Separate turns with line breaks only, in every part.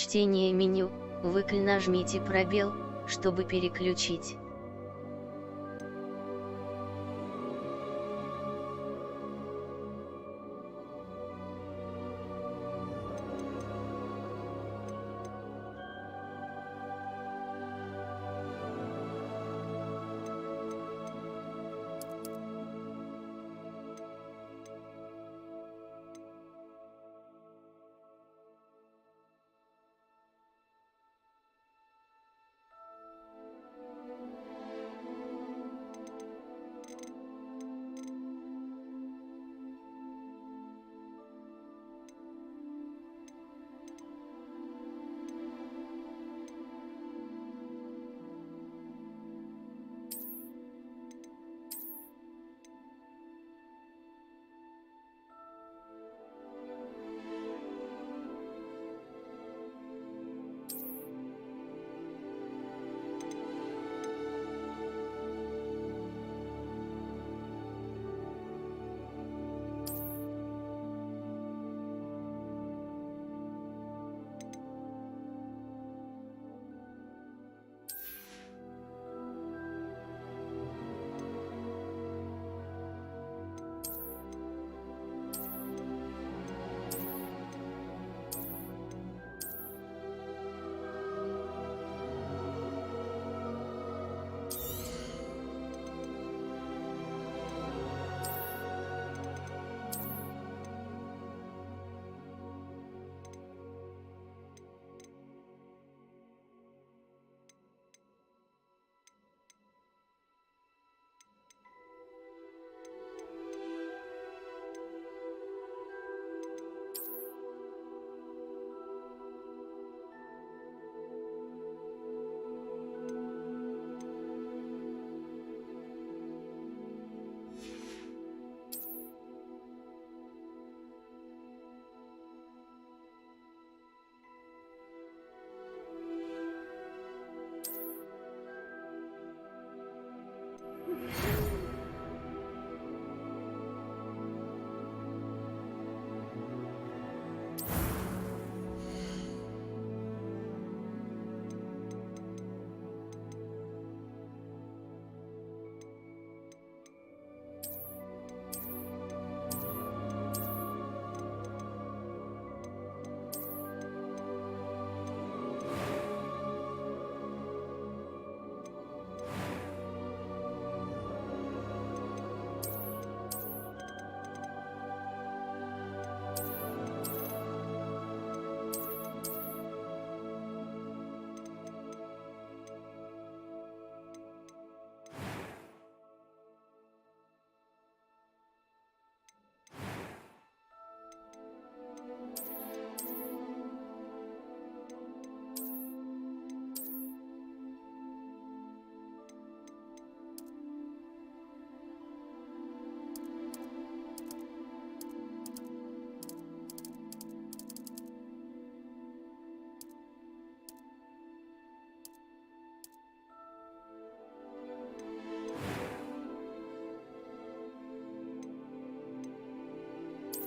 чтения меню, нажмите пробел, чтобы переключить.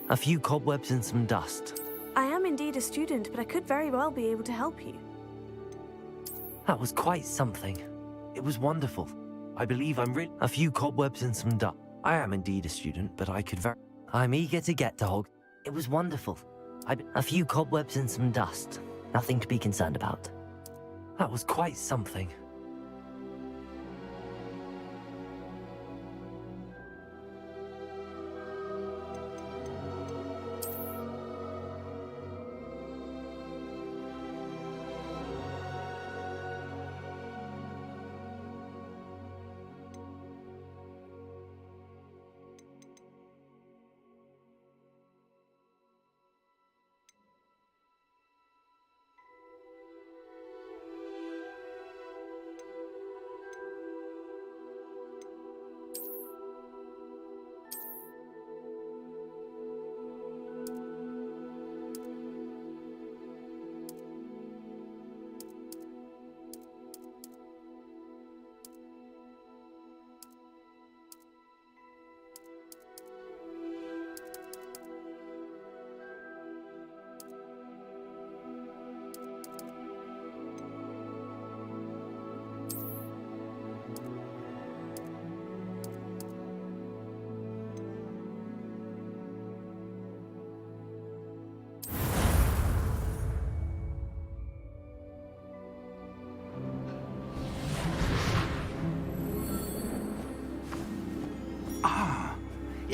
A few cobwebs and some dust.
I am indeed a student, but I could very well be able to help you.
That was quite something. It was wonderful. I believe I'm really... A few cobwebs and some dust. I am indeed a student, but I could very... I'm eager to get to Hog. It was wonderful. A few cobwebs and some dust. Nothing to be concerned about. That was quite something.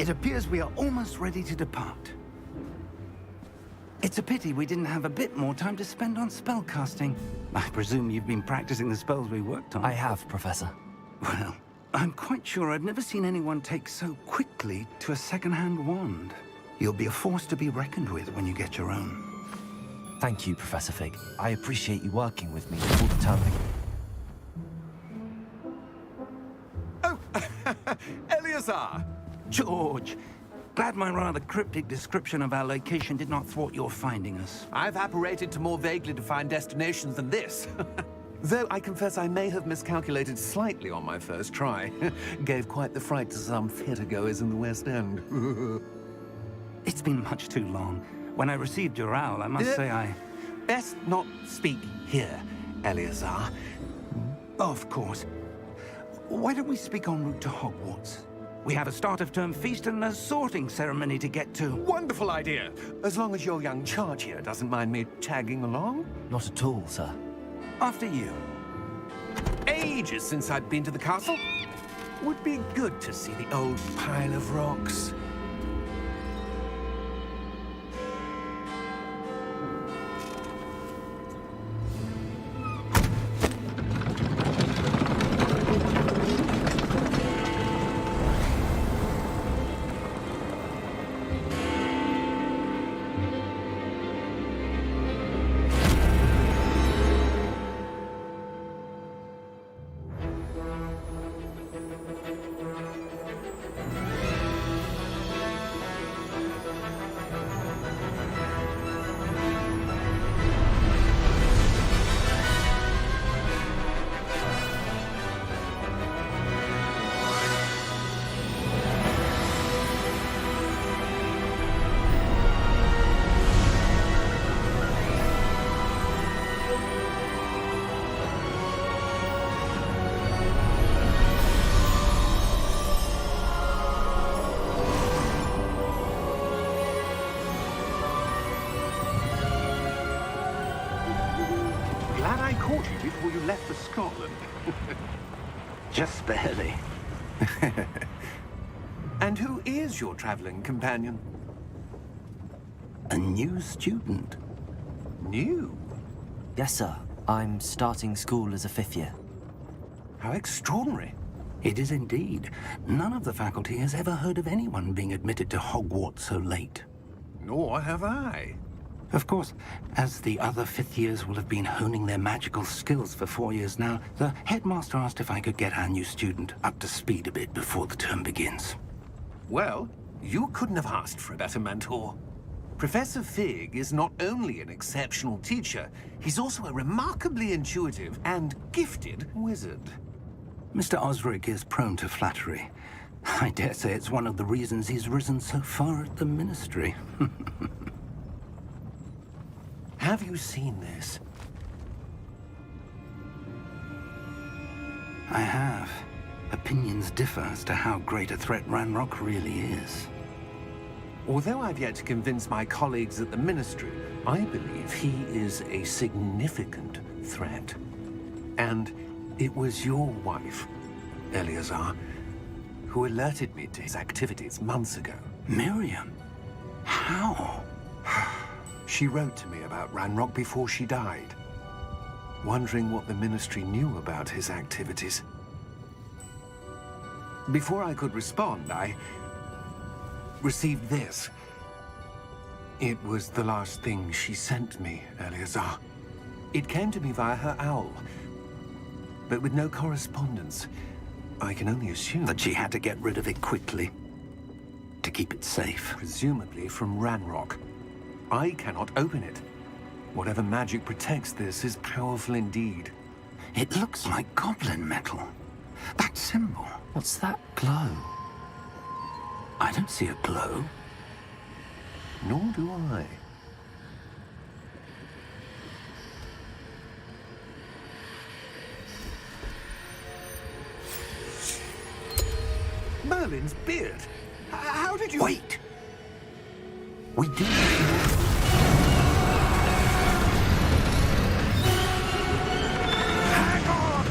It appears we are almost ready to depart. It's a pity we didn't have a bit more time to spend on spellcasting. I presume you've been practicing the spells we worked on.
I have, Professor.
Well, I'm quite sure I've never seen anyone take so quickly to a second-hand wand. You'll be a force to be reckoned with when you get your own.
Thank you, Professor Fig. I appreciate you working with me before the term begins.
Oh, Eleazar!
George, glad my rather cryptic description of our location did not thwart your finding us.
I've apparated to more vaguely defined destinations than this. Though I confess I may have miscalculated slightly on my first try. Gave quite the fright to some theatre-goers in the West End.
It's been much too long. When I received your owl, I must say I...
Best not speak here, Eleazar.
Of course. Why don't we speak en route to Hogwarts? We have a start-of-term feast and a sorting ceremony to get to.
Wonderful idea! As long as your young charge here doesn't mind me tagging along.
Not at all, sir.
After you.
Ages since I'd been to the castle. Would be good to see the old pile of rocks. Glad I caught you before you left for Scotland.
Just barely.
And who is your traveling companion?
A new student.
New?
Yes, sir. I'm starting school as a 5th year.
How extraordinary.
It is indeed. None of the faculty has ever heard of anyone being admitted to Hogwarts so late.
Nor have I.
Of course, as the other 5th years will have been honing their magical skills for 4 years now, the headmaster asked if I could get our new student up to speed a bit before the term begins.
Well, you couldn't have asked for a better mentor. Professor Fig is not only an exceptional teacher, he's also a remarkably intuitive and gifted wizard.
Mr. Osric is prone to flattery. I dare say it's one of the reasons he's risen so far at the Ministry.
Have you seen this?
I have. Opinions differ as to how great a threat Ranrock really is.
Although I've yet to convince my colleagues at the Ministry, I believe he is a significant threat. And it was your wife, Eleazar, who alerted me to his activities months ago.
Miriam? How?
She wrote to me about Ranrock before she died, wondering what the Ministry knew about his activities. Before I could respond, I received this. It was the last thing she sent me, Eleazar. It came to me via her owl, but with no correspondence. I can only assume
That she had to get rid of it quickly. To keep it safe.
presumably from Ranrock. I cannot open it. Whatever magic protects this is powerful indeed.
It looks like goblin metal. That symbol.
What's that glow?
I don't see a glow.
Nor do I. Merlin's beard. How did you...
Wait! We do.
Hang on!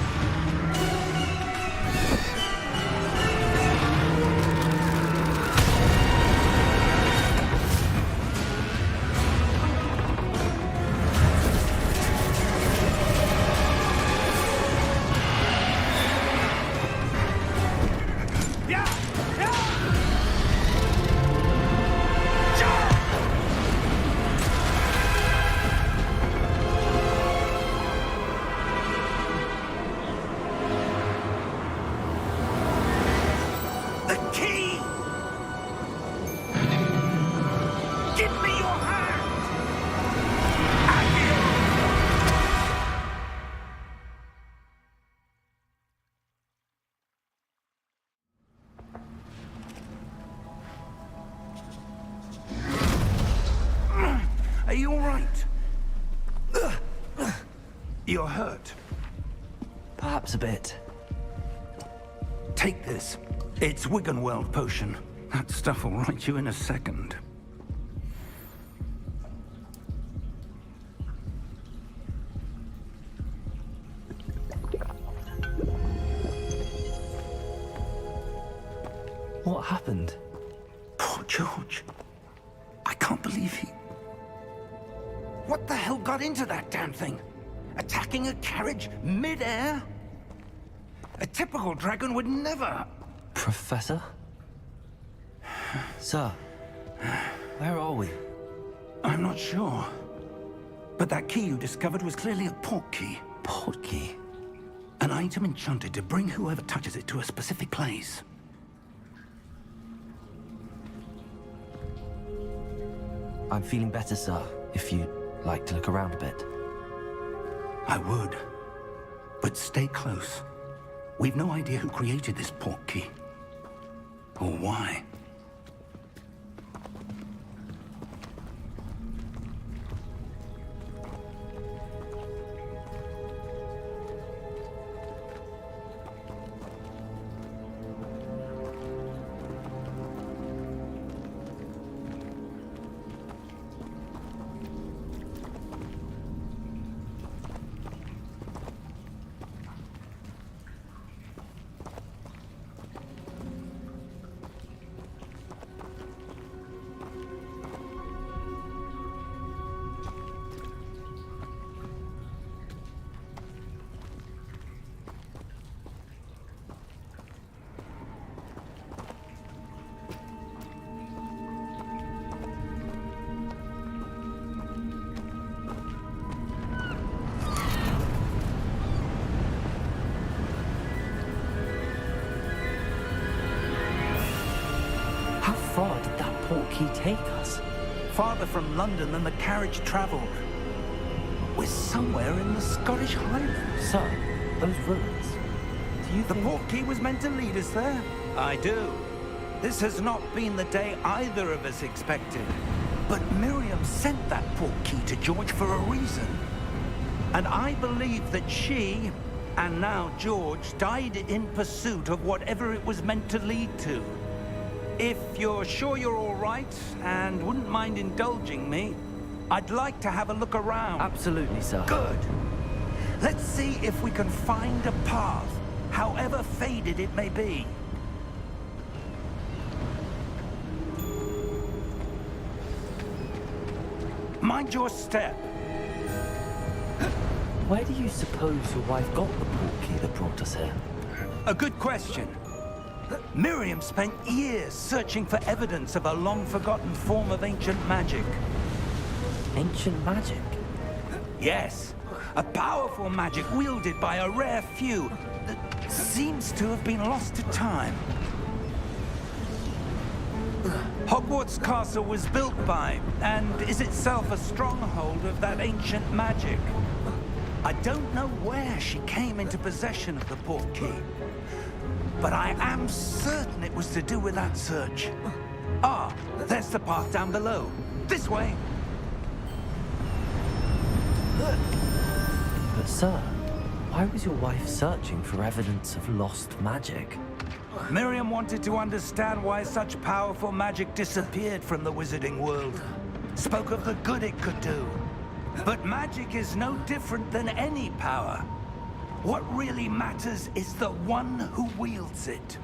right. You're hurt.
Perhaps a bit.
Take this. It's Wiggenweld potion. That stuff will right you in a second.
What happened?
Poor George. I can't believe he... What the hell got into that damn thing? Attacking a carriage mid-air? A typical dragon would never...
Professor? Sir, where are we?
I'm not sure. But that key you discovered was clearly a port key.
Port key?
An item enchanted to bring whoever touches it to a specific place.
I'm feeling better, sir, if you'd like to look around a bit.
I would. But stay close. We've no idea who created this port key. Or why.
How far did that port key take us?
Farther from London than the carriage traveled. We're somewhere in the Scottish Highlands.
Sir, those ruins. Do you
The
think...
port key was meant to lead us there? I do. This has not been the day either of us expected. But Miriam sent that port key to George for a reason. And I believe that she, and now George, died in pursuit of whatever it was meant to lead to. If you're sure you're all right, and wouldn't mind indulging me, I'd like to have a look around.
Absolutely, sir.
Good. Let's see if we can find a path, however faded it may be. Mind your step.
Where do you suppose your wife got the port key that brought us here?
A good question. Miriam spent years searching for evidence of a long-forgotten form of ancient magic.
Ancient magic?
Yes, a powerful magic wielded by a rare few that seems to have been lost to time. Hogwarts Castle was built by, and is itself a stronghold of that ancient magic. I don't know where she came into possession of the port key, but I am certain it was to do with that search. Ah, there's the path down below. This way.
But sir, why was your wife searching for evidence of lost magic?
Miriam wanted to understand why such powerful magic disappeared from the wizarding world. Spoke of the good it could do. But magic is no different than any power. What really matters is the one who wields it.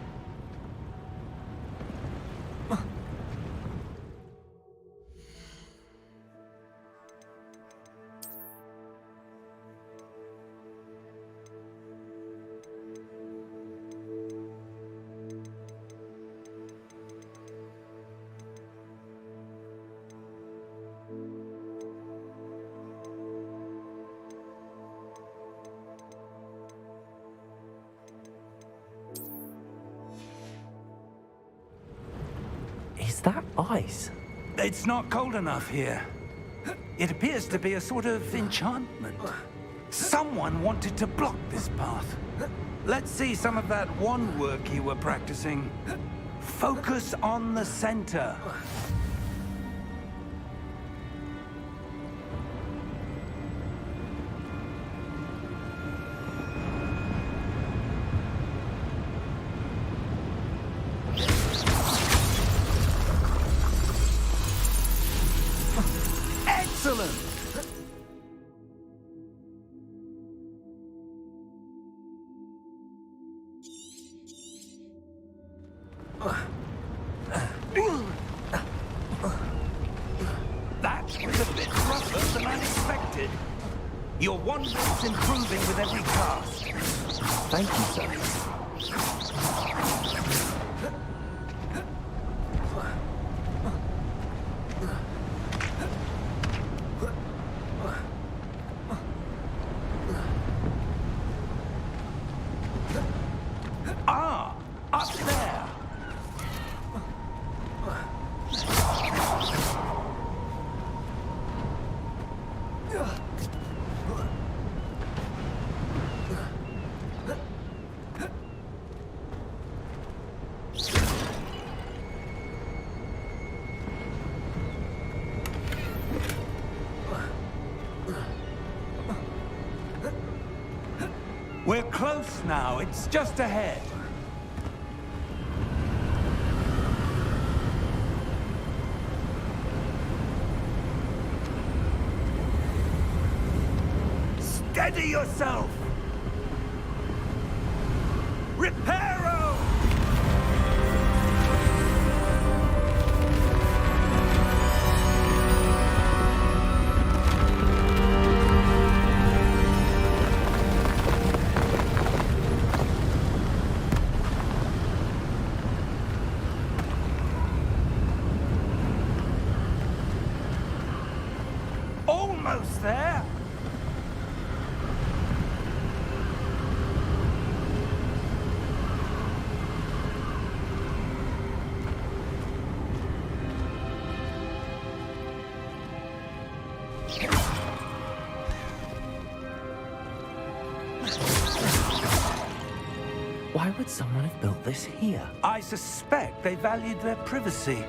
Is that ice?
It's not cold enough here. It appears to be a sort of enchantment. Someone wanted to block this path. Let's see some of that wand work you were practicing. Focus on the center. Excellent! That was a bit rougher than I expected. Your wander's improving with every cast.
Thank you, sir.
Ah, up there. We're close now. It's just ahead. Steady yourself! Reparo! Almost there!
Why would someone have built this here?
I suspect they valued their privacy.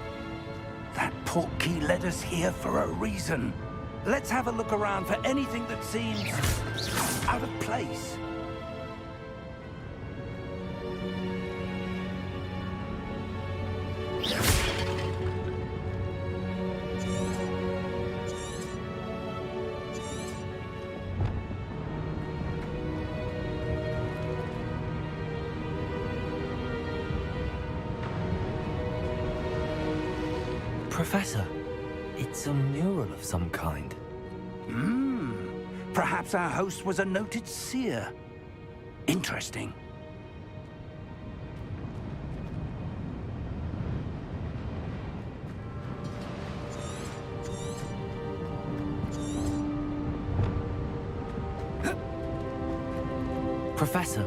That portkey led us here for a reason. Let's have a look around for anything that seems out of place.
Professor, it's a mural of some kind.
Perhaps our host was a noted seer. Interesting.
Professor,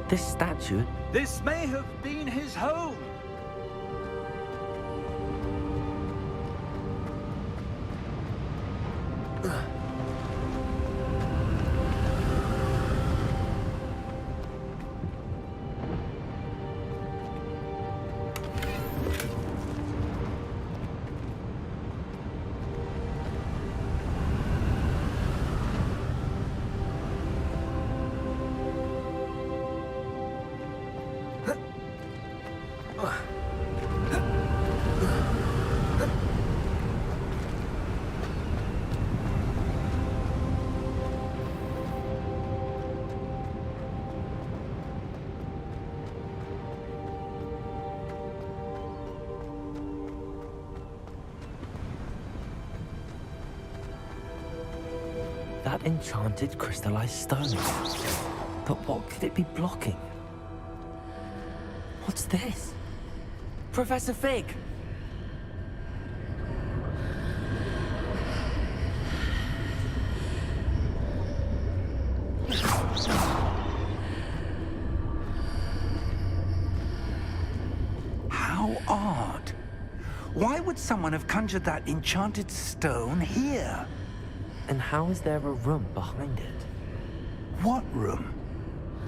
this statue...
This may have been his home.
That enchanted crystallized stone. But what could it be blocking? What's this? Professor Fig!
How odd. Why would someone have conjured that enchanted stone here?
And how is there a room behind it?
What room?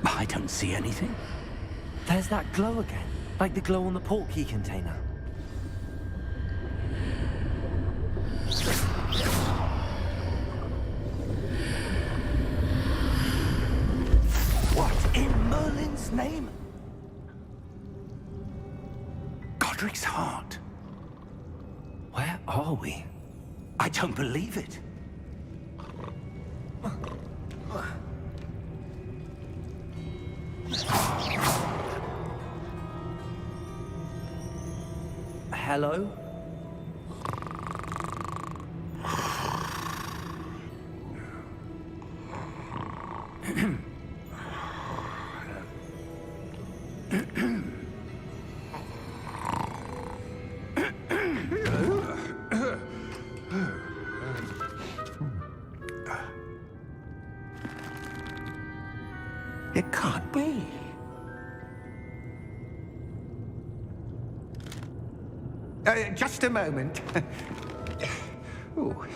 I don't see anything.
There's that glow again, like the glow on the portkey container.
What in Merlin's name? Godric's heart.
Where are we?
I don't believe it.
Hello?
It can't be. Just a moment. Ooh.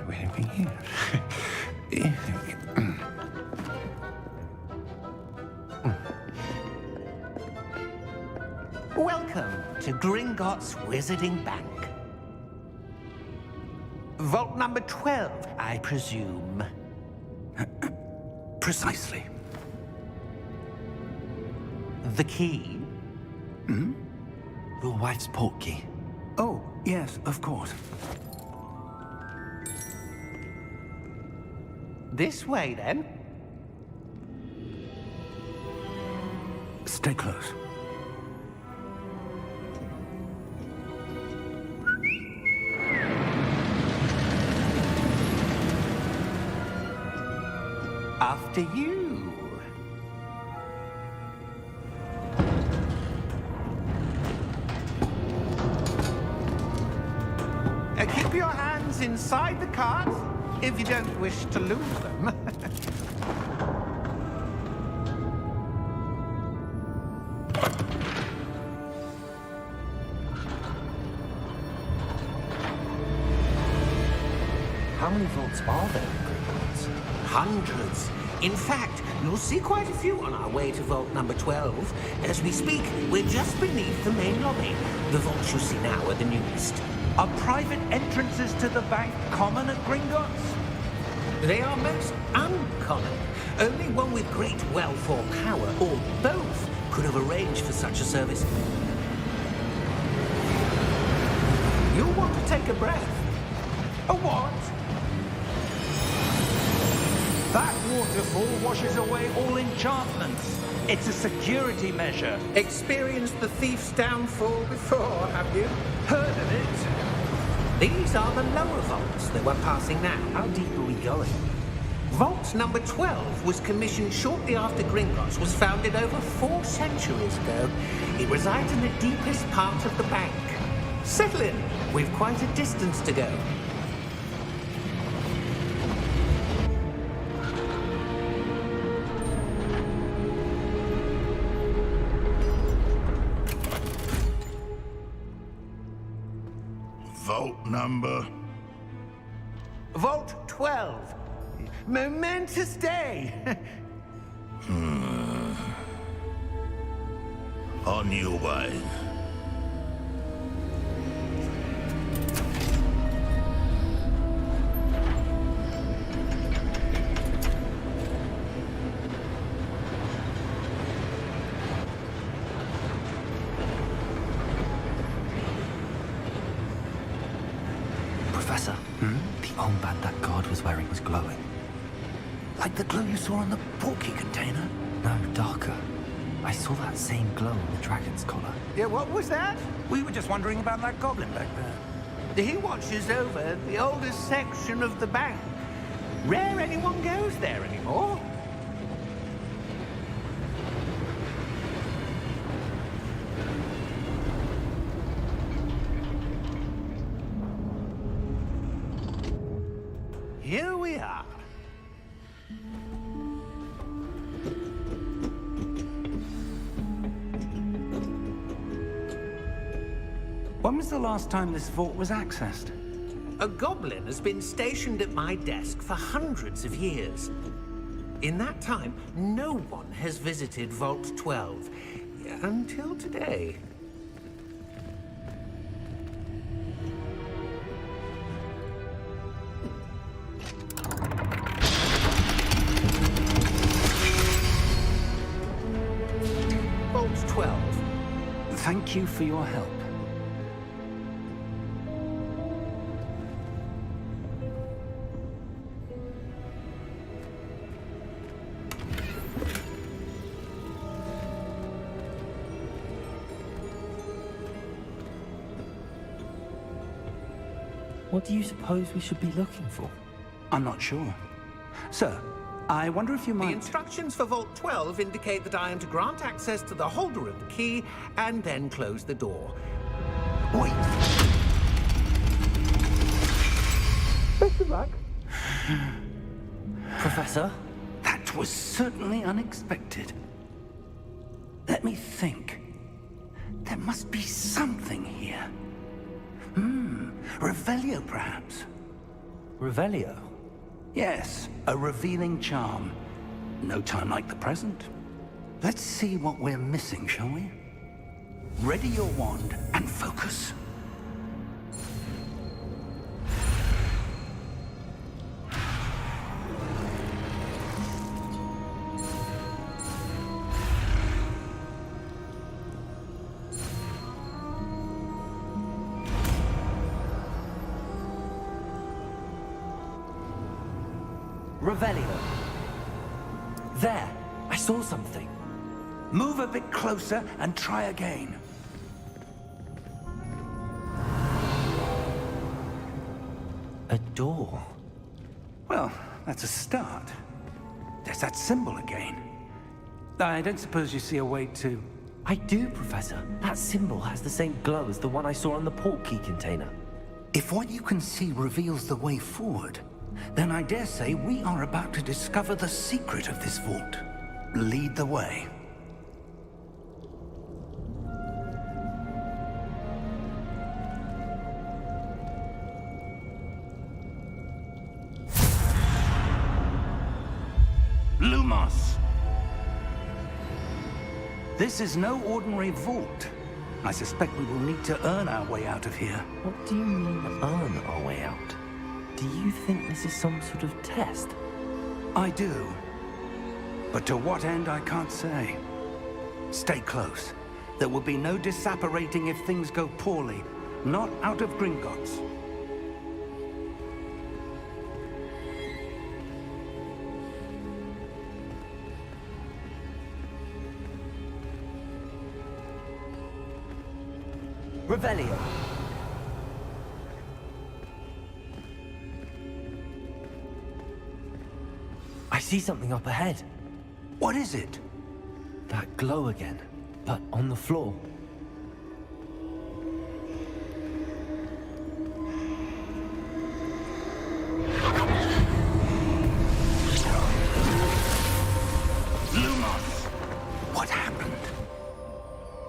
Anything here? Welcome to Gringotts Wizarding Bank. Vault number 12, I presume.
Precisely.
The key?
Your wife's portkey.
Oh, yes, of course.
This way, then.
Stay close.
After you. Keep your hands inside the cart if you don't wish to lose them.
How many vaults are there in Gringotts?
Hundreds. In fact, you'll see quite a few on our way to vault number 12. As we speak, we're just beneath the main lobby. The vaults you see now are the newest.
Are private entrances to the bank common at Gringotts?
They are most uncommon. Only one with great wealth or power, or both, could have arranged for such a service. You'll want to take a breath.
A what? That waterfall washes away all enchantments. It's a security measure.
Experienced the thief's downfall before, have you?
Heard of it?
These are the lower vaults that we're passing now.
How deep are we going?
Vault number 12 was commissioned shortly after Gringotts was founded over 4 centuries ago. It resides in the deepest part of the bank. Settle in. We've quite a distance to go.
Vault number?
Vault 12. Momentous day.
On your way.
Professor, the armband that guard was wearing was glowing.
Like the glow you saw on the portkey container?
No, darker. I saw that same glow on the dragon's collar.
Yeah, what was that?
We were just wondering about that goblin back there.
He watches over the oldest section of the bank. Rare anyone goes there anymore. Here we are.
When was the last time this vault was accessed?
A goblin has been stationed at my desk for hundreds of years. In that time, no one has visited Vault 12. Until today. Vault 12.
Thank you for your help.
What do you suppose we should be looking for?
I'm not sure. Sir, I wonder if you
The
might...
instructions for Vault 12 indicate that I am to grant access to the holder of the key and then close the door.
Wait!
Best of luck.
Professor?
That was certainly unexpected. Let me think. There must be something here. Revelio, perhaps?
Revelio?
Yes, a revealing charm. No time like the present. Let's see what we're missing, shall we? Ready your wand and focus.
Revelio. There! I saw something.
Move a bit closer and try again.
A door.
Well, that's a start. There's that symbol again. I don't suppose you see a way to...
I do, Professor. That symbol has the same glow as the one I saw on the portkey container.
If what you can see reveals the way forward, then I dare say we are about to discover the secret of this vault. Lead the way. Lumos! This is no ordinary vault. I suspect we will need to earn our way out of here.
What do you mean, earn our way out? Do you think this is some sort of test?
I do. But to what end, I can't say. Stay close. There will be no disapparating if things go poorly. Not out of Gringotts.
Revelio. I see something up ahead.
What is it?
That glow again, but on the floor.
Lumos! What happened?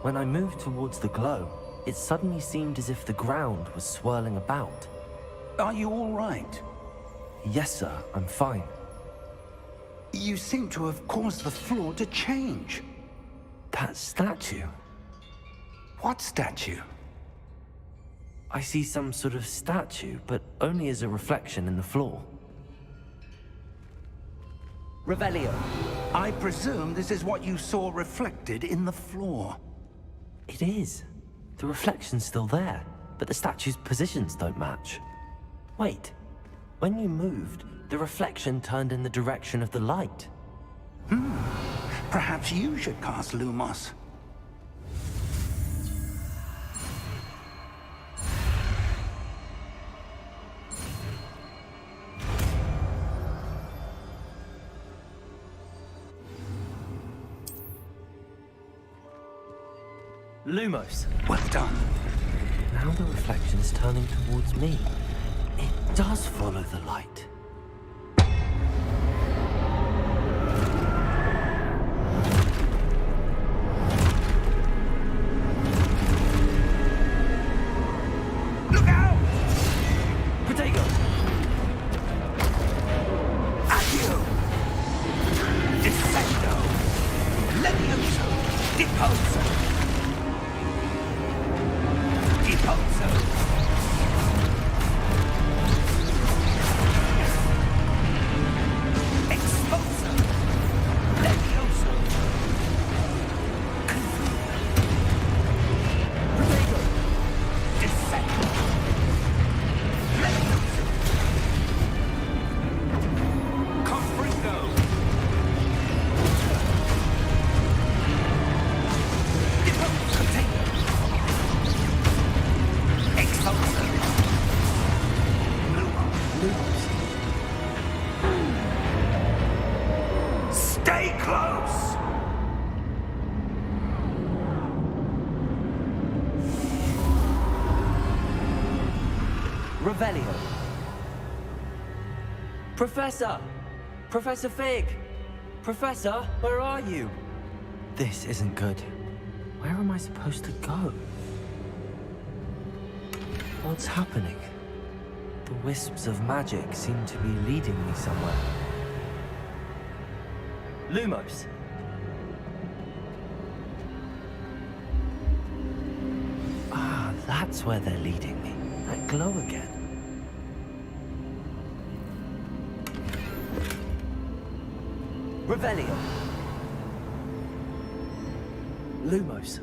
When I moved towards the glow, it suddenly seemed as if the ground was swirling about.
Are you all right?
Yes, sir, I'm fine.
You seem to have caused the floor to change.
That statue.
What statue?
I see some sort of statue, but only as a reflection in the floor. Revelio.
I presume this is what you saw reflected in the floor.
It is. The reflection's still there, but the statue's positions don't match. Wait. When you moved, the reflection turned in the direction of the light.
Perhaps you should cast Lumos.
Lumos.
Well done.
Now the reflection is turning towards me. It does follow the light.
Look out!
Potato!
Accio! Descendo! Levioso! Deposo! Deposo!
Revelio. Professor! Professor Fig! Professor, where are you? This isn't good. Where am I supposed to go? What's happening? The wisps of magic seem to be leading me somewhere. Lumos! Ah, that's where they're leading me. That glow again. Revelio! Lumos!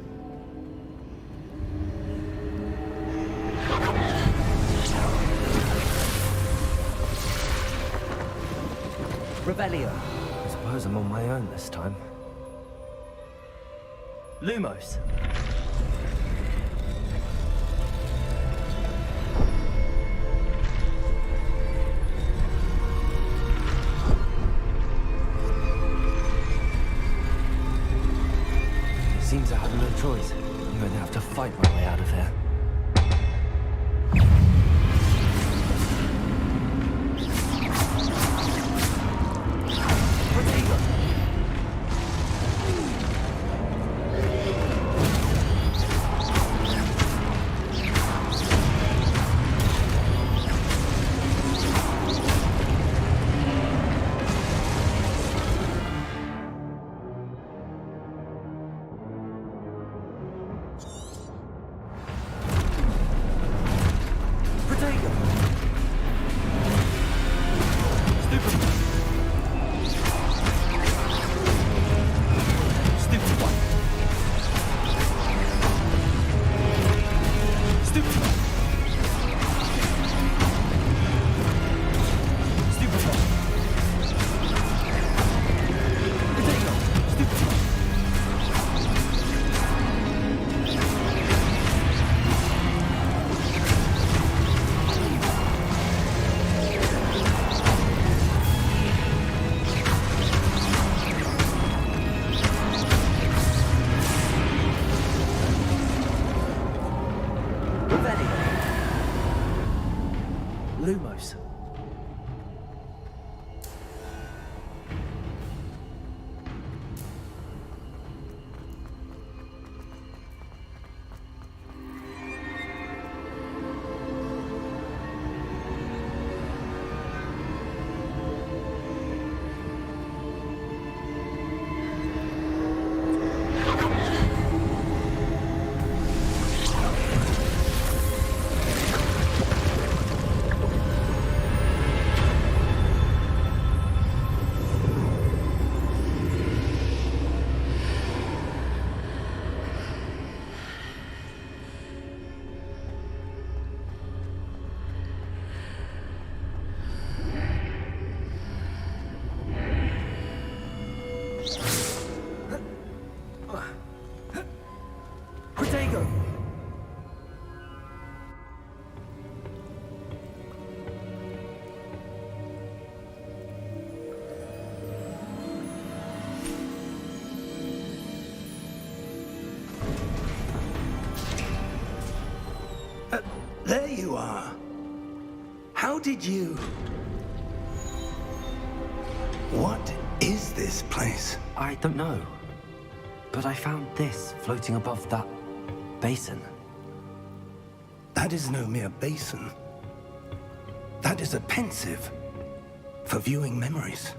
Revelio! I suppose I'm on my own this time. Lumos! Seems I have no choice. I'm going to have to fight my way out of here. Lumos.
There you are. How did you... What is this place?
I don't know. But I found this floating above that basin.
That is no mere basin. That is a pensive for viewing memories.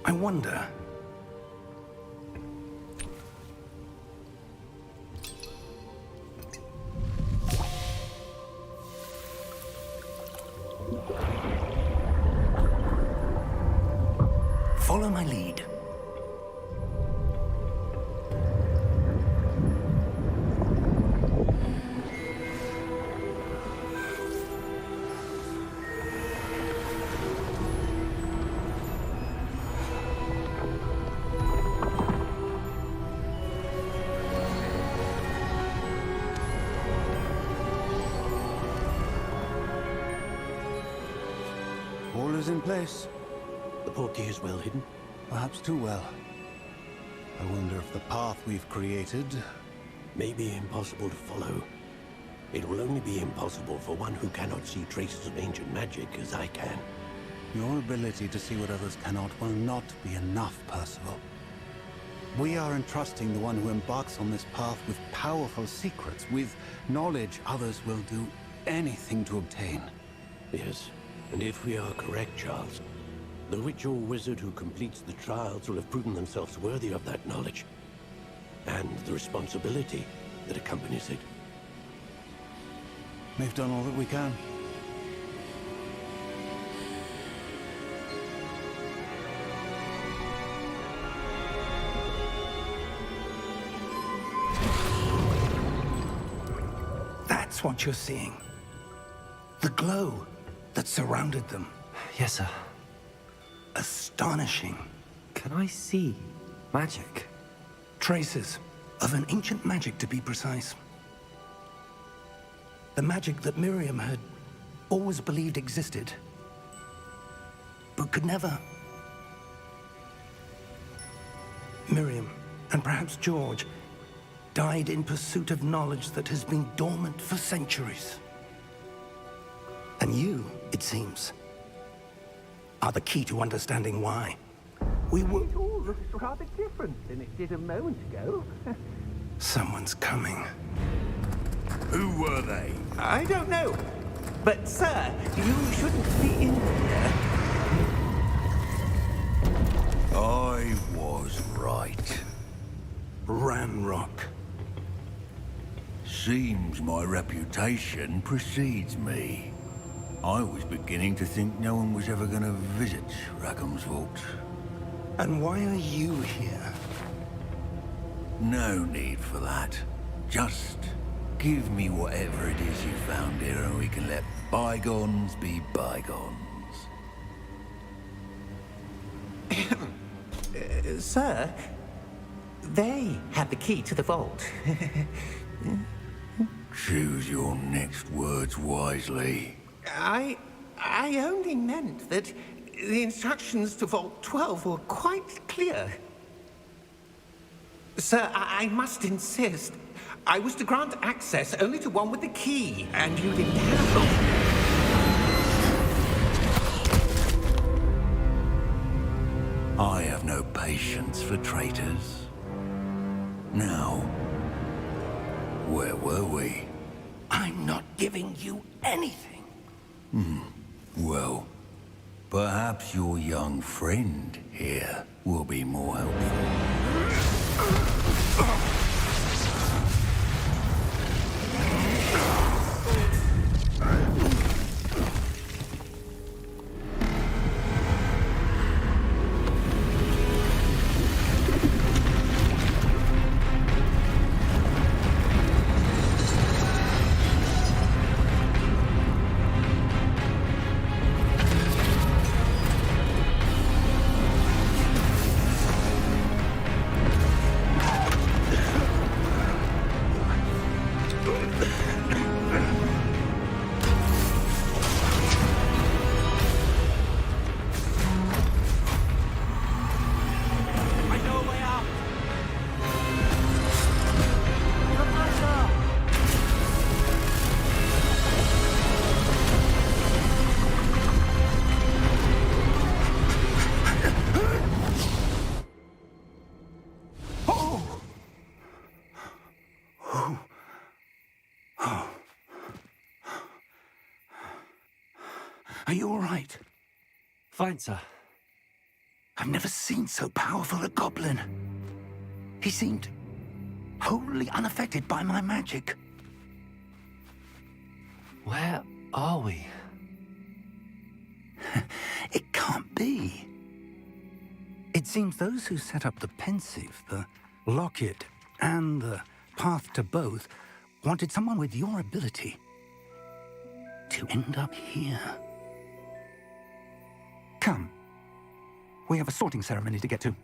I wonder... Follow my lead.
All is in place.
The portkey is well hidden.
Perhaps too well. I wonder if the path we've created...
May be impossible to follow. It will only be impossible for one who cannot see traces of ancient magic as I can.
Your ability to see what others cannot will not be enough, Percival. We are entrusting the one who embarks on this path with powerful secrets, with knowledge others will do anything to obtain.
Yes, and if we are correct, Charles, the witch or wizard who completes the trials will have proven themselves worthy of that knowledge, and the responsibility that accompanies it.
We've done all that we can.
That's what you're seeing. The glow that surrounded them.
Yes, sir.
Astonishing.
Can I see magic?
Traces of an ancient magic, to be precise. The magic that Miriam had always believed existed, but could never. Miriam, and perhaps George, died in pursuit of knowledge that has been dormant for centuries. And you, it seems, are the key to understanding why. We were...
It all looks rather different than it did a moment ago.
Someone's coming.
Who were they?
I don't know. But, sir, you shouldn't be in here.
I was right.
Ramrock.
Seems my reputation precedes me. I was beginning to think no one was ever going to visit Rackham's vault.
And why are you here?
No need for that. Just give me whatever it is you found here and we can let bygones be bygones.
Sir, they had the key to the vault.
Choose your next words wisely.
I only meant that the instructions to Vault 12 were quite clear. Sir, I must insist. I was to grant access only to one with the key, and you didn't have one.
I have no patience for traitors. Now, where were we?
I'm not giving you anything.
Well, perhaps your young friend here will be more helpful.
Are you all right?
Fine, sir.
I've never seen so powerful a goblin. He seemed wholly unaffected by my magic.
Where are we?
It can't be. It seems those who set up the pensive, the locket, and the path to both wanted someone with your ability to end up here. Come. We have a sorting ceremony to get to.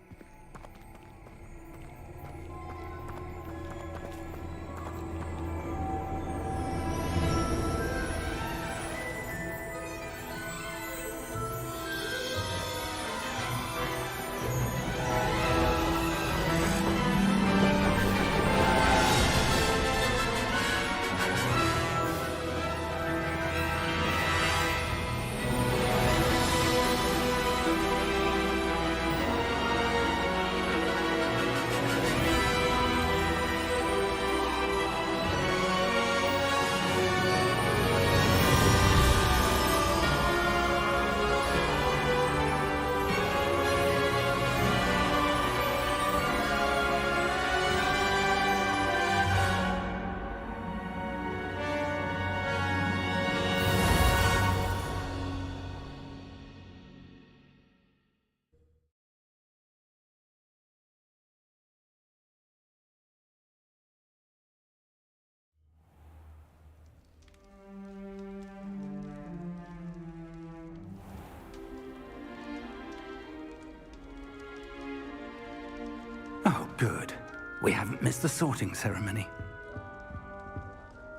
Good. We haven't missed the sorting ceremony.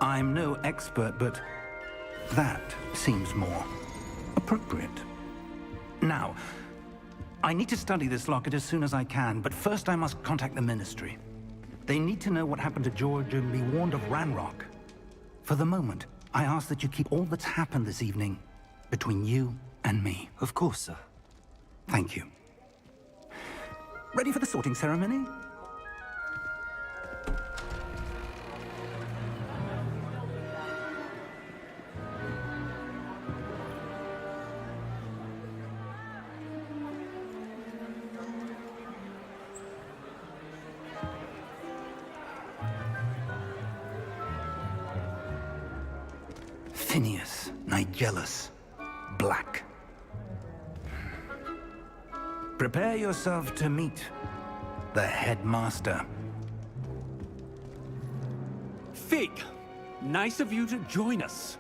I'm no expert, but that seems more appropriate. Now, I need to study this locket as soon as I can, but first I must contact the Ministry. They need to know what happened to George and be warned of Ranrock. For the moment, I ask that you keep all that's happened this evening between you and me.
Of course, sir.
Thank you. Ready for the sorting ceremony? Phineas, Nigellus, Black. Prepare yourself to meet the headmaster.
Fig, nice of you to join us.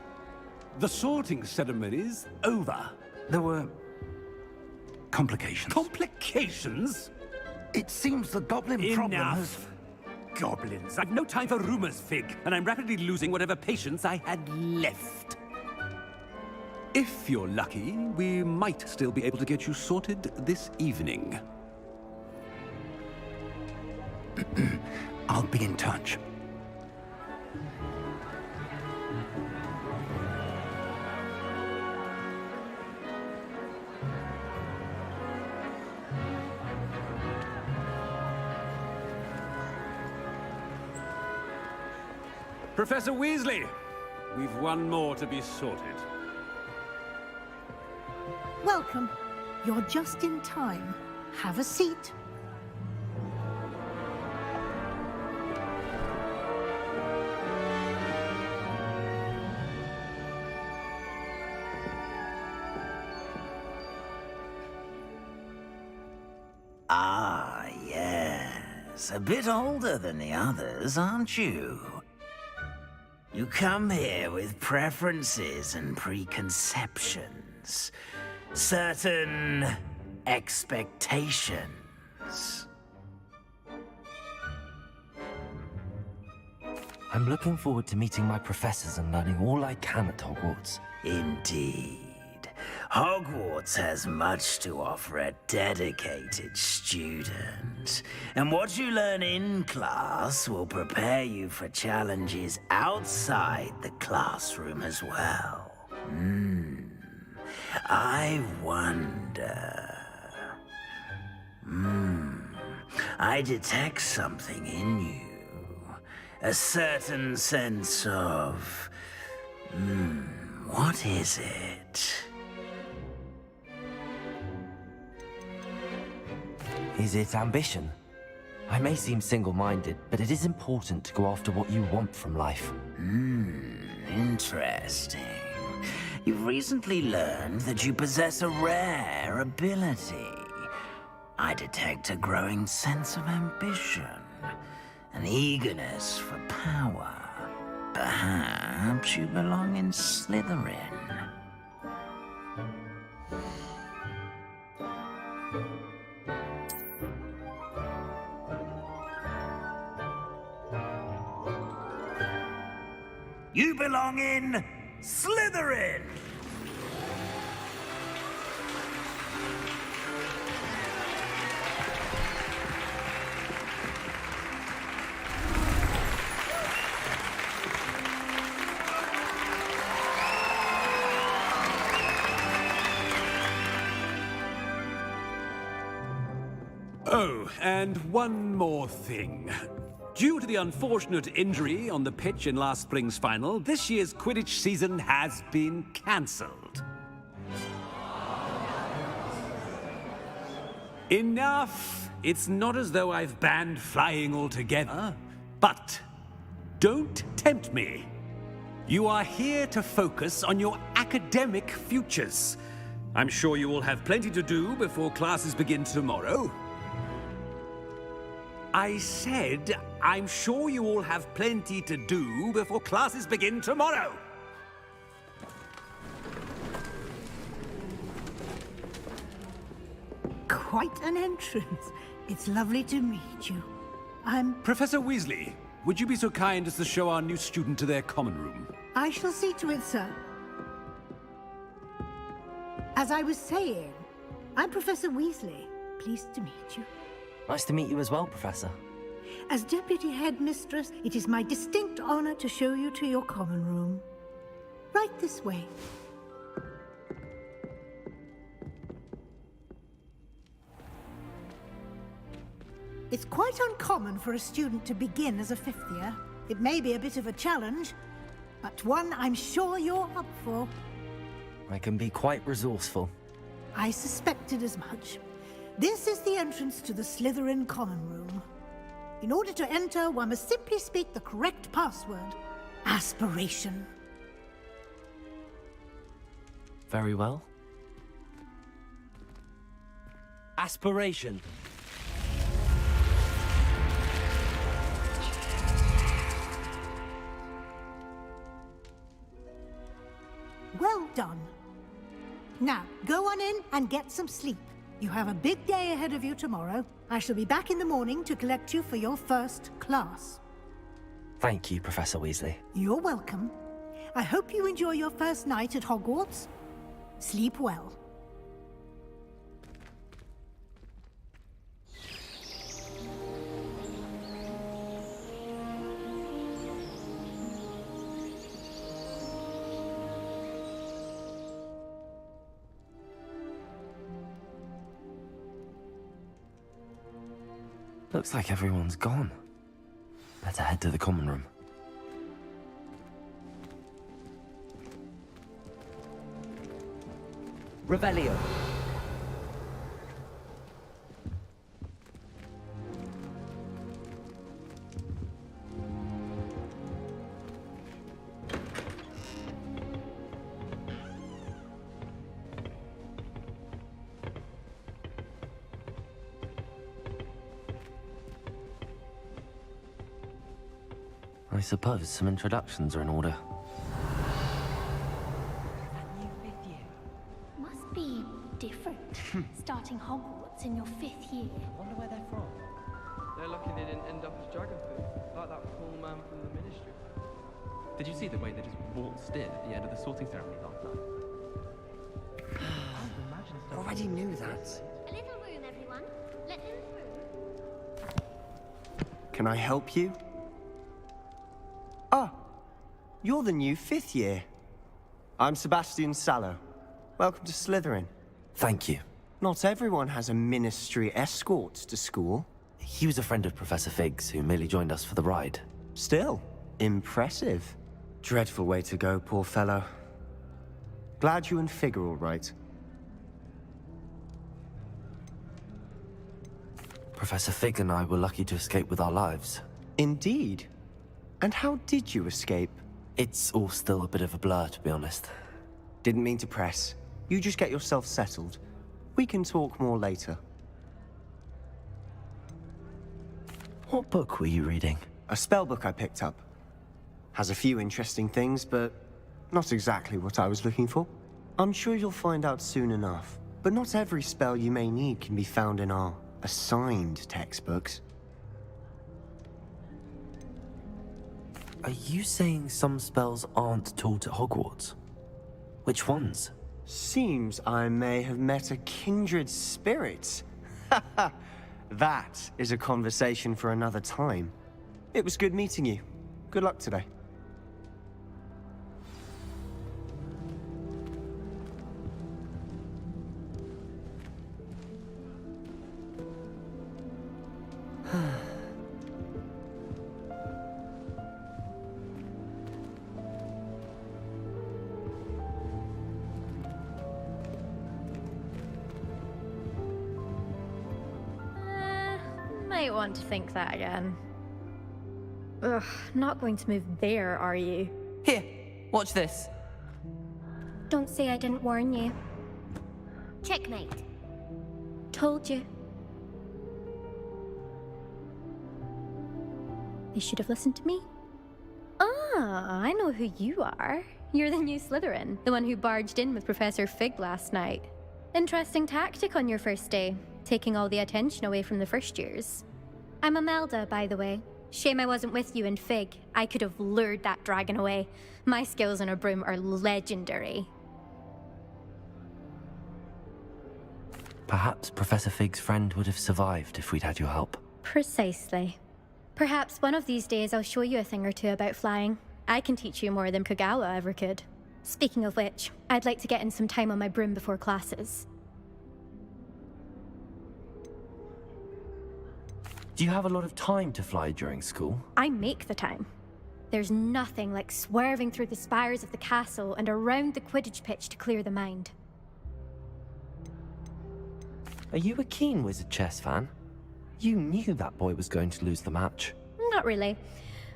The sorting ceremony's over.
There were complications.
Complications?
It seems the goblin problem has...
Enough! Goblins. I've no time for rumors, Fig, and I'm rapidly losing whatever patience I had left. If you're lucky, we might still be able to get you sorted this evening.
I'll be in touch.
Professor Weasley, we've one more to be sorted.
Welcome. You're just in time. Have a seat.
Ah, yes. A bit older than the others, aren't you? You come here with preferences and preconceptions. Certain expectations.
I'm looking forward to meeting my professors and learning all I can at Hogwarts.
Indeed. Hogwarts has much to offer a dedicated student. And what you learn in class will prepare you for challenges outside the classroom as well. I wonder... I detect something in you. A certain sense of... what is it?
Is it ambition? I may seem single-minded, but it is important to go after what you want from life.
Interesting. You've recently learned that you possess a rare ability. I detect a growing sense of ambition, an eagerness for power. Perhaps you belong in Slytherin. You belong in Slytherin!
Oh, and one more thing. Due to the unfortunate injury on the pitch in last spring's final, this year's Quidditch season has been cancelled. Enough! It's not as though I've banned flying altogether, but don't tempt me. You are here to focus on your academic futures. I'm sure you will have plenty to do before classes begin tomorrow. I said, I'm sure you all have plenty to do before classes begin tomorrow.
Quite an entrance. It's lovely to meet you.
Professor Weasley, would you be so kind as to show our new student to their common room?
I shall see to it, sir. As I was saying, I'm Professor Weasley. Pleased to meet you.
Nice to meet you as well, Professor.
As Deputy Headmistress, it is my distinct honor to show you to your common room. Right this way. It's quite uncommon for a student to begin as a fifth year. It may be a bit of a challenge, but one I'm sure you're up for.
I can be quite resourceful.
I suspected as much. This is the entrance to the Slytherin common room. In order to enter, one must simply speak the correct password. Aspiration.
Very well. Aspiration.
Well done. Now, go on in and get some sleep. You have a big day ahead of you tomorrow. I shall be back in the morning to collect you for your first class.
Thank you, Professor Weasley.
You're welcome. I hope you enjoy your first night at Hogwarts. Sleep well.
Looks like everyone's gone. Better head to the common room. Revelio. I suppose some introductions are in order.
Must be different, starting Hogwarts in your 5th year.
I wonder where they're from. They're lucky they didn't end up as dragon food, like that poor man from the Ministry. Did you see the way they just waltzed in at the end of the sorting ceremony last night?
I already knew that.
A little room, everyone. Let them through.
Can I help you? Ah, you're the new 5th year. I'm Sebastian Sallow. Welcome to Slytherin.
Thank you.
Not everyone has a ministry escort to school.
He was a friend of Professor Fig's who merely joined us for the ride.
Still, impressive. Dreadful way to go, poor fellow. Glad you and Fig are all right.
Professor Fig and I were lucky to escape with our lives.
Indeed. And how did you escape?
It's all still a bit of a blur, to be honest.
Didn't mean to press. You just get yourself settled. We can talk more later.
What book were you reading?
A spell book I picked up. Has a few interesting things, but not exactly what I was looking for. I'm sure you'll find out soon enough. But not every spell you may need can be found in our assigned textbooks.
Are you saying some spells aren't taught at Hogwarts? Which ones?
Seems I may have met a kindred spirit. That is a conversation for another time. It was good meeting you. Good luck today.
Might want to think that again. Ugh, not going to move there, are you?
Here, watch this.
Don't say I didn't warn you. Checkmate.
Told you. You should have listened to me. Ah, I know who you are. You're the new Slytherin, the one who barged in with Professor Fig last night. Interesting tactic on your first day, taking all the attention away from the first years. I'm Imelda, by the way. Shame I wasn't with you in Fig. I could have lured that dragon away. My skills on a broom are legendary.
Perhaps Professor Fig's friend would have survived if we'd had your help.
Precisely. Perhaps one of these days I'll show you a thing or two about flying. I can teach you more than Kagawa ever could. Speaking of which, I'd like to get in some time on my broom before classes.
Do you have a lot of time to fly during school?
I make the time. There's nothing like swerving through the spires of the castle and around the Quidditch pitch to clear the mind.
Are you a keen Wizard chess fan? You knew that boy was going to lose the match.
Not really.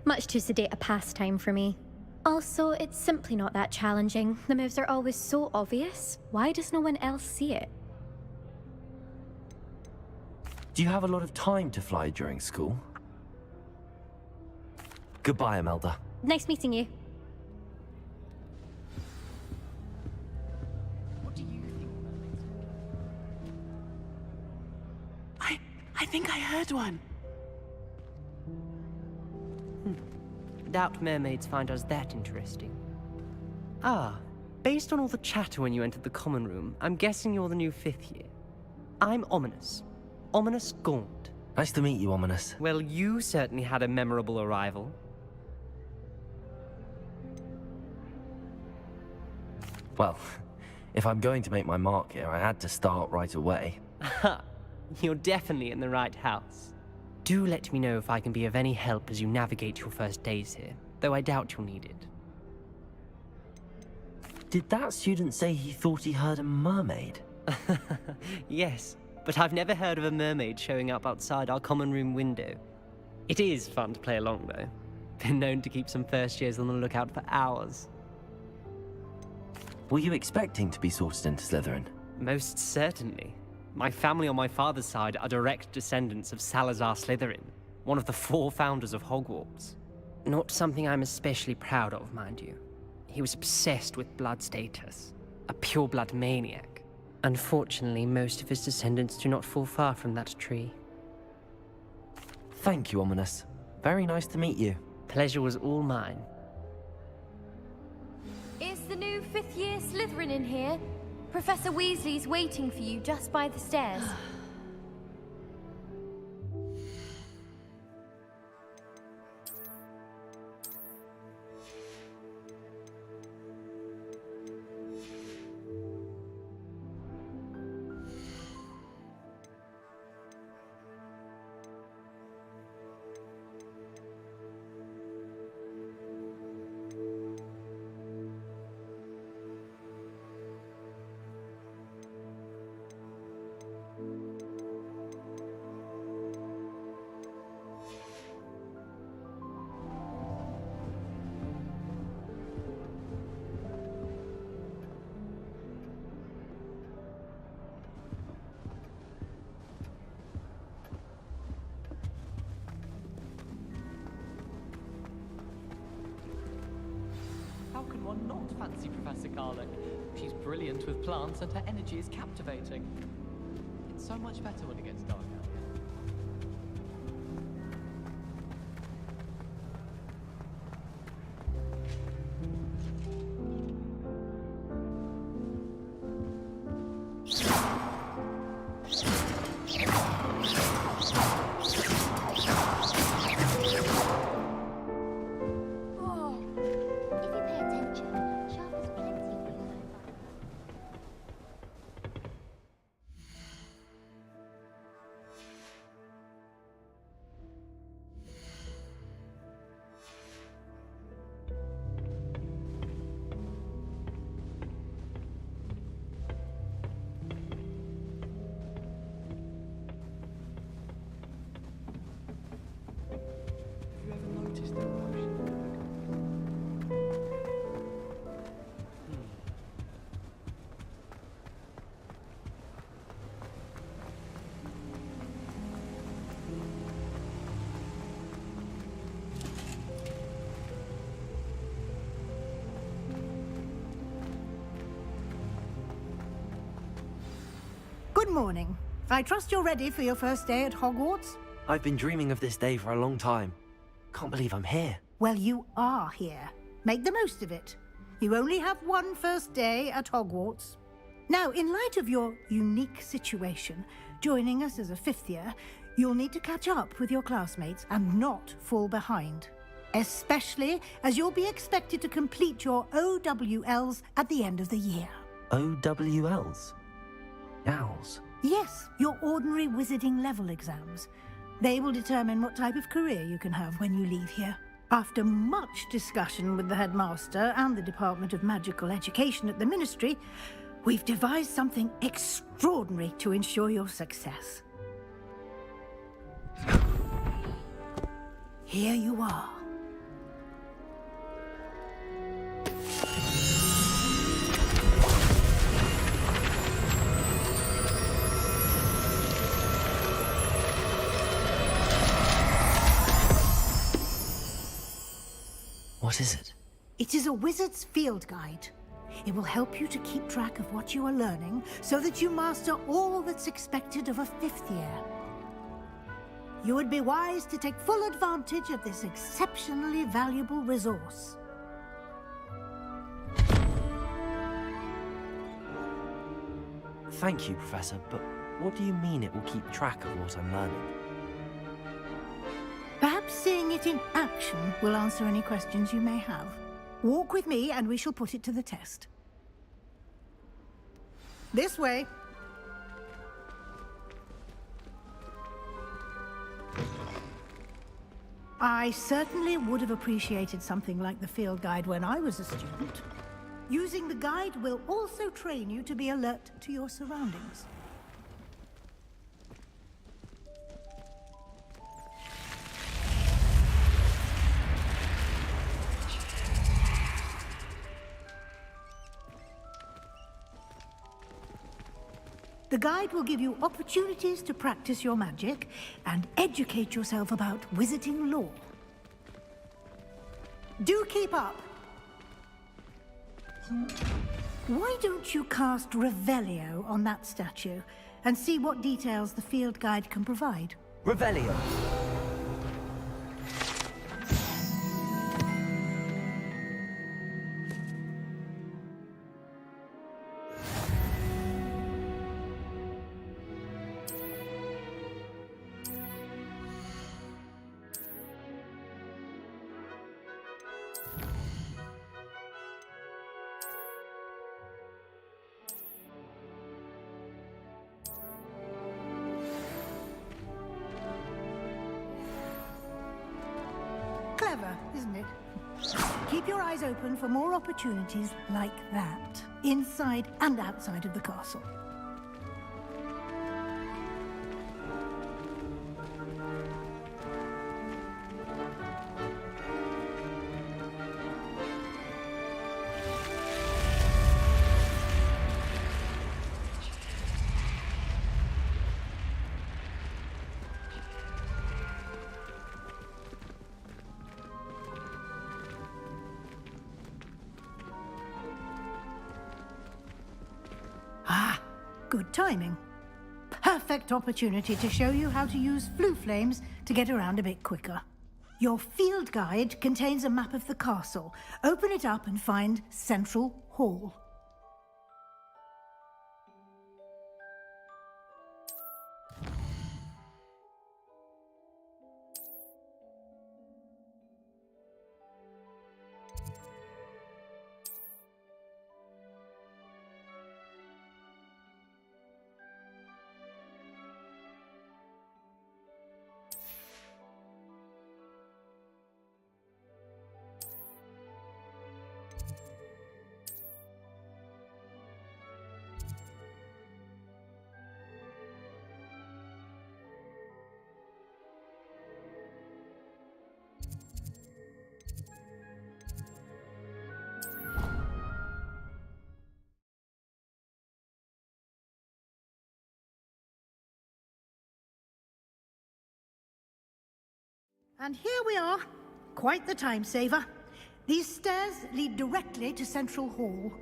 Much too sedate a pastime for me. Also, it's simply not that challenging. The moves are always so obvious. Why does no one else see it?
Do you have a lot of time to fly during school? Goodbye, Imelda.
Nice meeting you.
I think I heard one.
Doubt mermaids find us that interesting. Ah, based on all the chatter when you entered the common room, I'm guessing you're the new 5th year. I'm Ominous. Ominous Gaunt.
Nice to meet you, Ominous.
Well, you certainly had a memorable arrival.
Well, if I'm going to make my mark here, I had to start right away.
Ha! You're definitely in the right house. Do let me know if I can be of any help as you navigate your first days here, though I doubt you'll need it.
Did that student say he thought he heard a mermaid?
Yes, but I've never heard of a mermaid showing up outside our common room window. It is fun to play along, though. Been known to keep some first years on the lookout for hours.
Were you expecting to be sorted into Slytherin?
Most certainly. My family on my father's side are direct descendants of Salazar Slytherin, one of the 4 founders of Hogwarts. Not something I'm especially proud of, mind you. He was obsessed with blood status, a pure-blood maniac. Unfortunately, most of his descendants do not fall far from that tree.
Thank you, Ominous. Very nice to meet you.
Pleasure was all mine.
Is the new 5th year Slytherin in here? Professor Weasley's waiting for you just by the stairs.
How can one not fancy Professor Garlick? She's brilliant with plants and her energy is captivating. It's so much better when it gets dark out here.
Good morning. I trust you're ready for your first day at Hogwarts?
I've been dreaming of this day for a long time. Can't believe I'm here.
Well, you are here. Make the most of it. You only have one first day at Hogwarts. Now, in light of your unique situation, joining us as a fifth year, you'll need to catch up with your classmates and not fall behind. Especially as you'll be expected to complete your OWLs at the end of the year.
OWLs? Owls?
Yes, your ordinary wizarding level exams. They will determine what type of career you can have when you leave here. After much discussion with the headmaster and the Department of Magical Education at the Ministry, we've devised something extraordinary to ensure your success. Here you are.
What is it?
It is a wizard's field guide. It will help you to keep track of what you are learning so that you master all that's expected of a fifth year. You would be wise to take full advantage of this exceptionally valuable resource.
Thank you, Professor, but what do you mean it will keep track of what I'm learning?
Perhaps seeing it in action will answer any questions you may have. Walk with me and we shall put it to the test. This way. I certainly would have appreciated something like the field guide when I was a student. Using the guide will also train you to be alert to your surroundings. The guide will give you opportunities to practice your magic and educate yourself about wizarding lore. Do keep up! Why don't you cast Revelio on that statue and see what details the field guide can provide?
Revelio!
Clever, isn't it? Keep your eyes open for more opportunities like that, inside and outside of the castle. Good timing. Perfect opportunity to show you how to use flue flames to get around a bit quicker. Your field guide contains a map of the castle. Open it up and find Central Hall. And here we are. Quite the time saver. These stairs lead directly to Central Hall.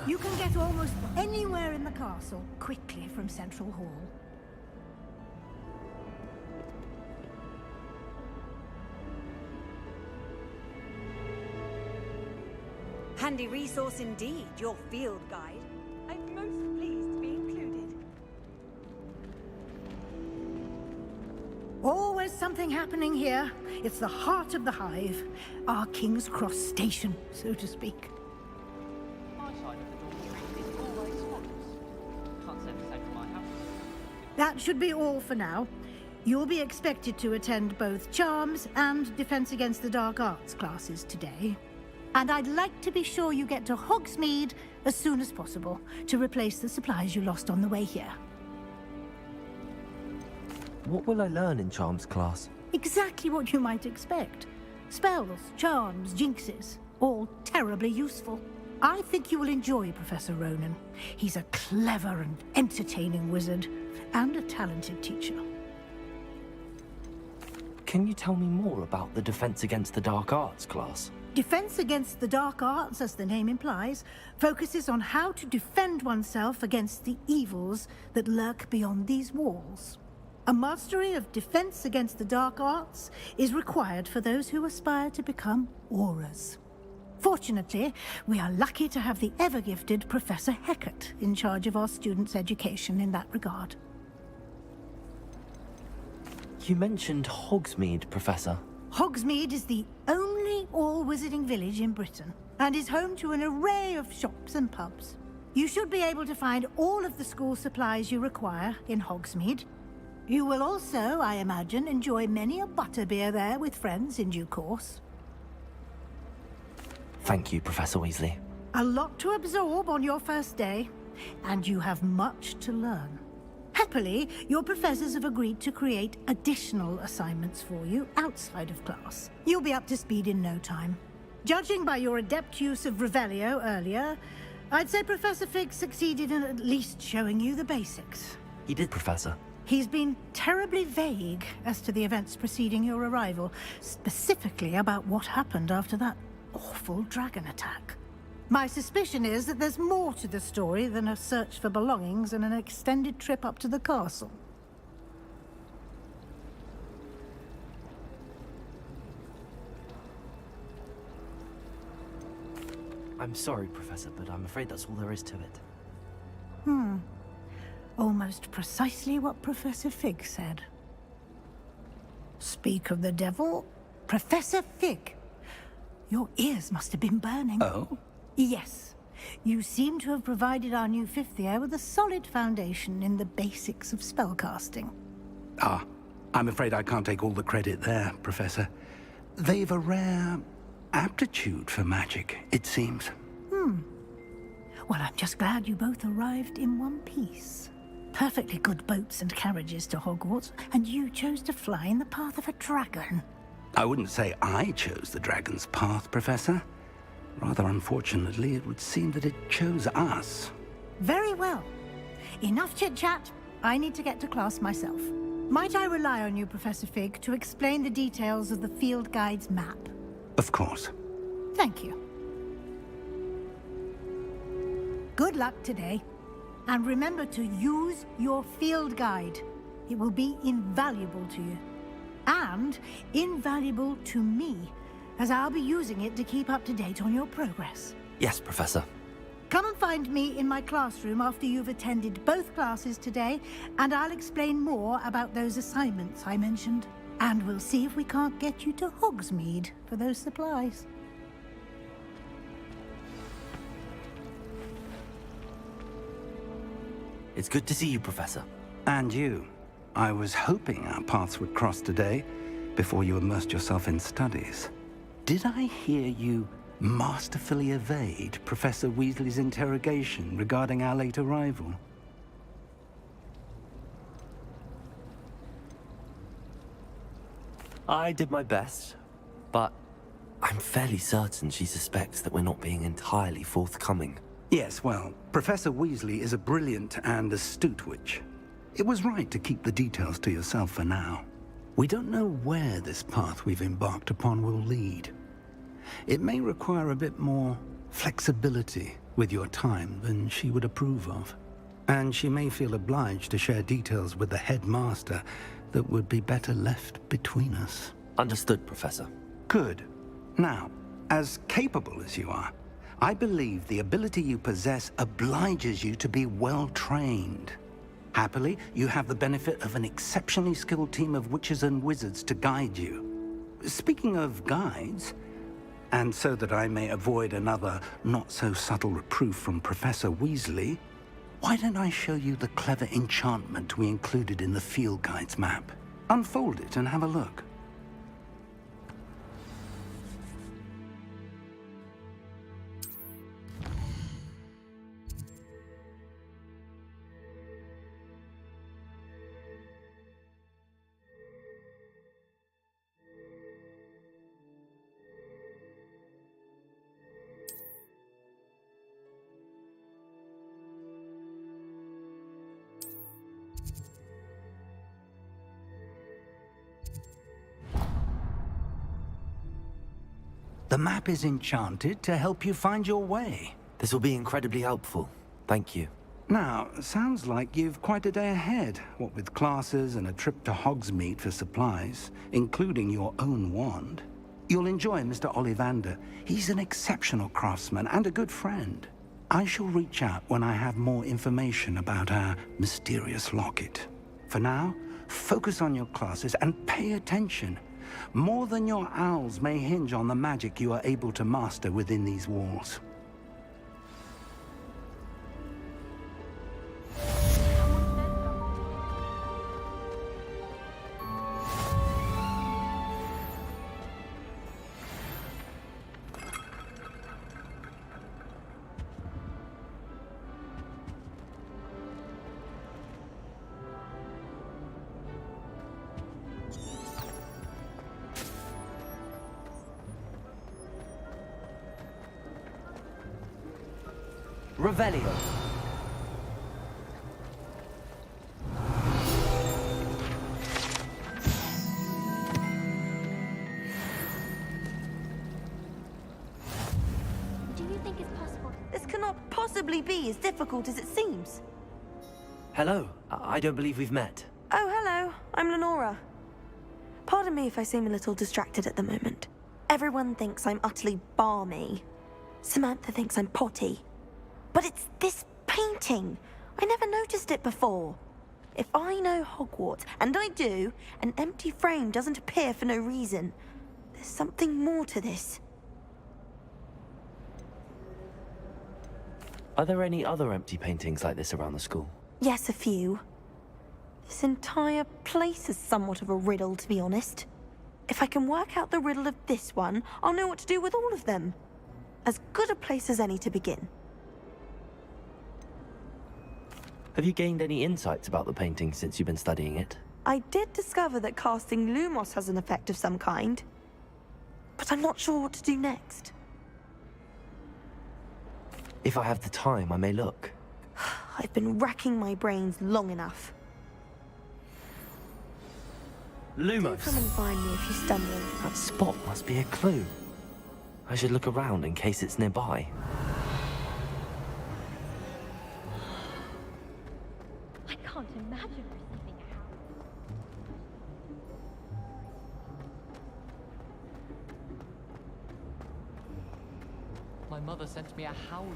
You can get almost anywhere in the castle quickly from Central Hall.
handy resource indeed, your field guide. I'm most pleased to be included.
Always something happening here. It's the heart of the hive. Our King's Cross station, so to speak.
My side of the dormitory is always spotless. Can't say the same for my house.
That should be all for now. You'll be expected to attend both Charms and Defense Against the Dark Arts classes today. And I'd like to be sure you get to Hogsmeade as soon as possible to replace the supplies you lost on the way here.
What will I learn in Charms class?
Exactly what you might expect. Spells, charms, jinxes, all terribly useful. I think you will enjoy Professor Ronan. He's a clever and entertaining wizard, and a talented teacher.
Can you tell me more about the Defense Against the Dark Arts class?
Defense Against the Dark Arts, as the name implies, focuses on how to defend oneself against the evils that lurk beyond these walls. A mastery of Defense Against the Dark Arts is required for those who aspire to become Aurors. Fortunately, we are lucky to have the ever-gifted Professor Hecat in charge of our students' education in that regard.
You mentioned Hogsmeade, Professor.
Hogsmeade is the only all-wizarding village in Britain, and is home to an array of shops and pubs. You should be able to find all of the school supplies you require in Hogsmeade. You will also, I imagine, enjoy many a butterbeer there with friends in due course.
Thank you, Professor Weasley.
A lot to absorb on your first day, and you have much to learn. Happily, your professors have agreed to create additional assignments for you outside of class. You'll be up to speed in no time. Judging by your adept use of Revelio earlier, I'd say Professor Fig succeeded in at least showing you the basics.
He did, Professor.
He's been terribly vague as to the events preceding your arrival, specifically about what happened after that awful dragon attack. My suspicion is that there's more to the story than a search for belongings and an extended trip up to the castle.
I'm sorry, Professor, but I'm afraid that's all there is to it.
Almost precisely what Professor Fig said. Speak of the devil, Professor Fig. Your ears must have been burning.
Oh?
Yes. You seem to have provided our new fifth year with a solid foundation in the basics of spellcasting.
Ah, I'm afraid I can't take all the credit there, Professor. They've a rare aptitude for magic, it seems.
Well, I'm just glad you both arrived in one piece. Perfectly good boats and carriages to Hogwarts, and you chose to fly in the path of a dragon.
I wouldn't say I chose the dragon's path, Professor. Rather unfortunately, it would seem that it chose us.
Very well. Enough chit-chat. I need to get to class myself. Might I rely on you, Professor Fig, to explain the details of the field guide's map?
Of course.
Thank you. Good luck today. And remember to use your field guide. It will be invaluable to you. And invaluable to me, as I'll be using it to keep up to date on your progress.
Yes, Professor.
Come and find me in my classroom after you've attended both classes today, and I'll explain more about those assignments I mentioned. And we'll see if we can't get you to Hogsmeade for those supplies.
It's good to see you, Professor.
And you. I was hoping our paths would cross today, before you immersed yourself in studies. Did I hear you masterfully evade Professor Weasley's interrogation regarding our late arrival?
I did my best, but I'm fairly certain she suspects that we're not being entirely forthcoming.
Yes, well, Professor Weasley is a brilliant and astute witch. It was right to keep the details to yourself for now. We don't know where this path we've embarked upon will lead. It may require a bit more flexibility with your time than she would approve of. And she may feel obliged to share details with the headmaster that would be better left between us.
Understood, Professor.
Good. Now, as capable as you are, I believe the ability you possess obliges you to be well-trained. Happily, you have the benefit of an exceptionally skilled team of witches and wizards to guide you. Speaking of guides, and so that I may avoid another not-so-subtle reproof from Professor Weasley, why don't I show you the clever enchantment we included in the field guide's map? Unfold it and have a look. The map is enchanted to help you find your way.
This will be incredibly helpful. Thank you.
Now, sounds like you've quite a day ahead, what with classes and a trip to Hogsmeade for supplies, including your own wand. You'll enjoy Mr. Ollivander. He's an exceptional craftsman and a good friend. I shall reach out when I have more information about our mysterious locket. For now, focus on your classes and pay attention. More than your owls may hinge on the magic you are able to master within these walls.
Revelio.
Do you think it's possible? This cannot possibly be as difficult as it seems.
Hello. I don't believe we've met.
Oh, hello. I'm Lenora. Pardon me if I seem a little distracted at the moment. Everyone thinks I'm utterly balmy. Samantha thinks I'm potty. But it's this painting. I never noticed it before. If I know Hogwarts, and I do, an empty frame doesn't appear for no reason. There's something more to this.
Are there any other empty paintings like this around the school?
Yes, a few. This entire place is somewhat of a riddle, to be honest. If I can work out the riddle of this one, I'll know what to do with all of them. As good a place as any to begin.
Have you gained any insights about the painting since you've been studying it?
I did discover that casting Lumos has an effect of some kind. But I'm not sure what to do next.
If I have the time, I may look.
I've been racking my brains long enough.
Lumos!
Come and find me if you stumble.
That spot must be a clue. I should look around in case it's nearby.
I can't imagine receiving a howl.
My mother sent me a howler.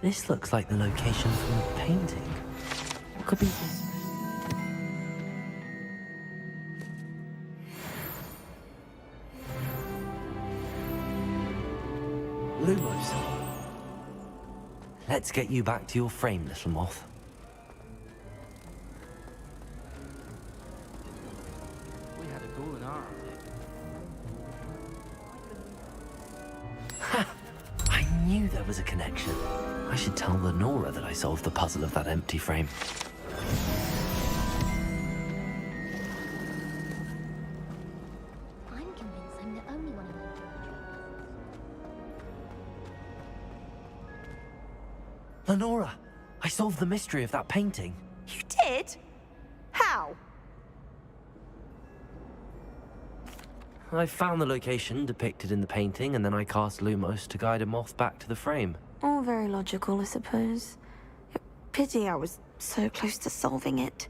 This looks like the location from the painting. What could be this? Lumos. Let's get you back to your frame, little moth.
We had a golden hour.
Ha! I knew there was a connection. I should tell Lenora that I solved the puzzle of that empty frame.
I'm convinced I'm the only one who
Lenora, I solved the mystery of that painting.
You did? How?
I found the location depicted in the painting, and then I cast Lumos to guide a moth back to the frame.
All very logical, I suppose. Pity I was so close to solving it.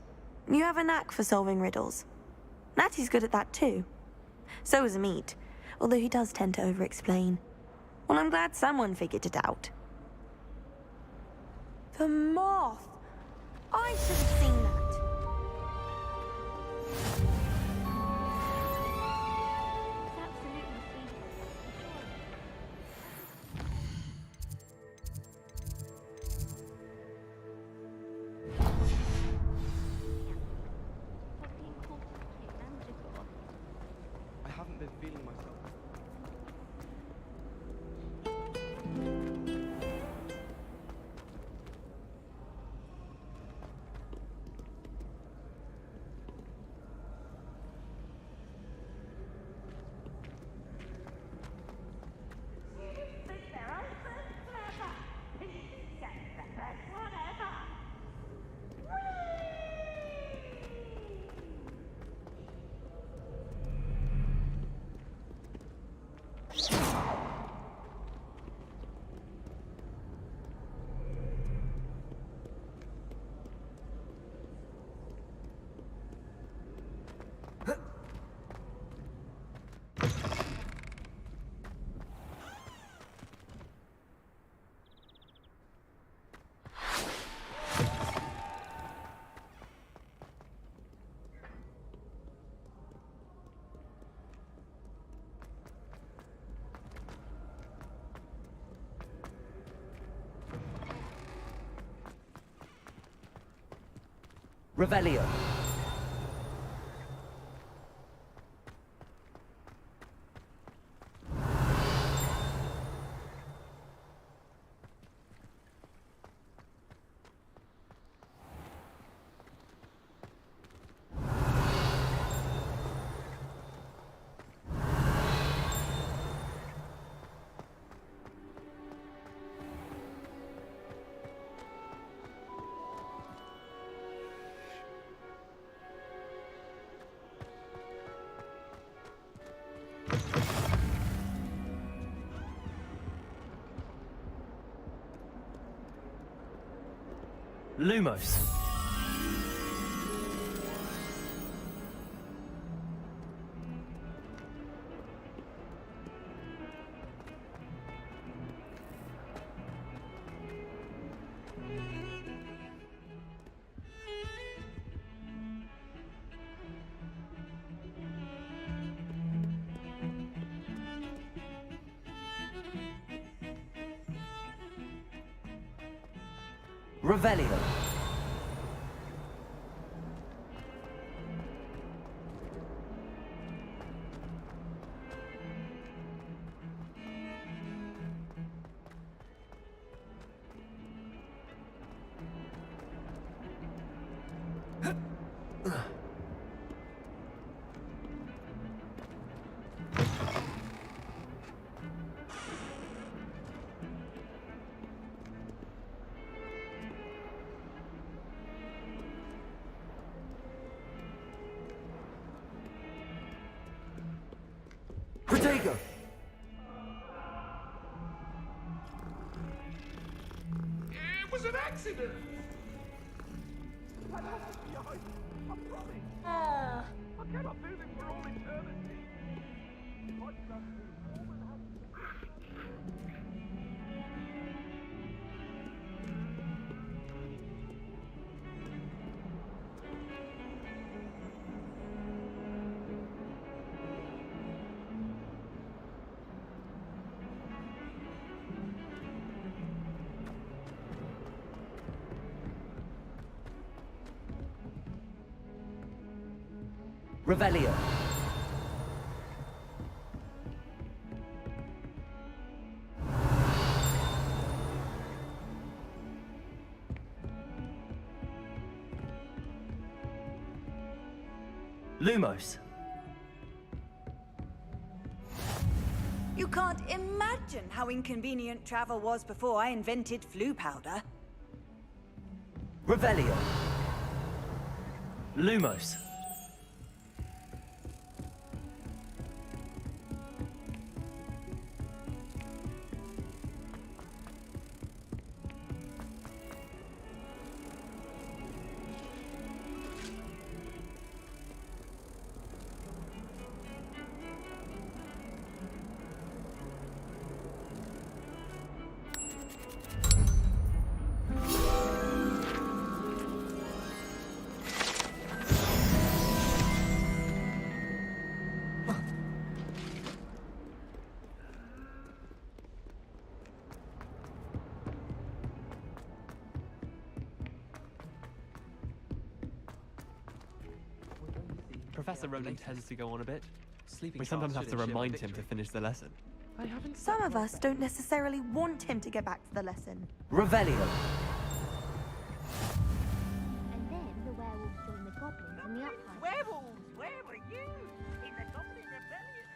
You have a knack for solving riddles. Natty's good at that too. So is Amit, although he does tend to over-explain. Well, I'm glad someone figured it out. The moth! I should have seen that.
I haven't been feeling myself.
Revelio. Lumos. Revelio. Protego!
It was an accident! That house is behind me, I promise! I cannot do this for all eternity! I just
Revelio. Lumos.
You can't imagine how inconvenient travel was before I invented flu powder.
Revelio. Lumos.
Professor Roland tends to go on a bit.
Sleeping
We sometimes
class
have to
should ensure
remind him to
victory.
finish the lesson.
I haven't. Some of us don't necessarily want him to get back to the lesson.
Revelio.
And then the werewolves join the goblins in the uprising.
Werewolves, where were you? In the Goblin Rebellion.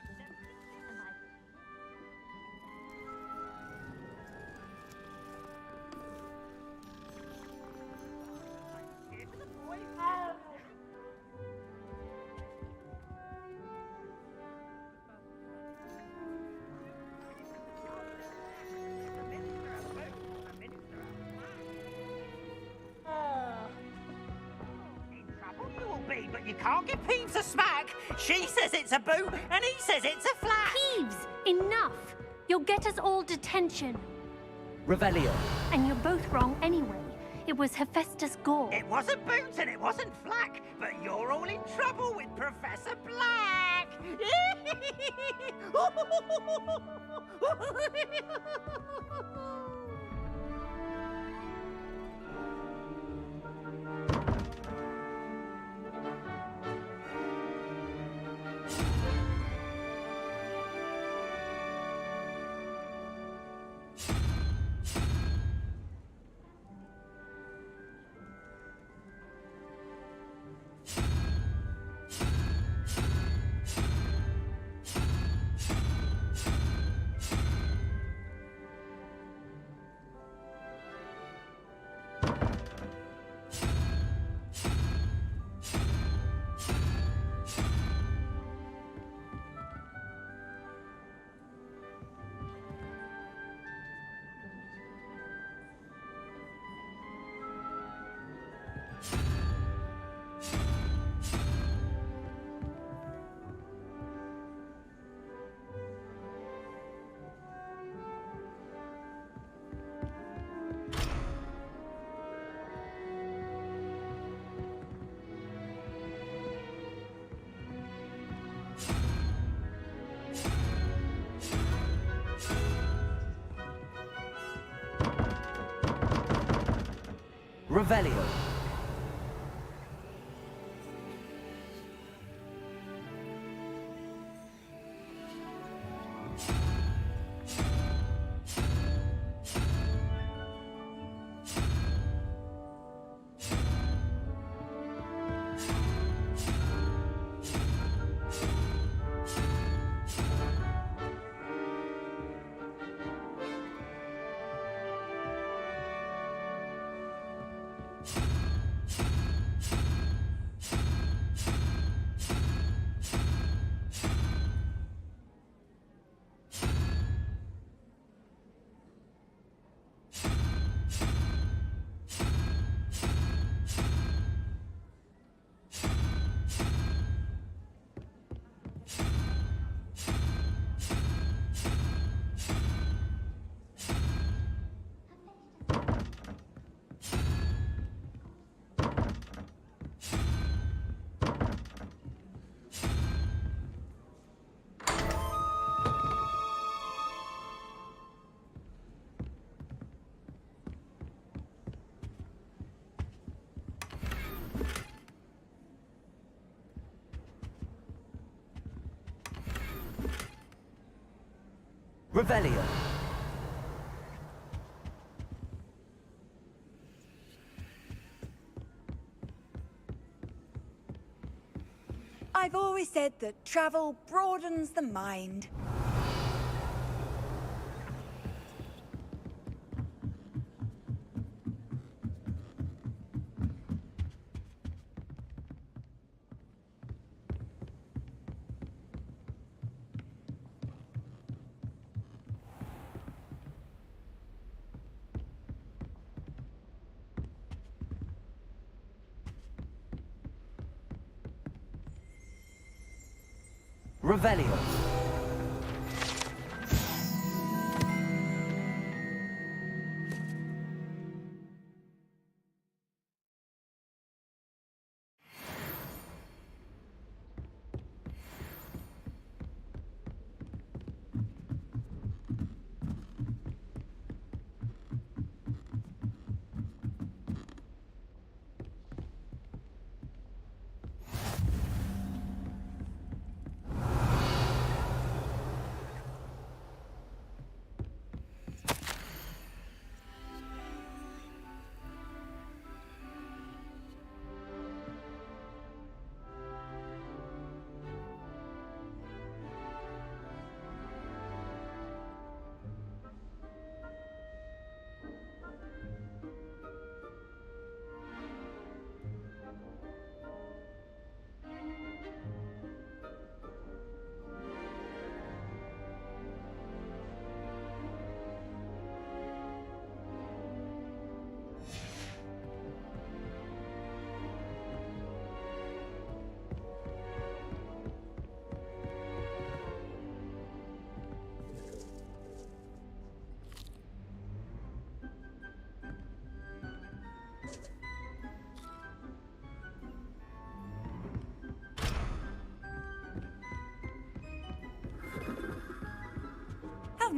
But you can't give Peeves a smack. She says it's a boo, and he says it's a flat.
Peeves, enough! You'll get us all detention.
Revelio.
And you're both wrong anyway. It was Hephaestus Gore.
It wasn't Boots and it wasn't Flack, but you're all in trouble with Professor Black.
Revelio. Revelio.
I've always said that travel broadens the mind.
Revelio.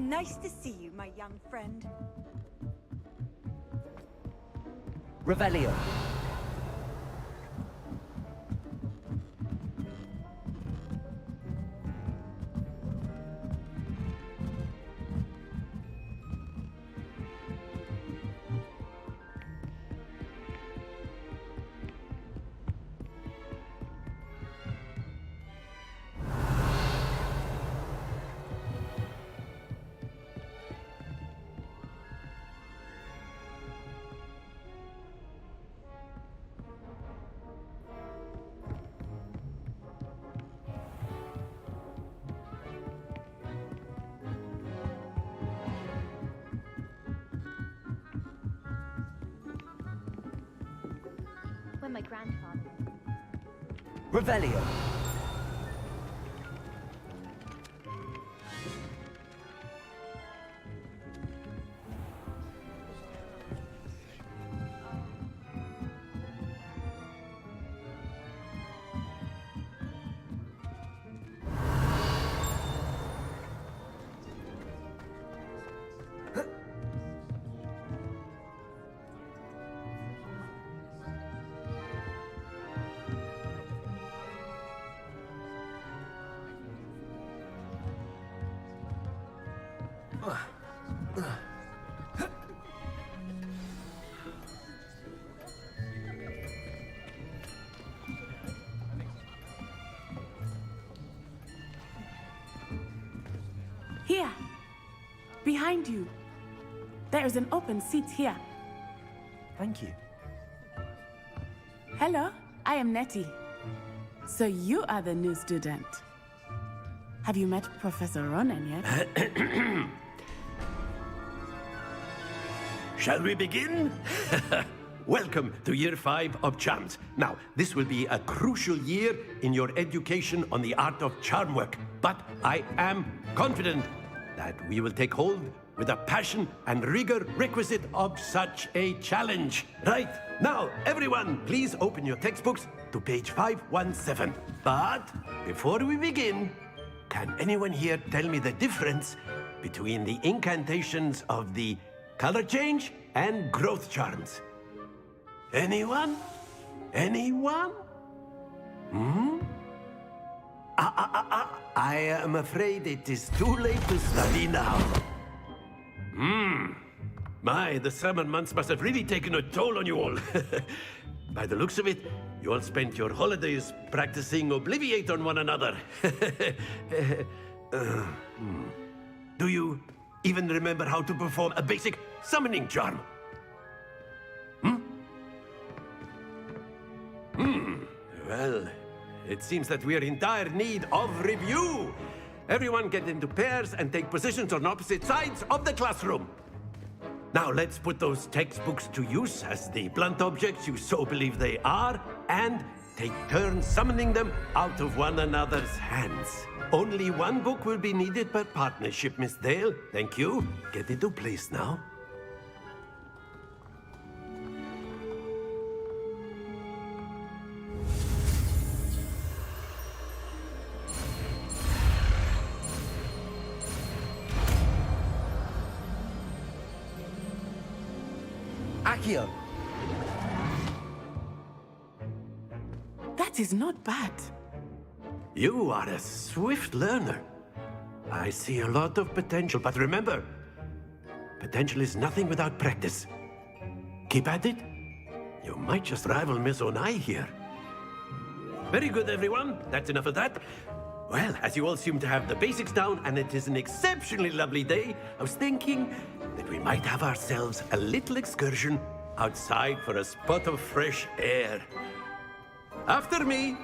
Nice to see you, my young friend.
Revelio.
When my grandfather...
Revelio.
Here. Behind you. There is an open seat here.
Thank you.
Hello, I am Nettie. So you are the new student. Have you met Professor Ronan yet?
Shall we begin? Welcome to Year 5 of Charms. Now, this will be a crucial year in your education on the art of charm work. But I am confident that we will take hold with the passion and rigor requisite of such a challenge. Right, now, everyone, please open your textbooks to page 517. But before we begin, can anyone here tell me the difference between the incantations of the color change and growth charms? Anyone? Anyone? I am afraid it is too late to study now. My, the summer months must have really taken a toll on you all. By the looks of it, you all spent your holidays practicing Obliviate on one another. Do you even remember how to perform a basic summoning charm? Well, it seems that we are in dire need of review. Everyone get into pairs and take positions on opposite sides of the classroom. Now let's put those textbooks to use as the blunt objects you so believe they are, and take turns summoning them out of one another's hands. Only one book will be needed per partnership, Miss Dale. Thank you. Get into place now.
Accio.
That is not bad.
You are a swift learner. I see a lot of potential, but remember, potential is nothing without practice. Keep at it. You might just rival Miss Onai here. Very good, everyone. That's enough of that. Well, as you all seem to have the basics down, and it is an exceptionally lovely day, I was thinking that we might have ourselves a little excursion outside for a spot of fresh air. After me.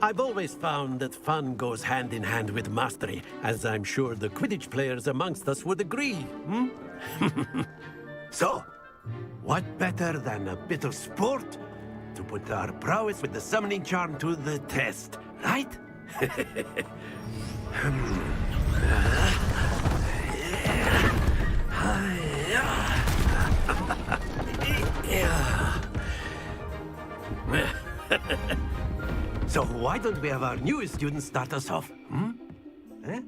I've always found that fun goes hand in hand with mastery, as I'm sure the Quidditch players amongst us would agree, So, what better than a bit of sport to put our prowess with the summoning charm to the test, right? So why don't we have our newest student start us off? Eh?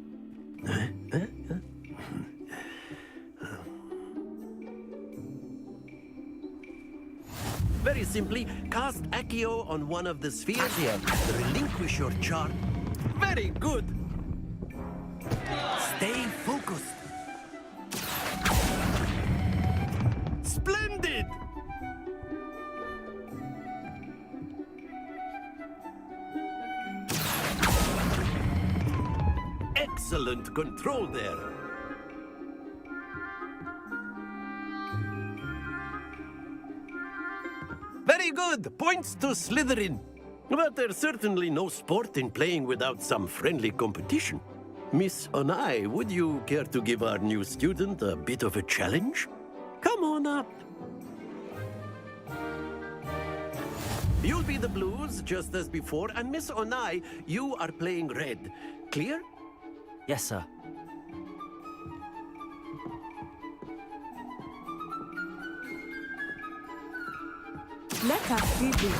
Very simply, cast Accio on one of the spheres. Relinquish your charm. Very good. Stay focused. Splendid! Excellent control there. Very good! Points to Slytherin. But there's certainly no sport in playing without some friendly competition. Miss Onai, would you care to give our new student a bit of a challenge? Come on up. You'll be the blues, just as before, and Miss Onai, you are playing red. Clear?
Yes, sir.
Let us see this.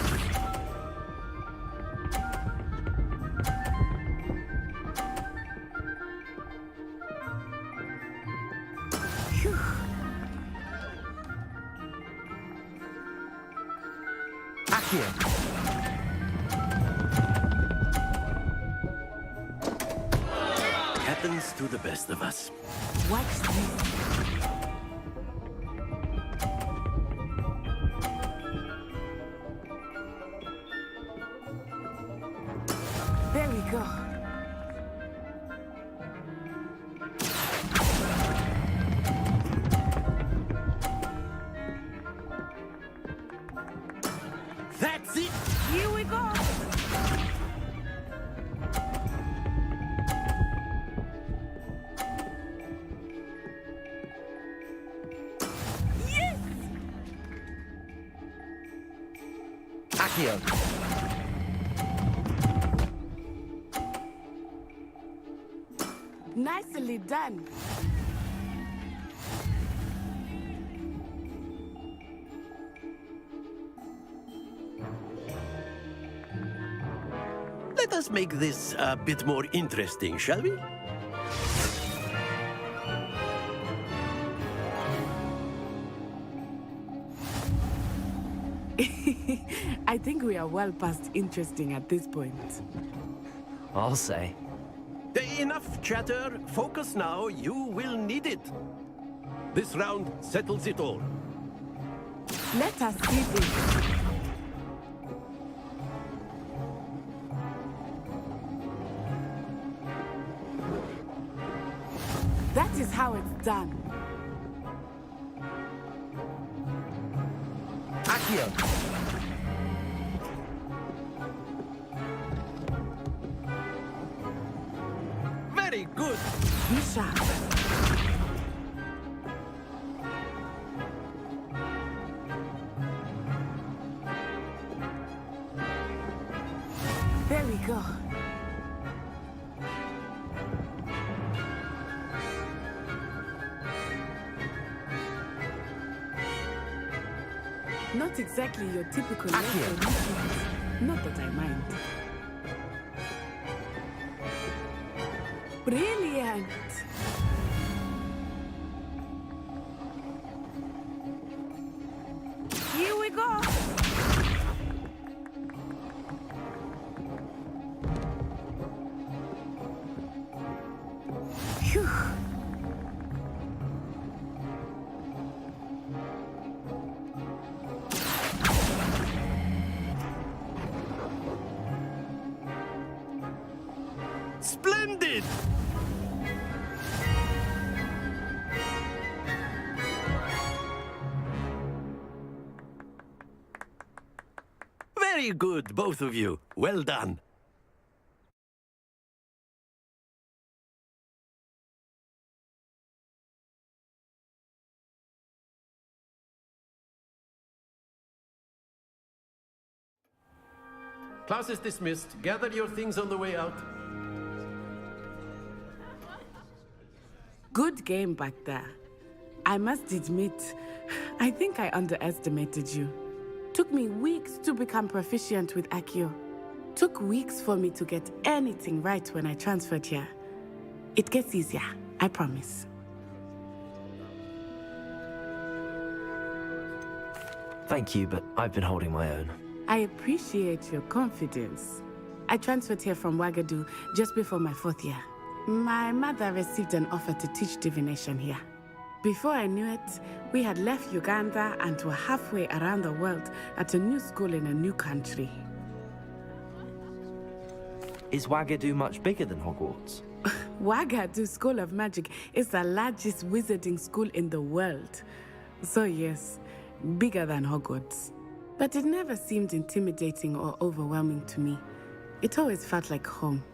Phew.
Accio.
Happens to the best of us.
Watch this. There we go.
That's it!
Here we go! Yes!
Accio.
Nicely done.
Let us make this a bit more interesting, shall we?
I think we are well past interesting at this point.
I'll say.
Enough chatter. Focus now. You will need it. This round settles it all.
Let us see this. That is how it's done.
Accio.
Very good.
Be sharp. There we go. Not exactly your typical lesson. Not that I mind. Brilliant! Here we go! Phew.
Splendid! Very good, both of you. Well done. Class is dismissed. Gather your things on the way out.
Good game back there. I must admit, I think I underestimated you. Took me weeks to become proficient with Accio. Took weeks for me to get anything right when I transferred here. It gets easier, I promise.
Thank you, but I've been holding my own.
I appreciate your confidence. I transferred here from Wagadu just before my 4th year. My mother received an offer to teach divination here. Before I knew it, we had left Uganda and were halfway around the world at a new school in a new country.
Is Wagadu much bigger than Hogwarts?
Wagadu School of Magic is the largest wizarding school in the world. So yes, bigger than Hogwarts. But it never seemed intimidating or overwhelming to me. It always felt like home.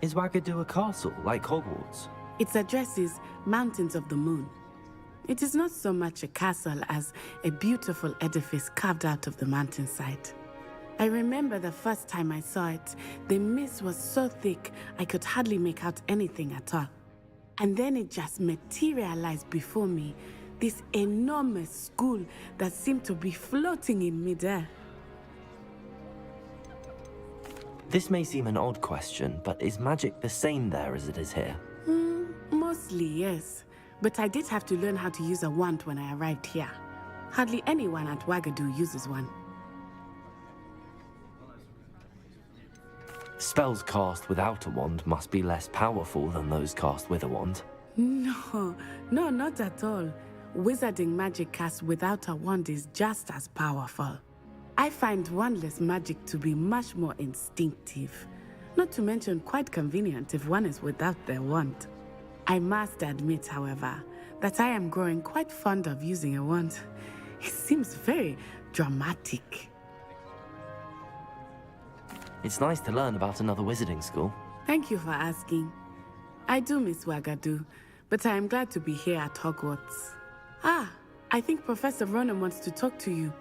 Is Wagadu a castle, like Hogwarts?
Its address is Mountains of the Moon. It is not so much a castle as a beautiful edifice carved out of the mountainside. I remember the first time I saw it, the mist was so thick I could hardly make out anything at all. And then it just materialized before me, this enormous school that seemed to be floating in midair.
This may seem an odd question, but is magic the same there as it is here?
Mostly, yes. But I did have to learn how to use a wand when I arrived here. Hardly anyone at Wagadu uses one.
Spells cast without a wand must be less powerful than those cast with a wand.
No, not at all. Wizarding magic cast without a wand is just as powerful. I find wandless magic to be much more instinctive. Not to mention quite convenient if one is without their wand. I must admit, however, that I am growing quite fond of using a wand. It seems very dramatic.
It's nice to learn about another wizarding school.
Thank you for asking. I do miss Wagadu, but I am glad to be here at Hogwarts. Ah, I think Professor Ronan wants to talk to you.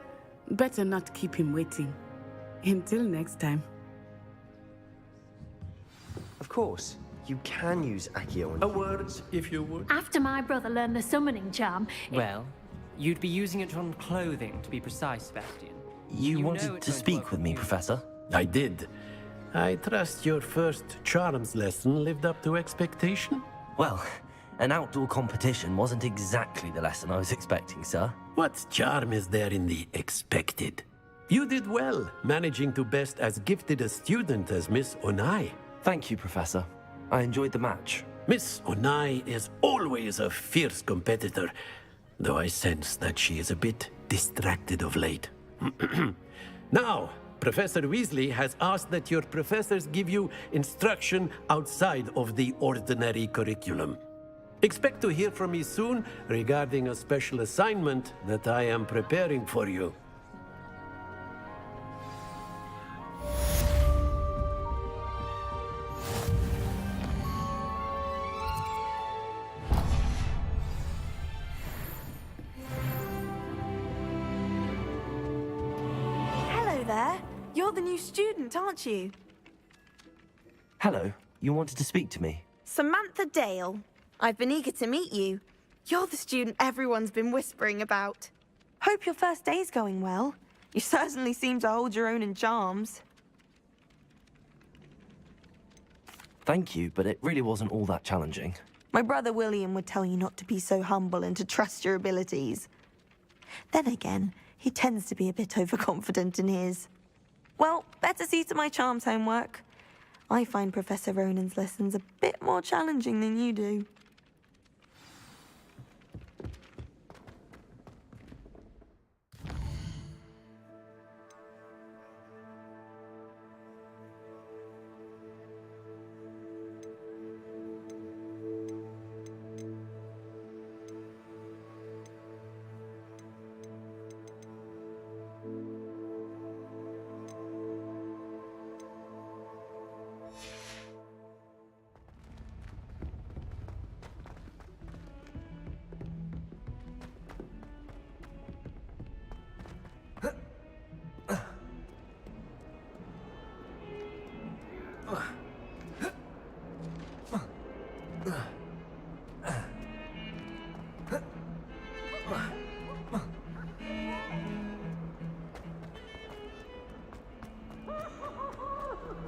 Better not keep him waiting. Until next time.
Of course, you can use Accio on...
A word, if you would.
After my brother learned the summoning charm...
Well, you'd be using it on clothing, to be precise, Sebastian.
You wanted to speak with me, Professor?
I did. I trust your first charms lesson lived up to expectation?
Well, an outdoor competition wasn't exactly the lesson I was expecting, sir.
What charm is there in the expected? You did well, managing to best as gifted a student as Miss Onai.
Thank you, Professor. I enjoyed the match.
Miss Onai is always a fierce competitor, though I sense that she is a bit distracted of late. Now, Professor Weasley has asked that your professors give you instruction outside of the ordinary curriculum. Expect to hear from me soon regarding a special assignment that I am preparing for you.
Hello there. You're the new student, aren't you?
Hello, you wanted to speak to me?
Samantha Dale. I've been eager to meet you. You're the student everyone's been whispering about. Hope your first day's going well. You certainly seem to hold your own in charms.
Thank you, but it really wasn't all that challenging.
My brother William would tell you not to be so humble and to trust your abilities. Then again, he tends to be a bit overconfident in his. Well, better see to my charms homework. I find Professor Ronan's lessons a bit more challenging than you do.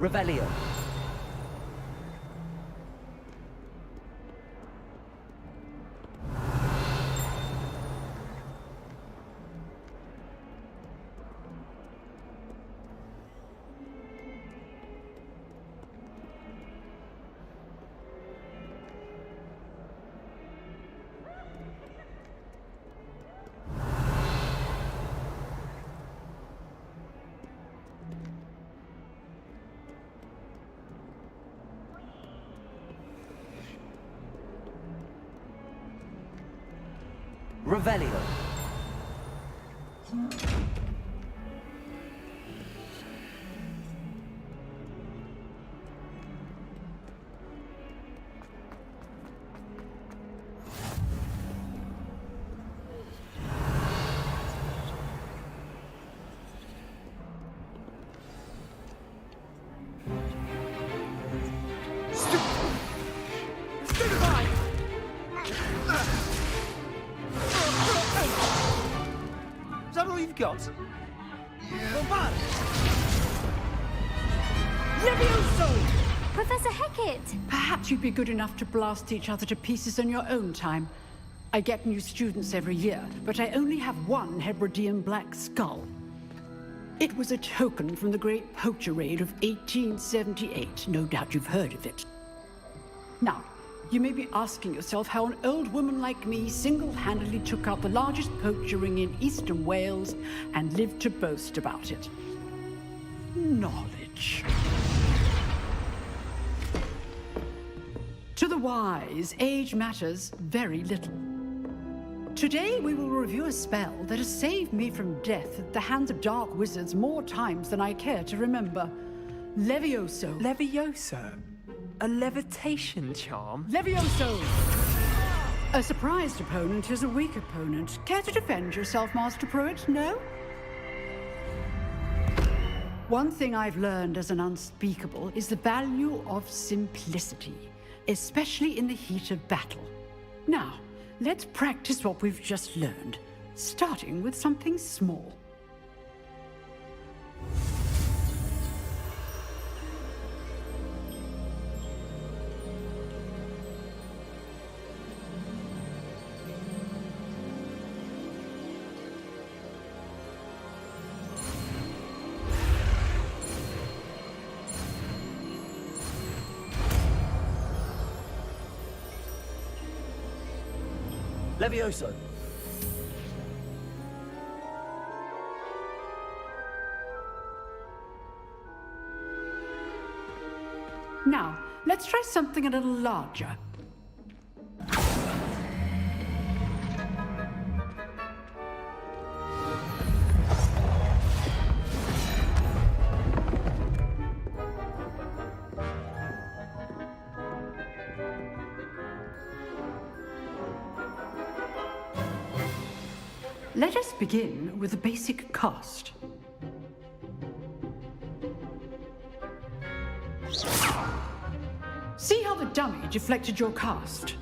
Revelio. Revelio. Is that all you've got?
Levioso!
Professor Hecat!
Perhaps you'd be good enough to blast each other to pieces in your own time. I get new students every year, but I only have one Hebridean black skull. It was a token from the Great Poacher Raid of 1878. No doubt you've heard of it. Now, you may be asking yourself how an old woman like me single-handedly took out the largest poacher ring in eastern Wales and lived to boast about it. Knowledge. To the wise, age matters very little. Today we will review a spell that has saved me from death at the hands of dark wizards more times than I care to remember. Levioso.
Levioso? A levitation charm?
Levioso! A surprised opponent is a weak opponent. Care to defend yourself, Master Pruitt? No? One thing I've learned as an unspeakable is the value of simplicity, especially in the heat of battle. Now, let's practice what we've just learned, starting with something small.
Levioso.
Now, let's try something a little larger. Let us begin with the basic cast. See how the dummy deflected your cast?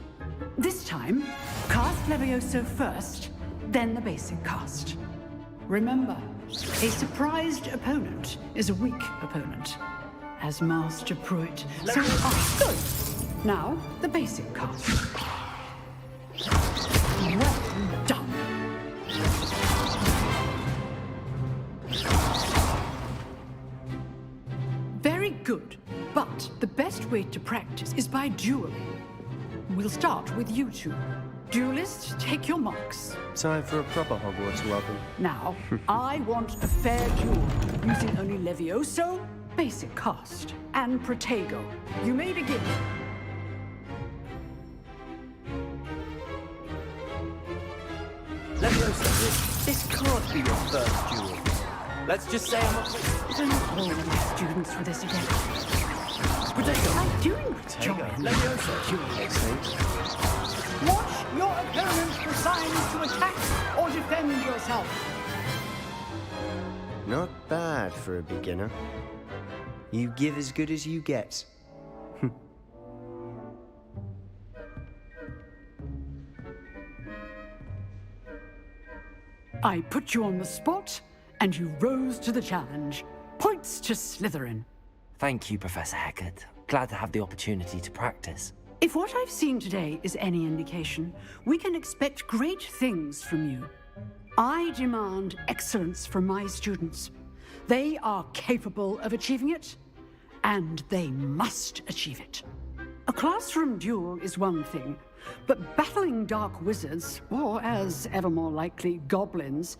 This time, cast Levioso first, then the basic cast. Remember, a surprised opponent is a weak opponent, as Master Pruitt. So, good. Now, the basic cast. Well done. Very good, but the best way to practice is by dueling. We'll start with you two. Duelists, take your marks.
Time for a proper Hogwarts welcome.
Now, I want a fair duel, using only Levioso, basic cast, and Protego. You may begin.
Levioso, this can't be your first duel. Let's just say I'm a...
Don't warn my students for this again.
Protego.
I'm doing it, John.
Levioso.
Watch your opponent for signs to attack or defend yourself.
Not bad for a beginner. You give as good as you get.
I put you on the spot, and you rose to the challenge. Points to Slytherin.
Thank you, Professor Heckert. Glad to have the opportunity to practice.
If what I've seen today is any indication, we can expect great things from you. I demand excellence from my students. They are capable of achieving it, and they must achieve it. A classroom duel is one thing, but battling dark wizards, or as ever more likely, goblins,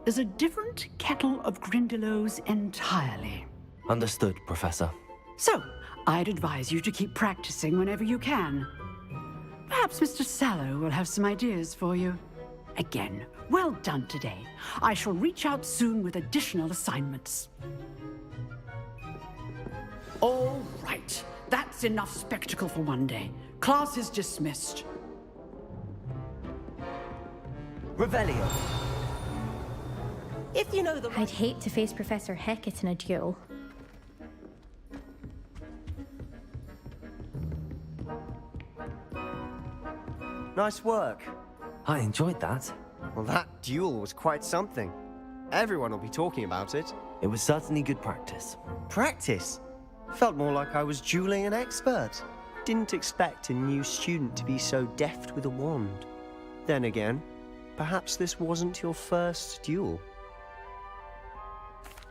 is a different kettle of Grindylows entirely.
Understood, Professor.
So, I'd advise you to keep practicing whenever you can. Perhaps Mr. Sallow will have some ideas for you. Again, well done today. I shall reach out soon with additional assignments. All right. That's enough spectacle for one day. Class is dismissed.
Revelio.
If you know the...
I'd hate to face Professor Heckett in a duel.
Nice work.
I enjoyed that.
Well, that duel was quite something. Everyone will be talking about it.
It was certainly good practice.
Practice? Felt more like I was dueling an expert. Didn't expect a new student to be so deft with a wand. Then again, perhaps this wasn't your first duel.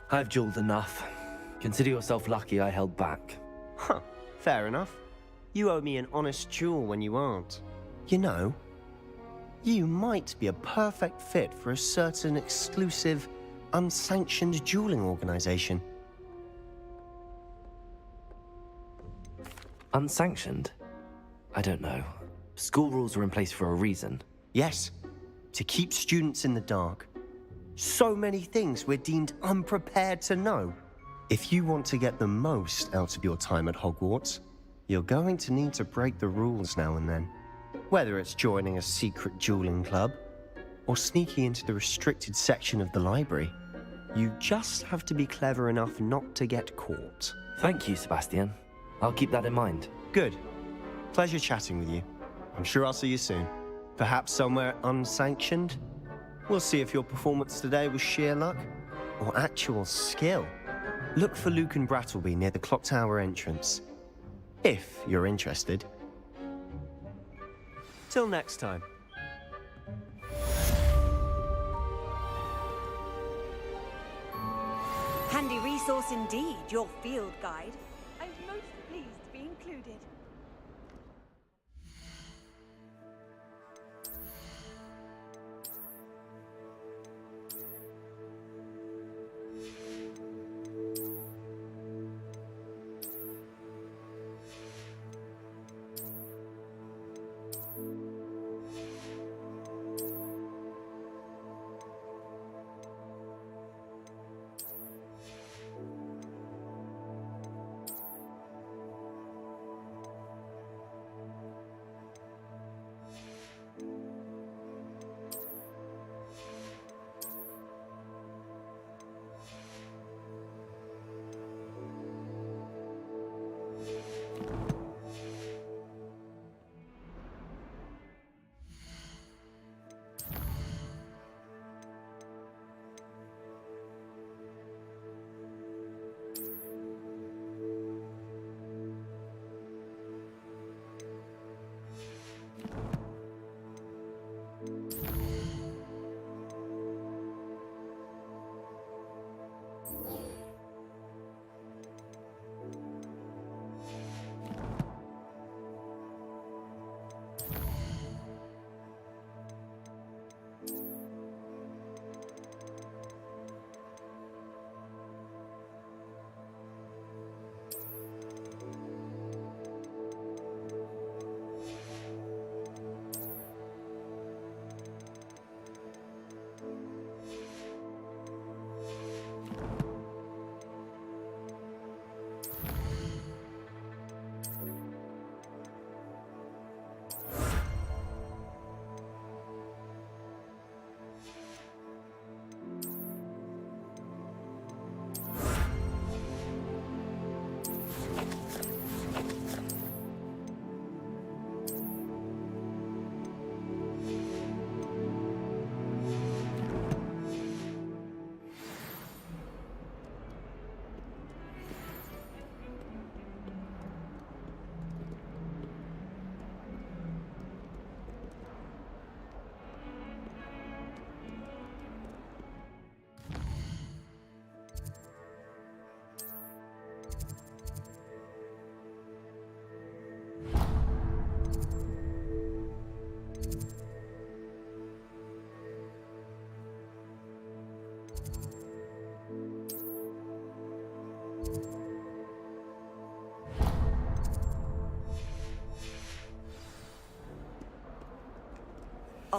I've dueled enough. Consider yourself lucky I held back.
Huh, fair enough. You owe me an honest duel when you aren't. You know, you might be a perfect fit for a certain exclusive, unsanctioned dueling organization.
Unsanctioned? I don't know. School rules are in place for a reason.
Yes, to keep students in the dark. So many things we're deemed unprepared to know. If you want to get the most out of your time at Hogwarts, you're going to need to break the rules now and then. Whether it's joining a secret dueling club, or sneaking into the restricted section of the library, you just have to be clever enough not to get caught.
Thank you, Sebastian. I'll keep that in mind.
Good. Pleasure chatting with you. I'm sure I'll see you soon. Perhaps somewhere unsanctioned? We'll see if your performance today was sheer luck, or actual skill. Look for Luke and Brattleby near the clock tower entrance. If you're interested. Till next time.
Handy resource indeed, your field guide. I'm most pleased to be included.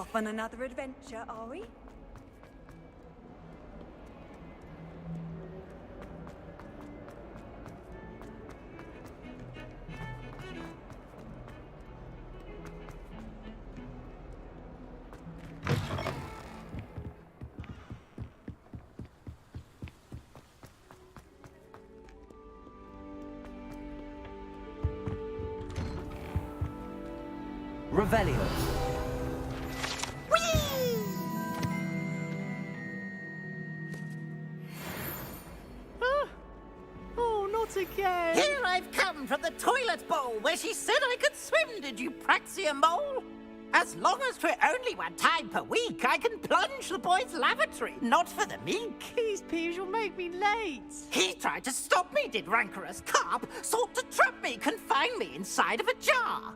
Off on another adventure, are we?
Revelio.
Oh, not again!
Here I've come from the toilet bowl where she said I could swim, did you praxia mole? As long as for only 1 time per week, I can plunge the boys' lavatory, not for the meek.
Please, Peeves, you'll make me late.
He tried to stop me, did rancorous carp, sought to trap me, confine me inside of a jar.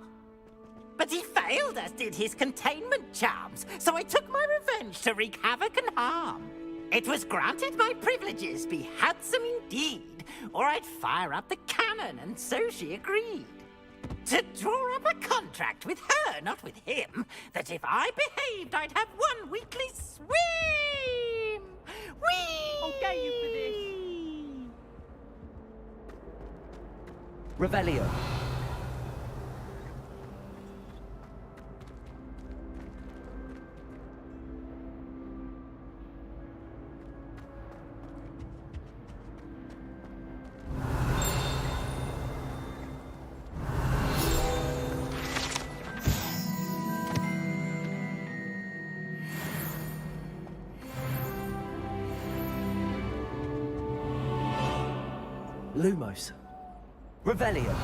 But he failed, as did his containment charms, so I took my revenge to wreak havoc and harm. It was granted my privileges be handsome indeed, or I'd fire up the cannon, and so she agreed. To draw up a contract with her, not with him, that if I behaved, I'd have 1 weekly swim! Whee!
I'll get you for this.
Revelio. Lumos. Revelio.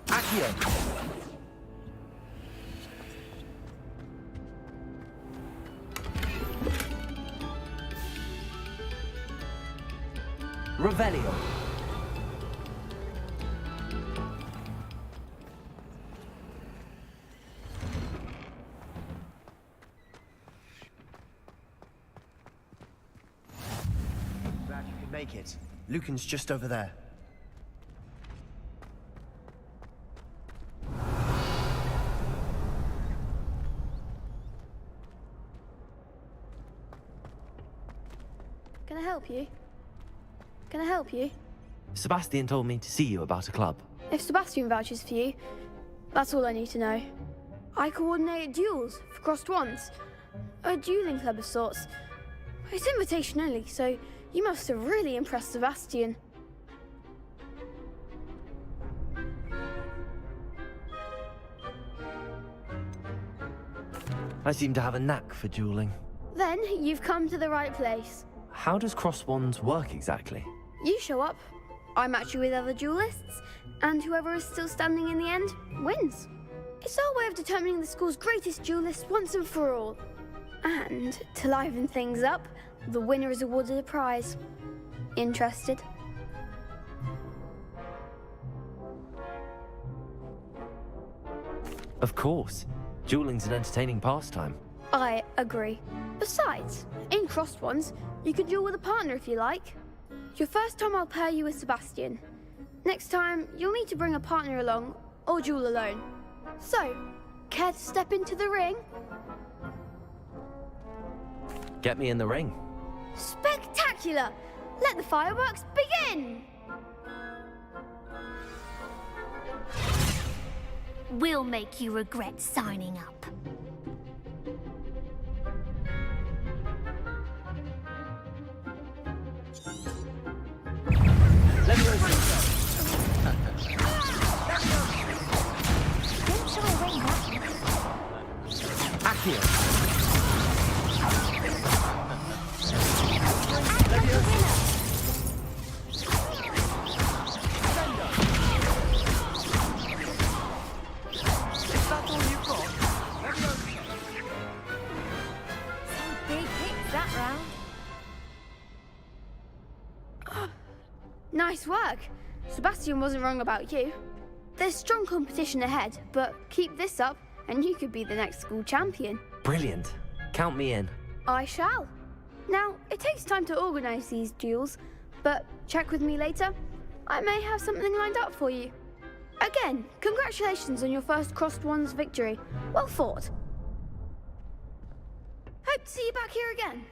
Accio. Revelio.
Make it. Lucan's just over there.
Can I help you? Can I help you?
Sebastian told me to see you about a club.
If Sebastian vouches for you, that's all I need to know. I coordinate duels for crossed wands. A dueling club of sorts. It's invitation only, so you must have really impressed Sebastian.
I seem to have a knack for dueling.
Then you've come to the right place.
How does cross wands work exactly?
You show up, I match you with other duelists, and whoever is still standing in the end wins. It's our way of determining the school's greatest duelist once and for all. And to liven things up, the winner is awarded a prize. Interested?
Of course. Dueling's an entertaining pastime.
I agree. Besides, in crossed ones, you can duel with a partner if you like. Your first time I'll pair you with Sebastian. Next time, you'll need to bring a partner along, or duel alone. So, care to step into the ring?
Get me in the ring.
Spectacular! Let the fireworks begin!
We'll make you regret signing up.
Let me know.
Don't shy away now.
Accio.
Nice work. Sebastian wasn't wrong about you. There's strong competition ahead, but keep this up and you could be the next school champion.
Brilliant. Count me in.
I shall. Now, it takes time to organise these duels, but check with me later. I may have something lined up for you. Again, congratulations on your first Crossed Wands victory. Well fought. Hope to see you back here again.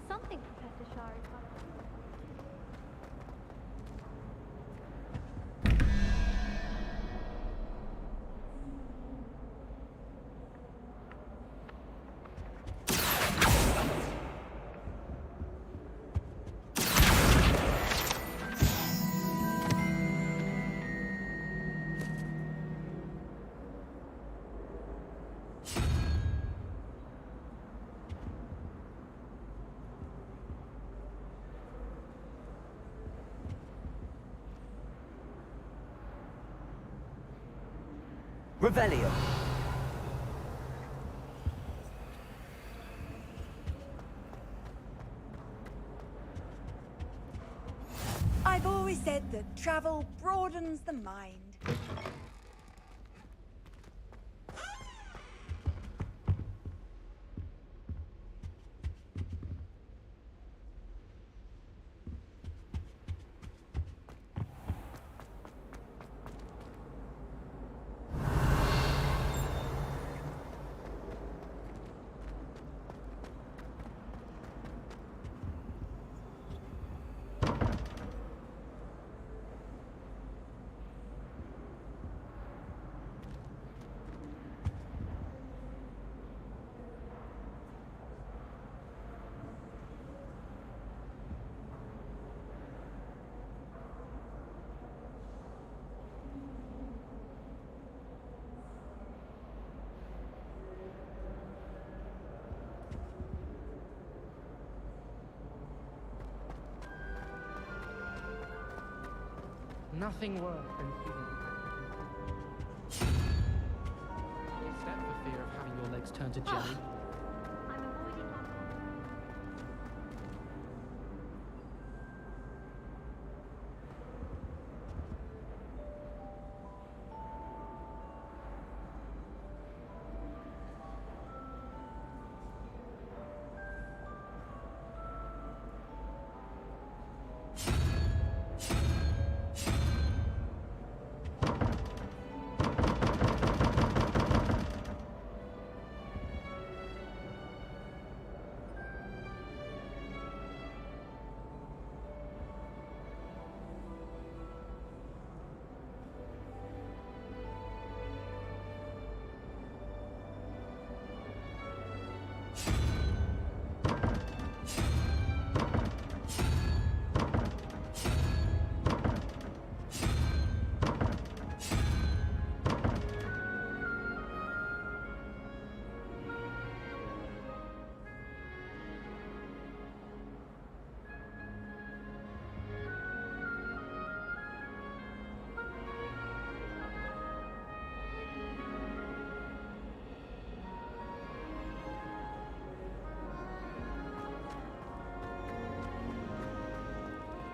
Something Professor Shari got.
Revelio.
I've always said that travel broadens the mind.
Nothing worse than feeling you step for fear of having your legs turned to jelly.
I'm avoiding that.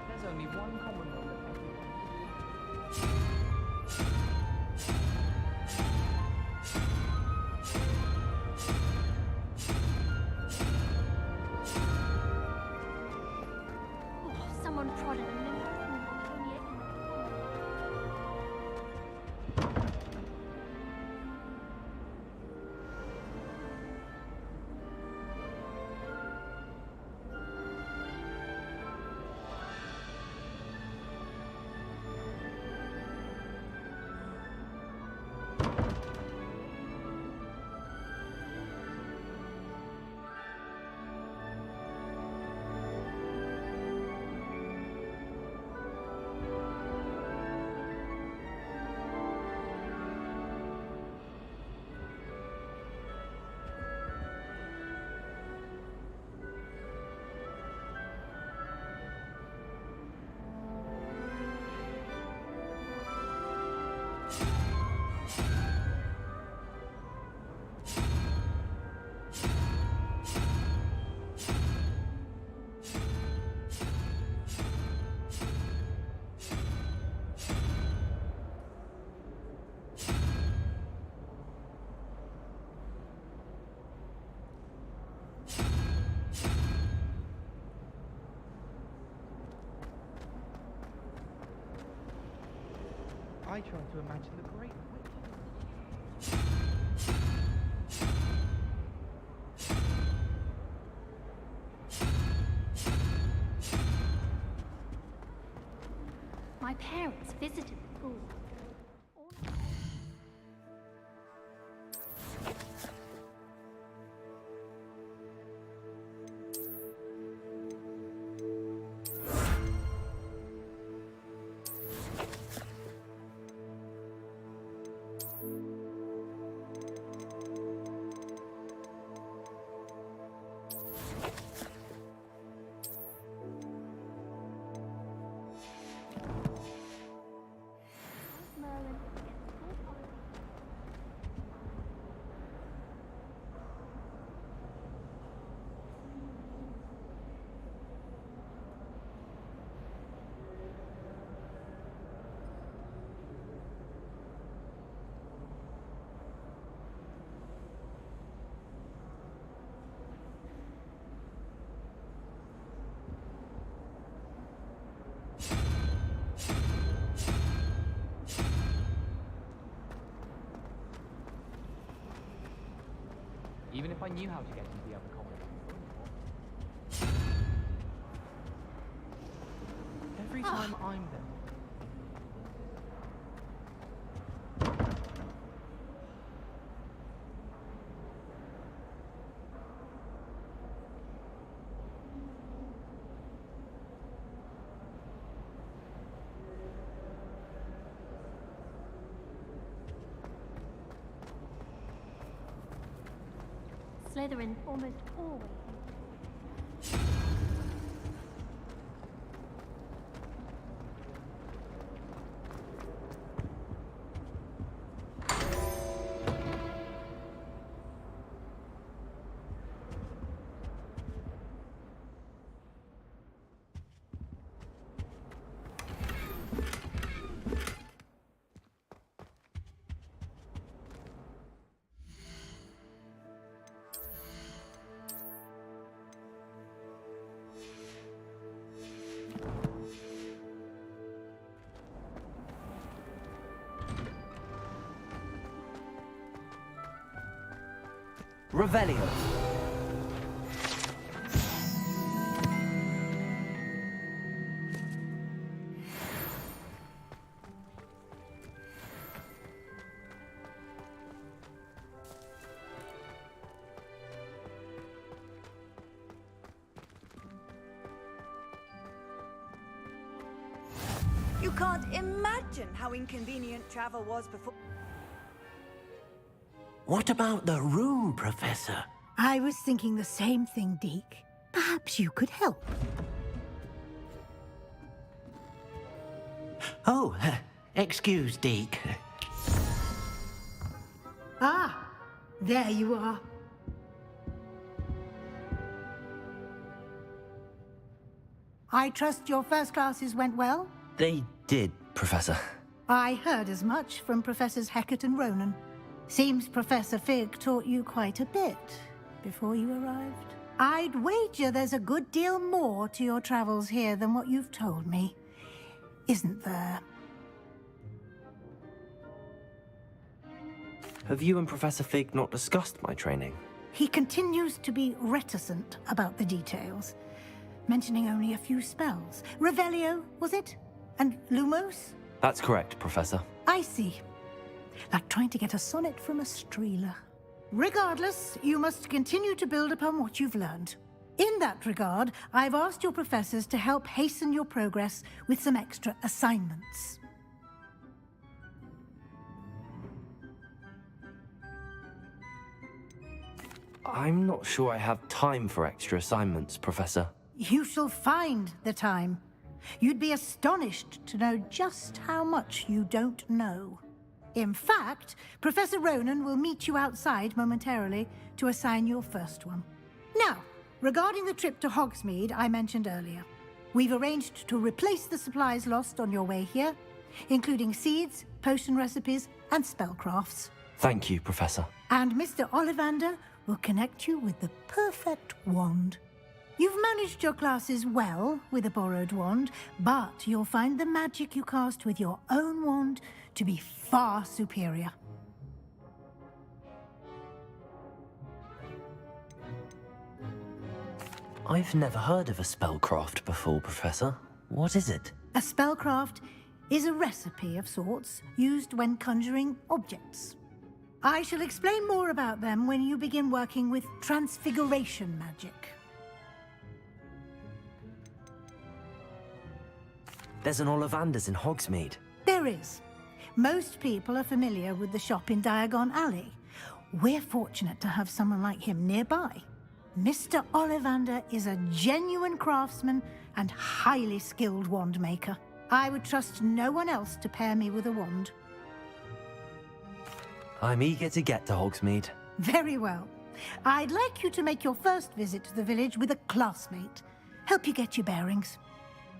There's only one common one that
Oh, someone prodded a minute.
I try to imagine the Great Witch.
My parents visited the pool.
Even if I knew how to get into the other comments. Every time I'm there.
Slytherin almost always.
Revelio.
You can't imagine how inconvenient travel was before.
What about the room, Professor?
I was thinking the same thing, Deke. Perhaps you could help.
Oh, excuse, Deke.
Ah, there you are. I trust your first classes went well?
They did, Professor.
I heard as much from Professors Hecat and Ronan. Seems Professor Fig taught you quite a bit before you arrived. I'd wager there's a good deal more to your travels here than what you've told me. Isn't there?
Have you and Professor Fig not discussed my training?
He continues to be reticent about the details, mentioning only a few spells. Revelio, was it? And Lumos?
That's correct, Professor.
I see. Like trying to get a sonnet from a streeler. Regardless, you must continue to build upon what you've learned. In that regard, I've asked your professors to help hasten your progress with some extra assignments.
I'm not sure I have time for extra assignments, Professor.
You shall find the time. You'd be astonished to know just how much you don't know. In fact, Professor Ronan will meet you outside momentarily to assign your first one. Now, regarding the trip to Hogsmeade I mentioned earlier, we've arranged to replace the supplies lost on your way here, including seeds, potion recipes, and spellcrafts.
Thank you, Professor.
And Mr. Ollivander will connect you with the perfect wand. You've managed your classes well with a borrowed wand, but you'll find the magic you cast with your own wand to be far superior.
I've never heard of a spellcraft before, Professor. What is it?
A spellcraft is a recipe of sorts used when conjuring objects. I shall explain more about them when you begin working with transfiguration magic.
There's an Ollivander's in Hogsmeade.
There is. Most people are familiar with the shop in Diagon Alley. We're fortunate to have someone like him nearby. Mr. Ollivander is a genuine craftsman and highly skilled wand maker. I would trust no one else to pair me with a wand.
I'm eager to get to Hogsmeade.
Very well. I'd like you to make your first visit to the village with a classmate. Help you get your bearings.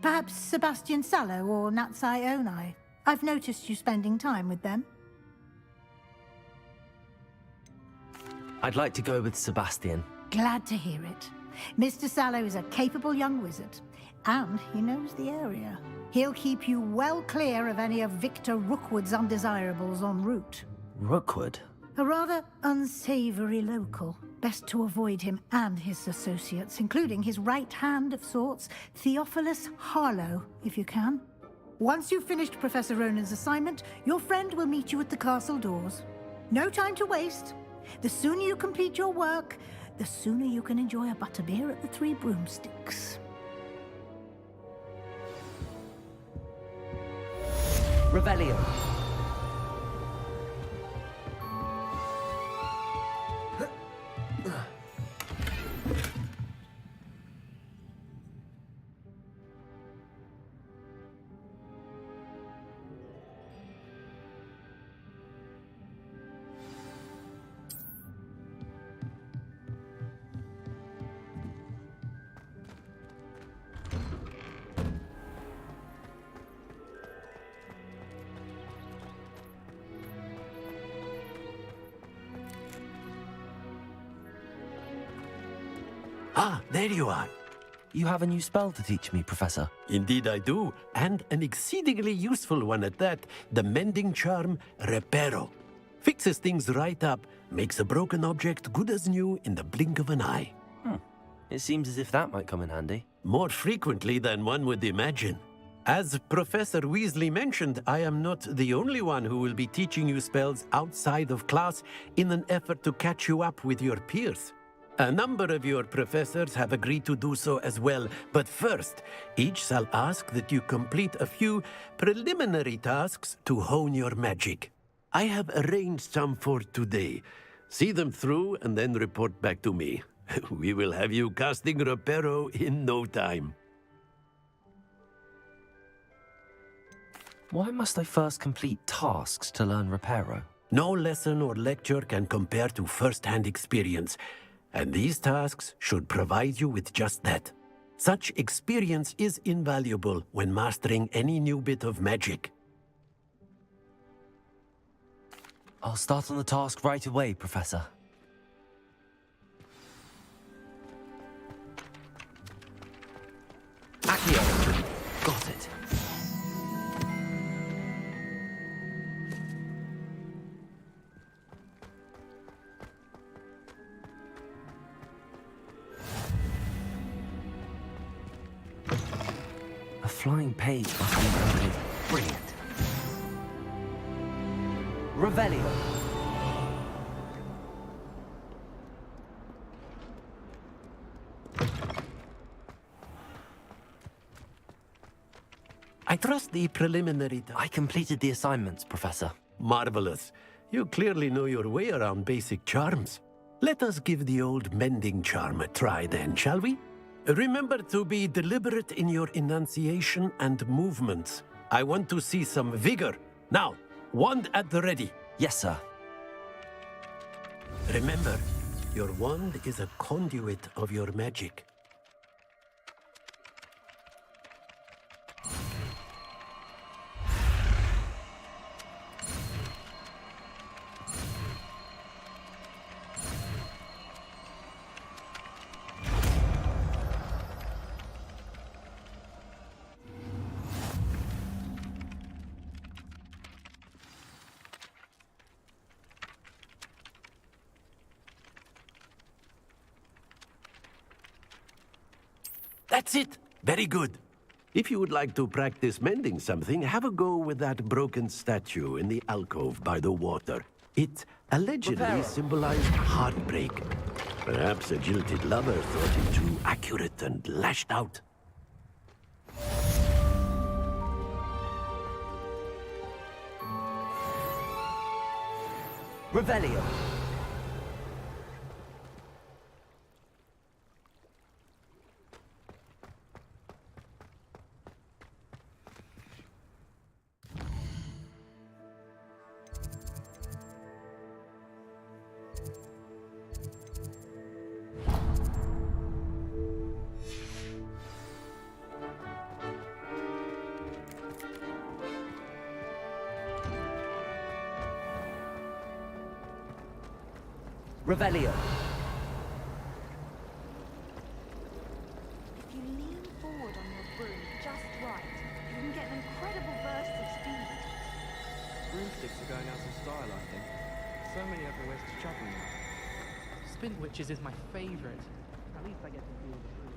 Perhaps Sebastian Sallow or Natsai Onai. I've noticed you spending time with them.
I'd like to go with Sebastian.
Glad to hear it. Mr. Sallow is a capable young wizard, and he knows the area. He'll keep you well clear of any of Victor Rookwood's undesirables en route.
Rookwood?
A rather unsavory local. Best to avoid him and his associates, including his right hand of sorts, Theophilus Harlow, if you can. Once you've finished Professor Ronan's assignment, your friend will meet you at the castle doors. No time to waste. The sooner you complete your work, the sooner you can enjoy a butterbeer at the Three Broomsticks.
Rebellion.
Ah, there you are.
You have a new spell to teach me, Professor.
Indeed I do, and an exceedingly useful one at that. The mending charm, Reparo. Fixes things right up, makes a broken object good as new in the blink of an eye.
It seems as if that might come in handy.
More frequently than one would imagine. As Professor Weasley mentioned, I am not the only one who will be teaching you spells outside of class in an effort to catch you up with your peers. A number of your professors have agreed to do so as well, but first, each shall ask that you complete a few preliminary tasks to hone your magic. I have arranged some for today. See them through and then report back to me. We will have you casting Reparo in no time.
Why must I first complete tasks to learn Reparo?
No lesson or lecture can compare to first-hand experience. And these tasks should provide you with just that. Such experience is invaluable when mastering any new bit of magic.
I'll start on the task right away, Professor. Accio! Got it. A flying page must be loaded. Brilliant. Revelio.
I trust the preliminary...
I completed the assignments, Professor.
Marvelous. You clearly know your way around basic charms. Let us give the old mending charm a try then, shall we? Remember to be deliberate in your enunciation and movements. I want to see some vigor. Now, wand at the ready.
Yes, sir.
Remember, your wand is a conduit of your magic. That's it. Very good. If you would like to practice mending something, have a go with that broken statue in the alcove by the water. It allegedly symbolized heartbreak. Perhaps a jilted lover thought it too accurate and lashed out.
Revelio. Revelio.
If you lean forward on your broom just right, you can get an incredible burst of speed.
Broomsticks are going out of style, I think. So many other ways to travel now.
Spin witches is my favorite. At least I get to feel the broom.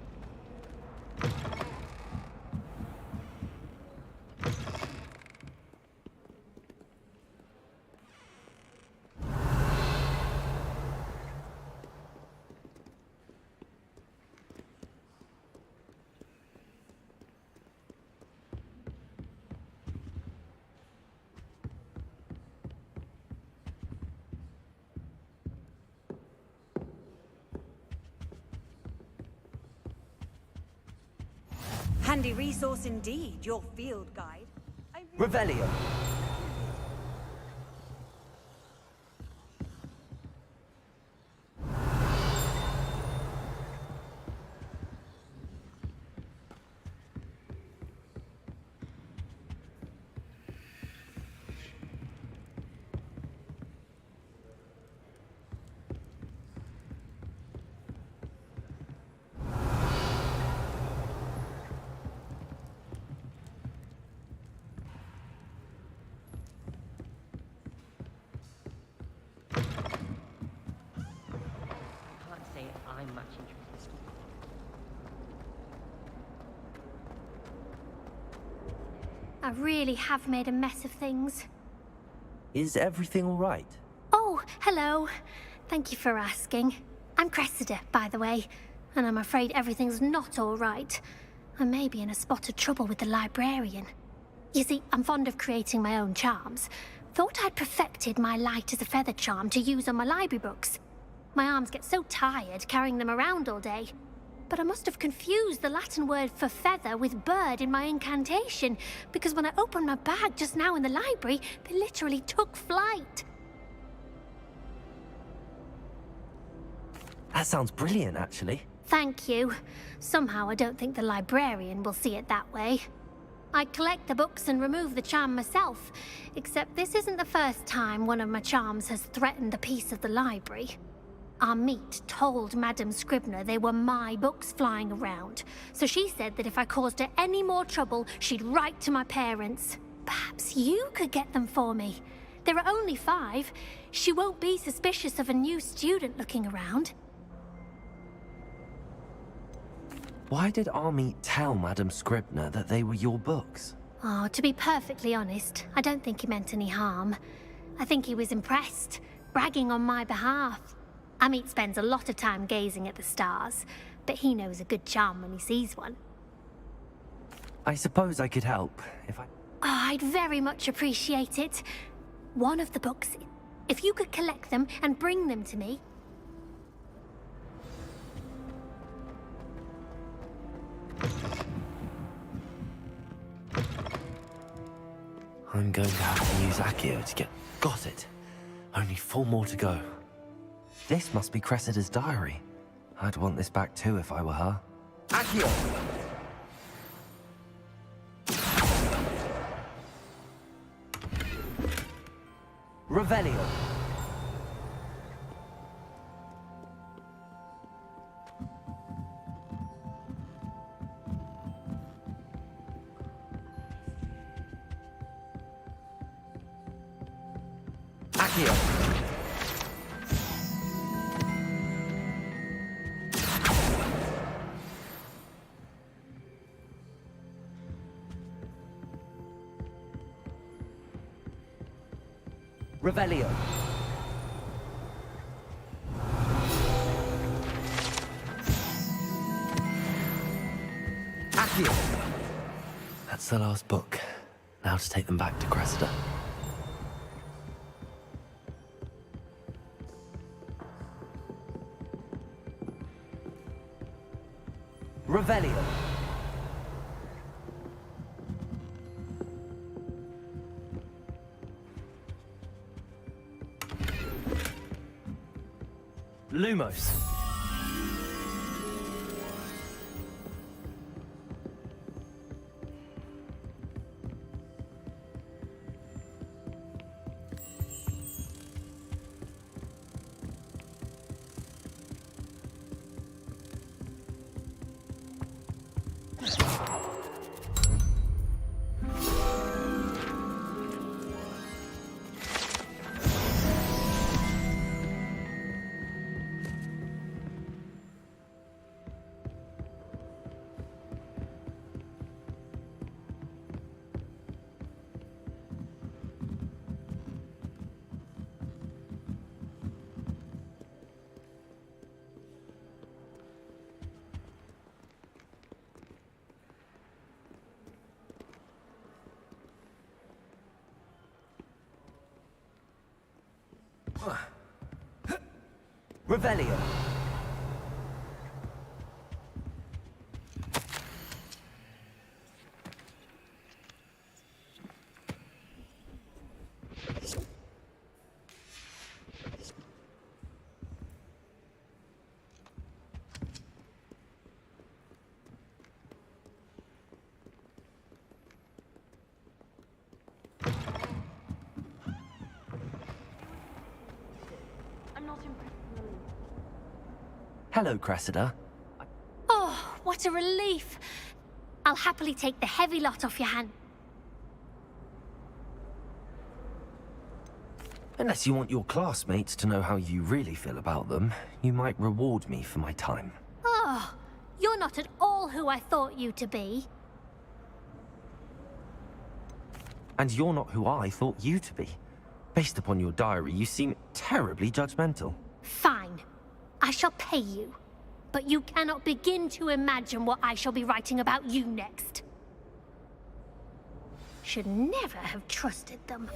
Handy resource indeed, your field guide.
Revelio.
I'm much interested.
I really have made a mess of things.
Is everything all right?
Oh, hello. Thank you for asking. I'm Cressida, by the way, and I'm afraid everything's not all right. I may be in a spot of trouble with the librarian. You see, I'm fond of creating my own charms. Thought I'd perfected my light as a feather charm to use on my library books. My arms get so tired carrying them around all day. But I must have confused the Latin word for feather with bird in my incantation, because when I opened my bag just now in the library, they literally took flight.
That sounds brilliant, actually.
Thank you. Somehow I don't think the librarian will see it that way. I collect the books and remove the charm myself, except this isn't the first time one of my charms has threatened the peace of the library. Our meet told Madame Scribner they were my books flying around, so she said that if I caused her any more trouble, she'd write to my parents. Perhaps you could get them for me. There are only 5. She won't be suspicious of a new student looking around.
Why did Army tell Madame Scribner that they were your books?
Oh, to be perfectly honest, I don't think he meant any harm. I think he was impressed, bragging on my behalf. Amit spends a lot of time gazing at the stars, but he knows a good charm when he sees one.
I suppose I could help, if I...
Oh, I'd very much appreciate it. One of the books, if you could collect them and bring them to me.
I'm going to have to use Accio to get... Got it. Only 4 more to go. This must be Cressida's diary. I'd want this back too if I were her. Accio! Revelio! Accio! Revelio. Accio. That's the last book. Now to take them back to Cressida. Revelio. Lumos. Revelio.
I'm not impressed.
Hello, Cressida.
Oh, what a relief. I'll happily take the heavy lot off your hand.
Unless you want your classmates to know how you really feel about them, you might reward me for my time.
Oh, you're not at all who I thought you to be.
And you're not who I thought you to be. Based upon your diary, you seem terribly judgmental.
Fine. I shall pay you. But you cannot begin to imagine what I shall be writing about you next. Should never have trusted them.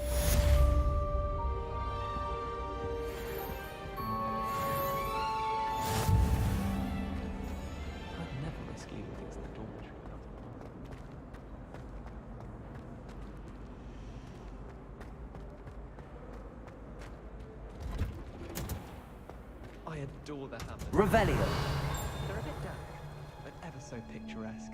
I'd never risk leaving things in the dormitory without a plan. I adore the hammers.
Revelio.
They're a bit dark, but ever so picturesque.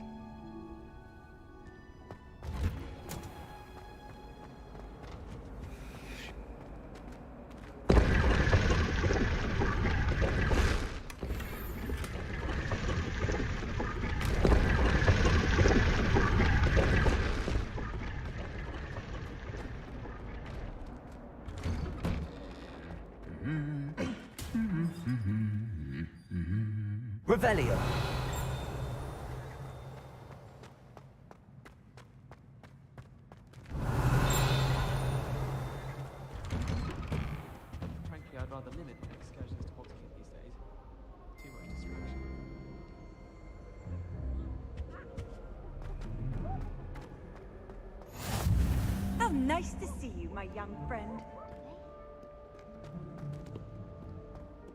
Revelio.
Frankly, I'd rather limit excursions to Hogsmeade these days. Too much distraction.
How nice to see you, my young friend.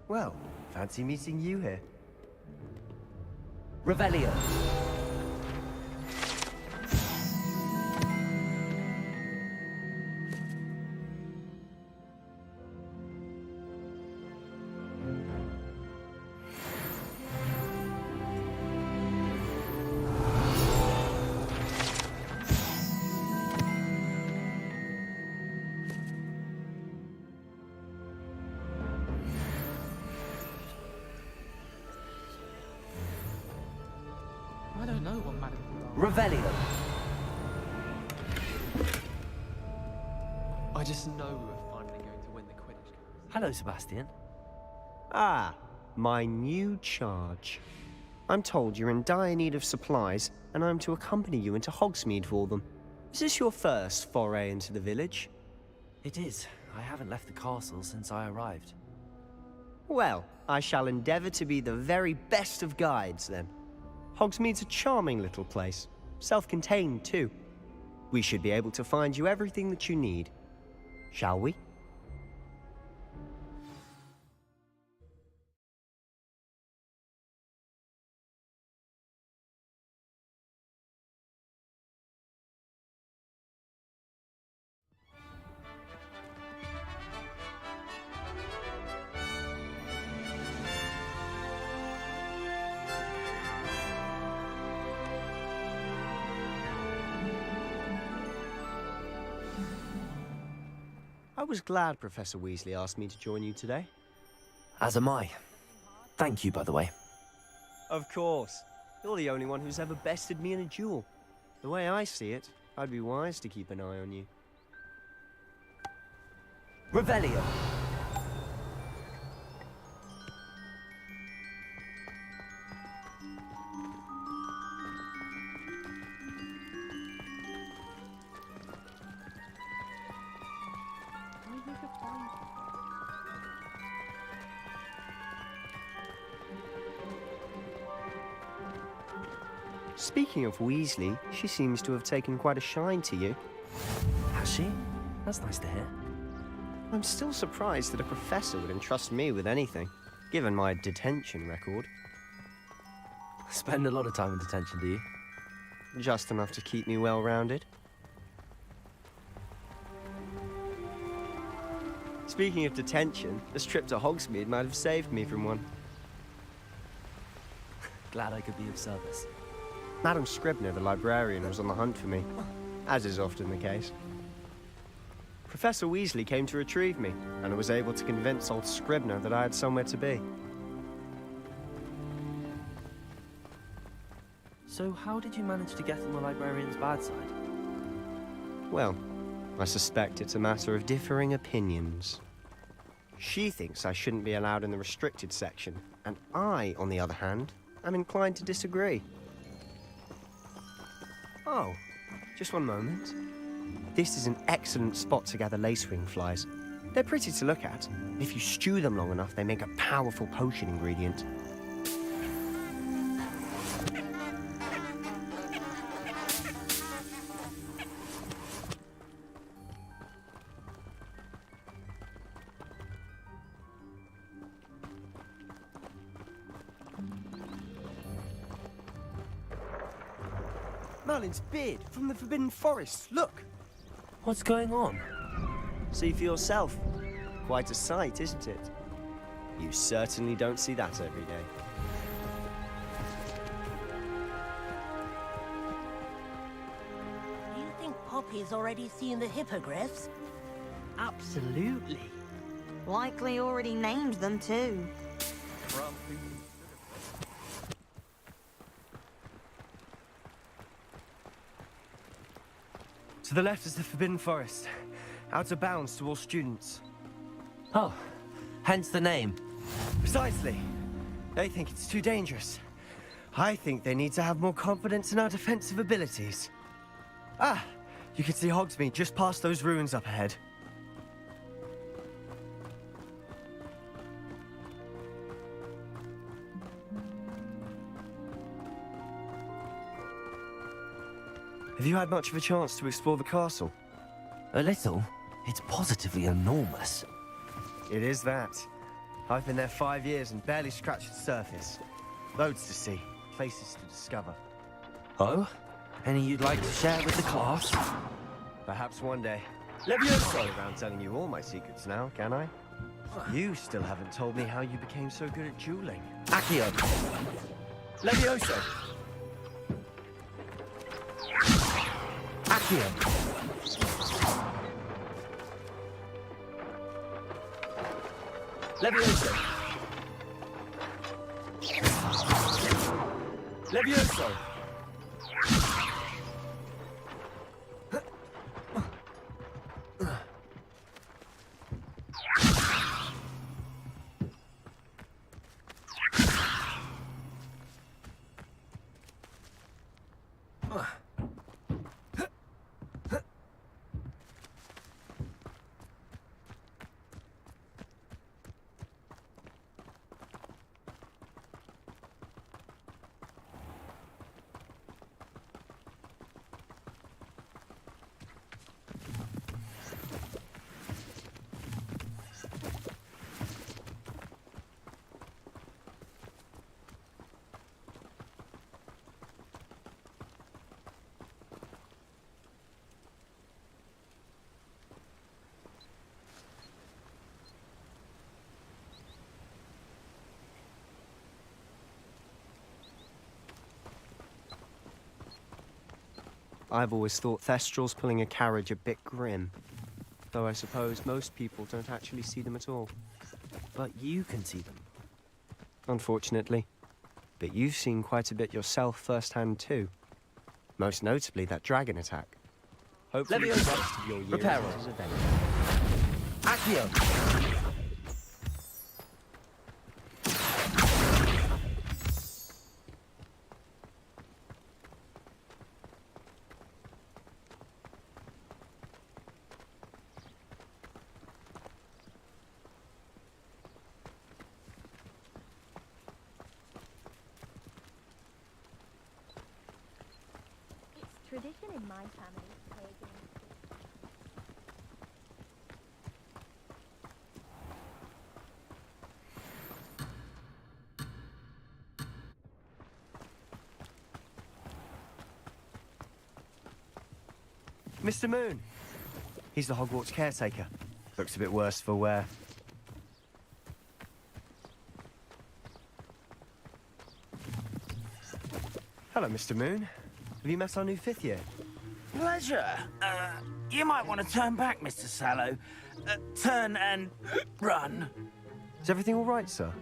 Well, fancy meeting you here.
Revelio.
I don't know what Madam
Revelio.
I just know we're finally going to win the Quidditch Cup.
Hello, Sebastian.
Ah, my new charge. I'm told you're in dire need of supplies, and I'm to accompany you into Hogsmeade for them. Is this your first foray into the village?
It is. I haven't left the castle since I arrived.
Well, I shall endeavor to be the very best of guides, then. Hogsmeade's a charming little place. Self-contained, too. We should be able to find you everything that you need. Shall we? I was glad Professor Weasley asked me to join you today.
As am I. Thank you, by the way.
Of course. You're the only one who's ever bested me in a duel. The way I see it, I'd be wise to keep an eye on you.
Revelio!
Speaking of Weasley, she seems to have taken quite a shine to you.
Has she? That's nice to hear.
I'm still surprised that a professor would entrust me with anything, given my detention record.
Spend a lot of time in detention, do you?
Just enough to keep me well-rounded. Speaking of detention, this trip to Hogsmeade might have saved me from one.
Glad I could be of service.
Madam Scribner, the librarian, was on the hunt for me, as is often the case. Professor Weasley came to retrieve me, and I was able to convince old Scribner that I had somewhere to be.
So how did you manage to get on the librarian's bad side?
Well, I suspect it's a matter of differing opinions. She thinks I shouldn't be allowed in the restricted section, and I, on the other hand, am inclined to disagree. Oh, just one moment. This is an excellent spot to gather lacewing flies. They're pretty to look at. If you stew them long enough, they make a powerful potion ingredient. Merlin's beard from the Forbidden Forest. Look!
What's going on?
See for yourself. Quite a sight, isn't it? You certainly don't see that every day.
Do you think Poppy's already seen the hippogriffs?
Absolutely.
Likely already named them too.
To the left is the Forbidden Forest. Out of bounds to all students.
Oh, hence the name.
Precisely. They think it's too dangerous. I think they need to have more confidence in our defensive abilities. Ah, you can see Hogsmeade just past those ruins up ahead. Have you had much of a chance to explore the castle?
A little. It's positively enormous.
It is that. I've been there 5 years and barely scratched the surface. Loads to see, places to discover.
Oh? Any you'd like to share with the class?
Perhaps one day. Levioso! Around telling you all my secrets now, can I? You still haven't told me how you became so good at dueling.
Accio!
Levioso!
Accio!
Levioso! Levioso! I've always thought Thestrals pulling a carriage a bit grim. Though I suppose most people don't actually see them at all.
But you can see them.
Unfortunately. But you've seen quite a bit yourself firsthand too. Most notably that dragon attack. Hopefully the rest of your year is not as eventful.
Accio!
Tradition in my family to play games.
Mr. Moon! He's the Hogwarts caretaker. Looks a bit worse for wear. Hello, Mr. Moon. Have you met our new 5th year?
Pleasure. You might want to turn back, Mr. Sallow. Turn and run.
Is everything all right, sir?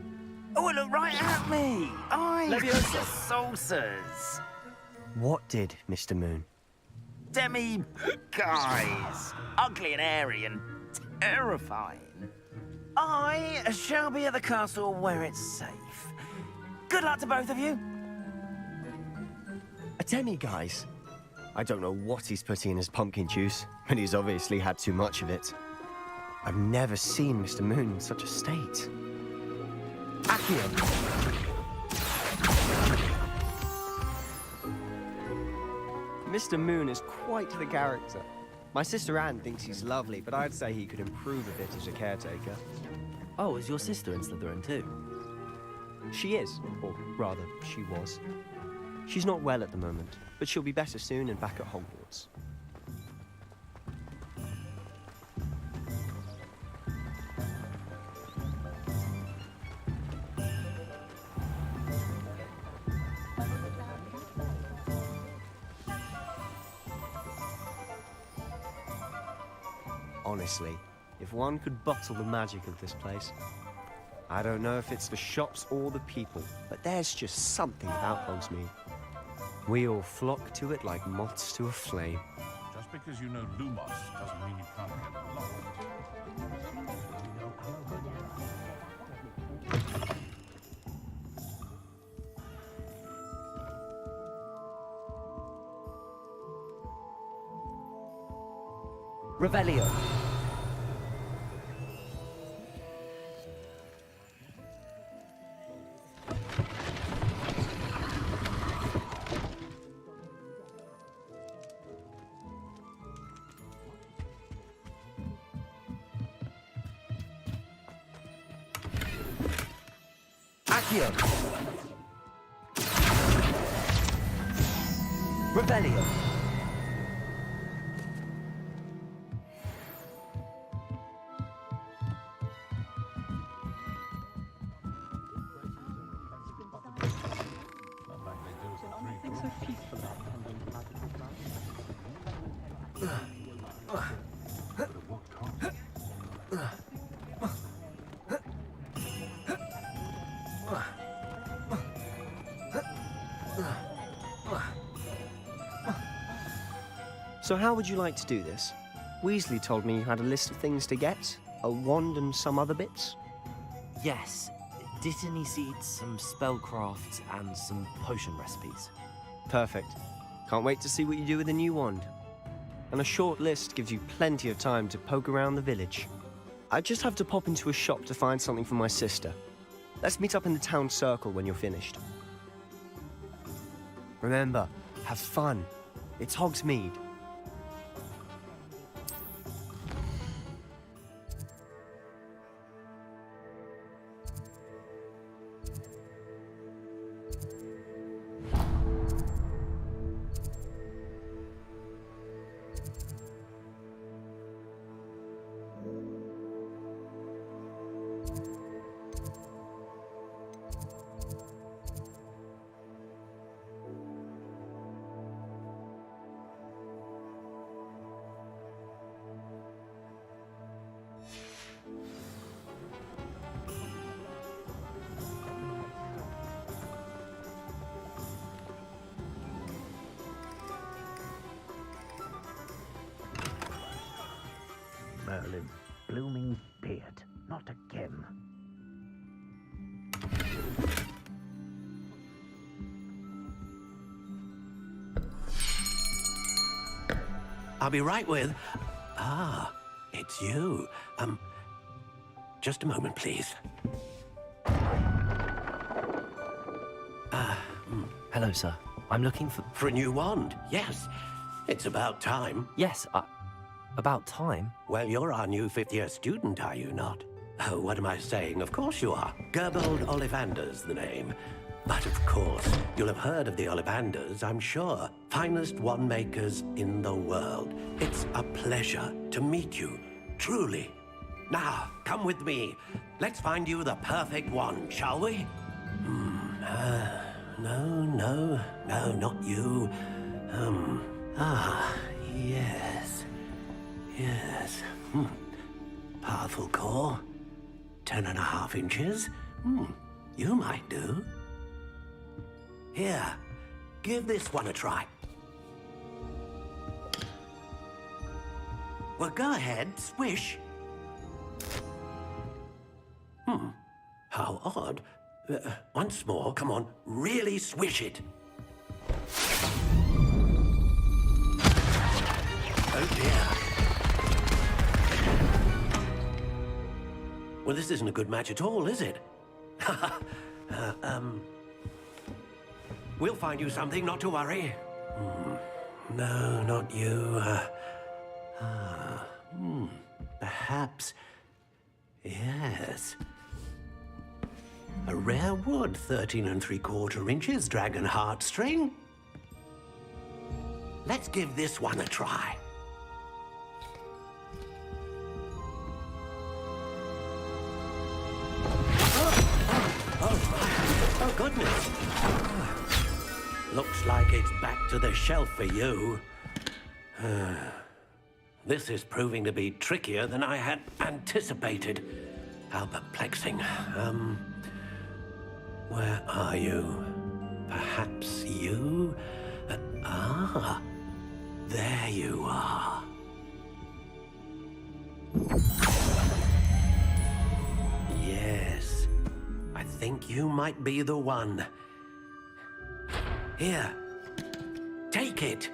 Oh, look right at me.
Leviosa.
Saucers.
What did, Mr. Moon?
Demi guys. Ugly and airy and terrifying. I shall be at the castle where it's safe. Good luck to both of you.
A demi-guise? I don't know what he's putting in his pumpkin juice, but he's obviously had too much of it. I've never seen Mr. Moon in such a state. Accio! Mr. Moon is quite the character. My sister Anne thinks he's lovely, but I'd say he could improve a bit as a caretaker.
Oh, is your sister in Slytherin too?
She is, or rather, she was. She's not well at the moment, but she'll be better soon and back at Hogwarts. Honestly, if one could bottle the magic of this place. I don't know if it's the shops or the people, but there's just something about Hogsmeade. We all flock to it like moths to a flame.
Just because you know Lumos doesn't mean you can't get along.
Revelio. Accio. Revelio.
So how would you like to do this? Weasley told me you had a list of things to get, a wand and some other bits.
Yes. Dittany seeds, some spellcrafts, and some potion recipes.
Perfect. Can't wait to see what you do with the new wand. And a short list gives you plenty of time to poke around the village. I just have to pop into a shop to find something for my sister. Let's meet up in the town circle when you're finished. Remember, have fun. It's Hogsmeade.
I'll be right with... Ah, it's you. Just a moment, please.
Hello, sir. I'm looking for...
For a new wand, yes. It's about time.
Yes, about time?
Well, you're our new fifth-year student, are you not? Oh, what am I saying? Of course you are. Gerbold Ollivander's the name. But of course, you'll have heard of the Ollivanders, I'm sure. Finest wand makers in the world. It's a pleasure to meet you, truly. Now, come with me. Let's find you the perfect wand, shall we? No, not you. Yes. Yes. Powerful core. 10.5 inches. You might do. Here, give this one a try. Well, go ahead, swish. How odd. Once more, come on, really swish it. Oh dear. Well, this isn't a good match at all, is it? We'll find you something, not to worry. No, not you. Perhaps... Yes. A rare wood, 13 3/4 inches, dragon heartstring. Let's give this one a try. Oh, goodness. Looks like it's back to the shelf for you. This is proving to be trickier than I had anticipated. How perplexing. Where are you? Perhaps you? There you are. Yes, I think you might be the one. Here, take it.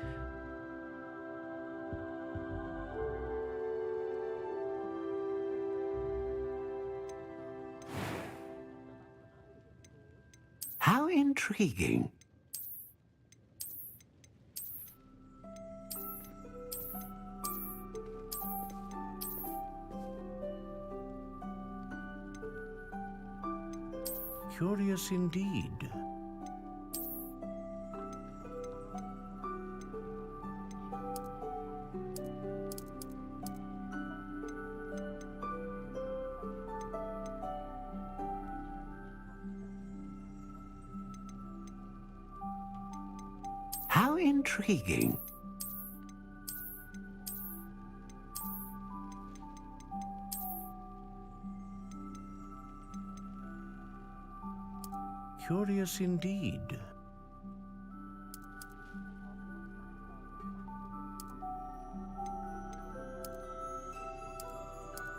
How intriguing.
Curious indeed.
How intriguing.
Curious indeed.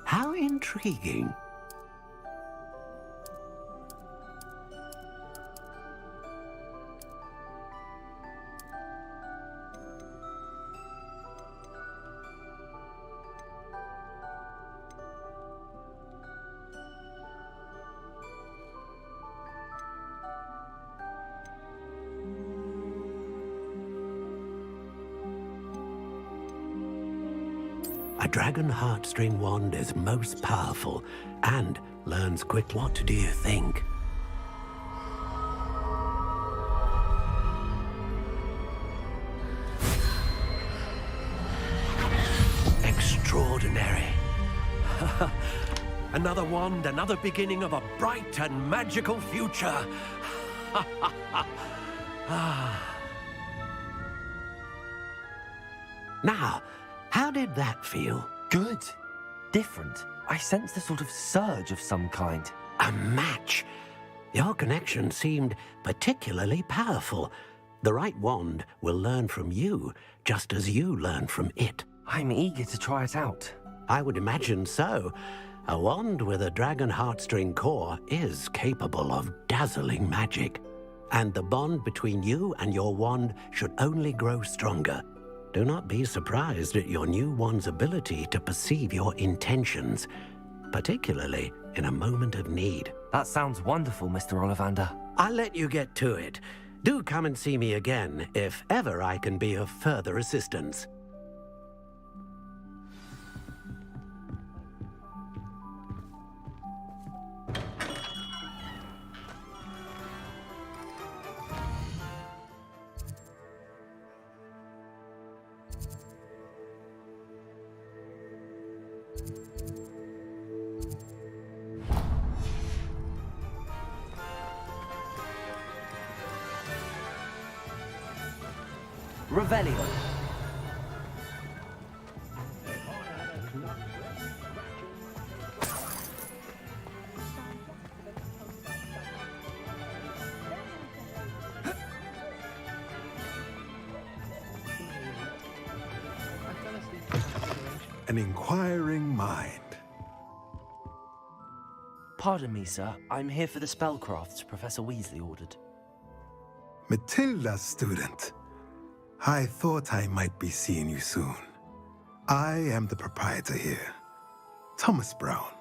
How intriguing. A dragon heartstring wand is most powerful and learns quick. What do you think? Extraordinary. Another wand, another beginning of a bright and magical future. Now, how did that feel?
Good. Different. I sensed a sort of surge of some kind.
A match. Your connection seemed particularly powerful. The right wand will learn from you, just as you learn from it.
I'm eager to try it out.
I would imagine so. A wand with a dragon heartstring core is capable of dazzling magic. And the bond between you and your wand should only grow stronger. Do not be surprised at your new one's ability to perceive your intentions, particularly in a moment of need.
That sounds wonderful, Mr. Ollivander.
I'll let you get to it. Do come and see me again if ever I can be of further assistance.
Revelio.
An inquiring mind.
Pardon me, sir. I'm here for the spellcrafts Professor Weasley ordered.
Matilda's student. I thought I might be seeing you soon. I am the proprietor here, Thomas Brown.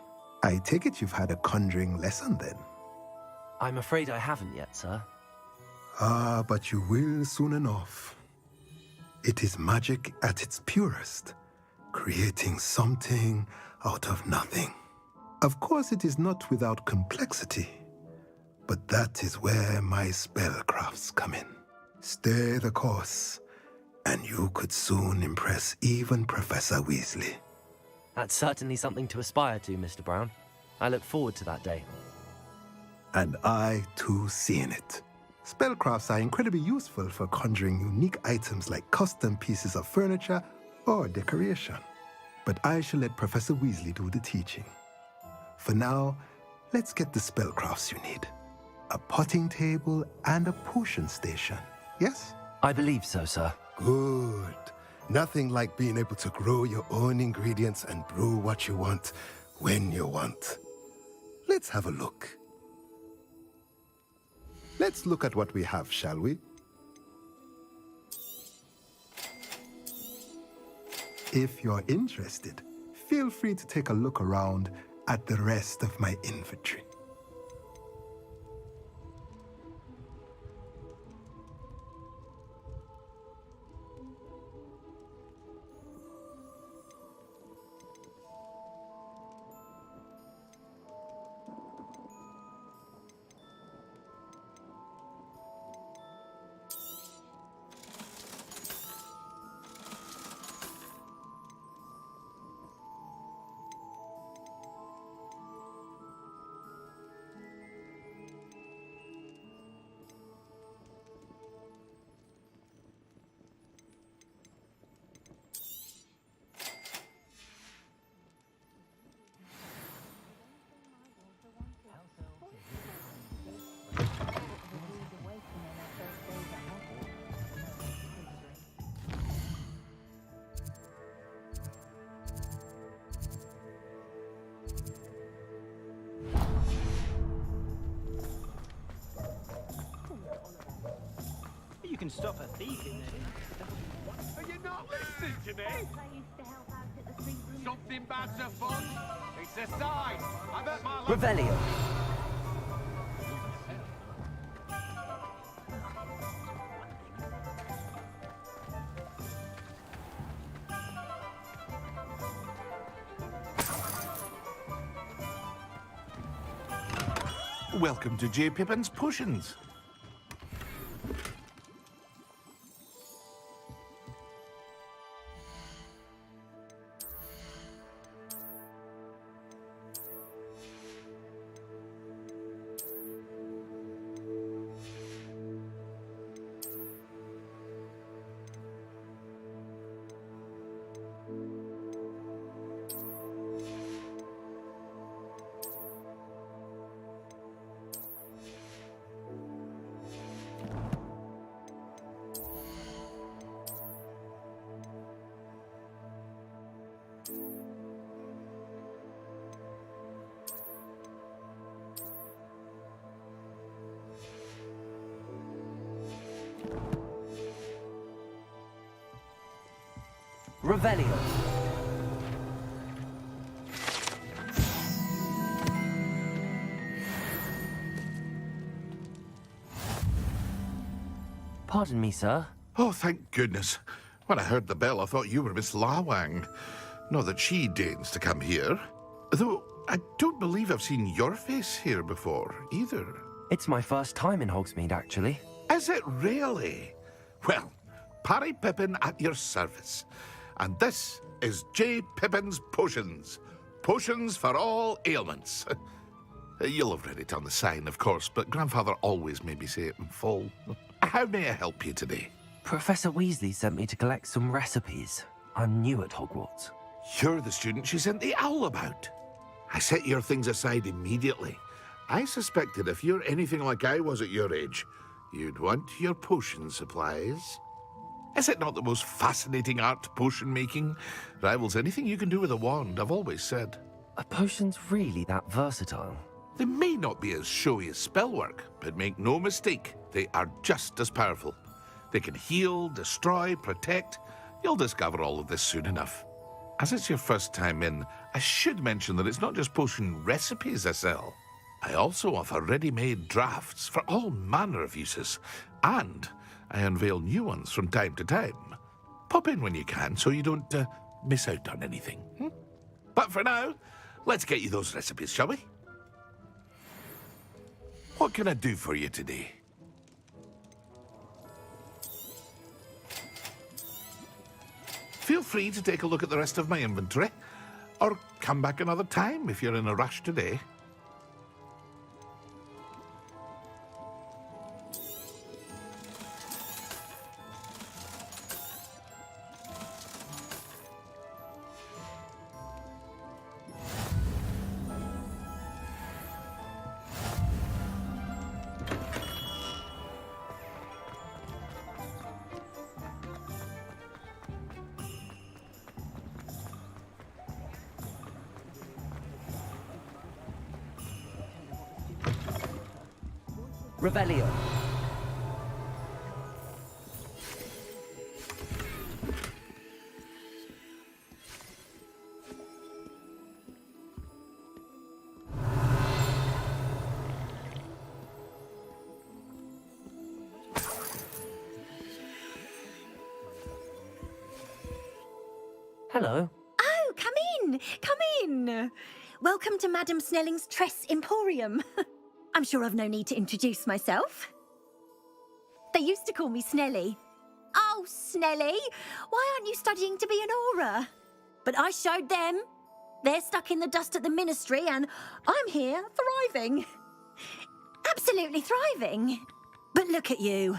I take it you've had a conjuring lesson then?
I'm afraid I haven't yet, sir.
Ah, but you will soon enough. It is magic at its purest, creating something out of nothing. Of course, it is not without complexity, but that is where my spellcrafts come in. Stay the course, and you could soon impress even Professor Weasley.
That's certainly something to aspire to, Mr. Brown. I look forward to that day.
And I, too, see in it. Spellcrafts are incredibly useful for conjuring unique items like custom pieces of furniture or decoration. But I shall let Professor Weasley do the teaching. For now, let's get the spellcrafts you need. A potting table and a potion station, yes?
I believe so, sir.
Good. Nothing like being able to grow your own ingredients and brew what you want when you want. Let's have a look. Let's look at what we have, shall we? If you're interested, feel free to take a look around at the rest of my inventory.
You can stop a thief in there.
Are you not listening to me? Something bad's afoot. It's a sign. I'm at my
Revelio.
Welcome to J. Pippin's Potions.
Revelio. Pardon me, sir.
Oh, thank goodness. When I heard the bell, I thought you were Miss Lawang. Not that she deigns to come here. Though, I don't believe I've seen your face here before, either.
It's my first time in Hogsmeade, actually.
Is it really? Well, Parry Pippin at your service. And this is J. Pippin's Potions. Potions for all ailments. You'll have read it on the sign, of course, but Grandfather always made me say it in full. How may I help you today?
Professor Weasley sent me to collect some recipes. I'm new at Hogwarts.
You're the student she sent the owl about. I set your things aside immediately. I suspected if you're anything like I was at your age, you'd want your potion supplies. Is it not the most fascinating art, potion making? Rivals anything you can do with a wand, I've always said.
Are potions really that versatile?
They may not be as showy as spellwork, but make no mistake, they are just as powerful. They can heal, destroy, protect. You'll discover all of this soon enough. As it's your first time in, I should mention that it's not just potion recipes I sell. I also offer ready-made drafts for all manner of uses, and I unveil new ones from time to time. Pop in when you can so you don't miss out on anything. But for now, let's get you those recipes, shall we? What can I do for you today? Feel free to take a look at the rest of my inventory, or come back another time if you're in a rush today.
Revelio. Hello.
Oh, come in! Come in! Welcome to Madame Snelling's Tress Emporium. I'm sure I've no need to introduce myself. They used to call me Snelly. Oh, Snelly, why aren't you studying to be an Auror? But I showed them. They're stuck in the dust at the Ministry, and I'm here thriving. Absolutely thriving. But look at you.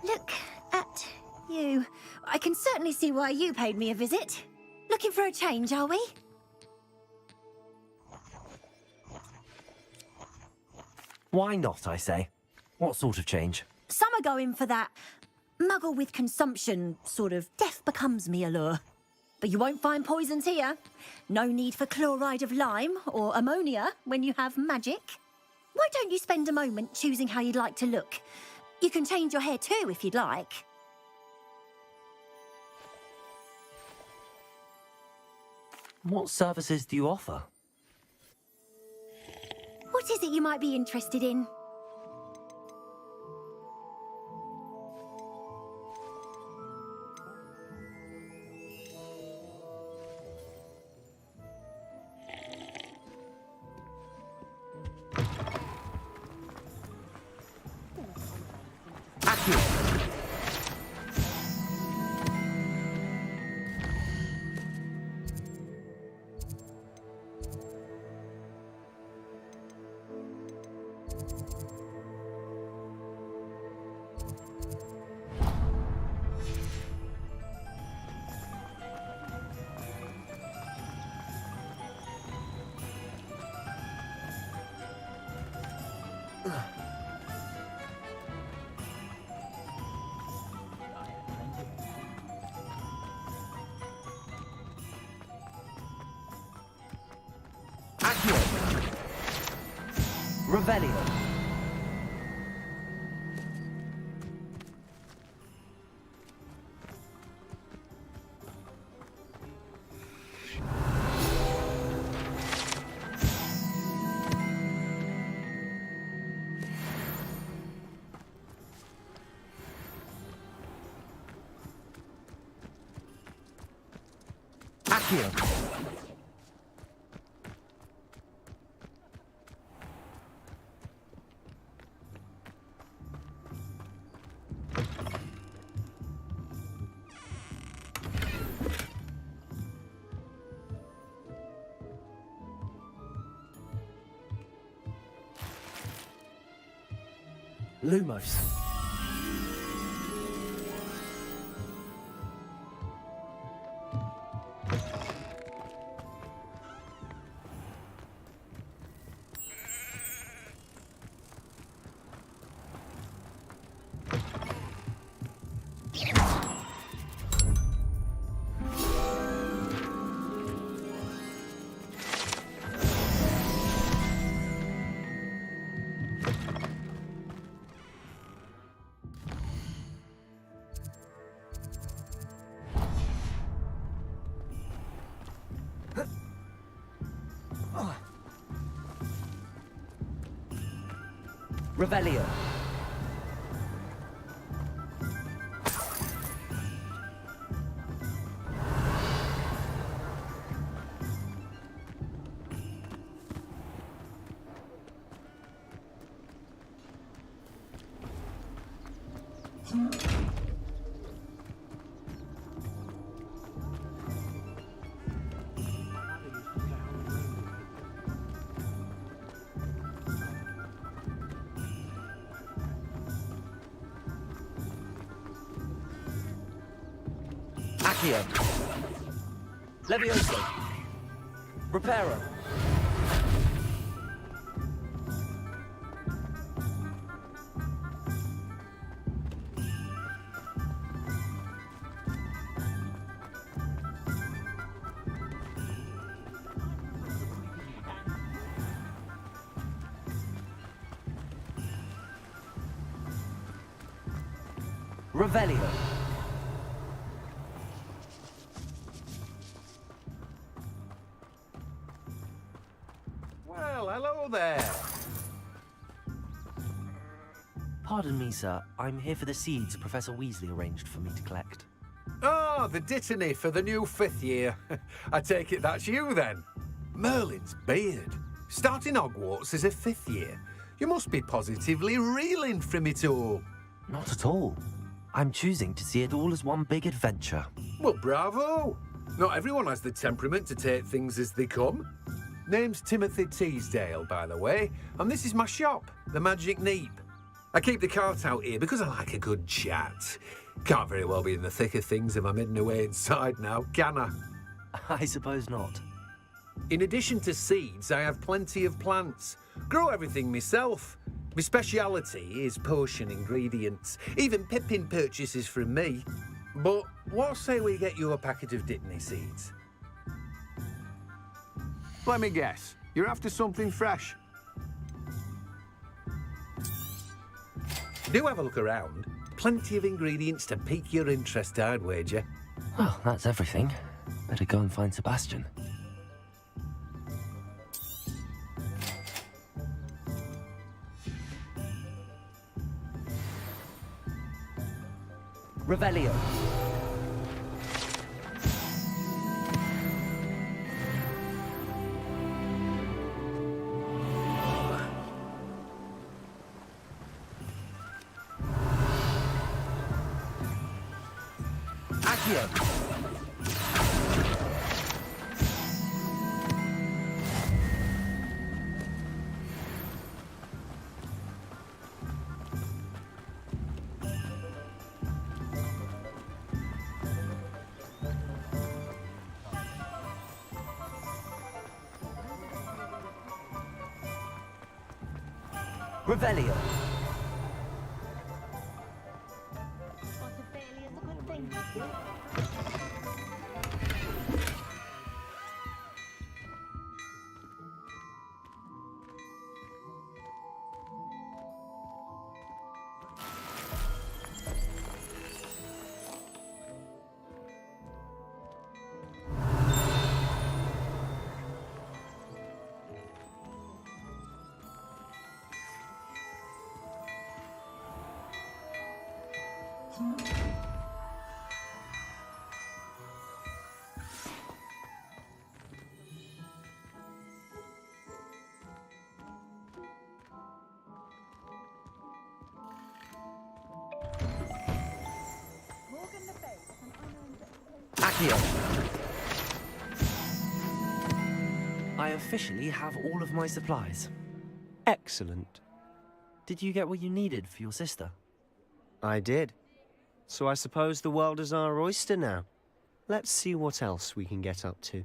Look at you. I can certainly see why you paid me a visit. Looking for a change, are we?
Why not, I say? What sort of change?
Some are going for that muggle with consumption, sort of death becomes me allure. But you won't find poisons here. No need for chloride of lime or ammonia when you have magic. Why don't you spend a moment choosing how you'd like to look? You can change your hair too if you'd like.
What services do you offer?
What is it you might be interested in?
Revelio. Accio. Lumos. Revelio. Accio. Levioso. Reparo. Revelio.
Well, hello there.
Pardon me, sir. I'm here for the seeds Professor Weasley arranged for me to collect.
Oh, the dittany for the new 5th year. I take it that's you then. Merlin's beard. Starting Hogwarts as a 5th year. You must be positively reeling from it all.
Not at all. I'm choosing to see it all as one big adventure.
Well, bravo. Not everyone has the temperament to take things as they come. Name's Timothy Teasdale, by the way, and this is my shop, the Magic Neep. I keep the cart out here because I like a good chat. Can't very well be in the thick of things if I'm hidden away inside now, can I?
I suppose not.
In addition to seeds, I have plenty of plants. Grow everything myself. My speciality is potion ingredients. Even Pippin purchases from me. But what say we get you a packet of Dittany seeds?
Let me guess. You're after something fresh.
Do have a look around. Plenty of ingredients to pique your interest, I'd wager.
Well, that's everything. Better go and find Sebastian. Revelio. Accio. Revelio. Accio. I officially have all of my supplies.
Excellent.
Did you get what you needed for your sister?
I did. So I suppose the world is our oyster now. Let's see what else we can get up to.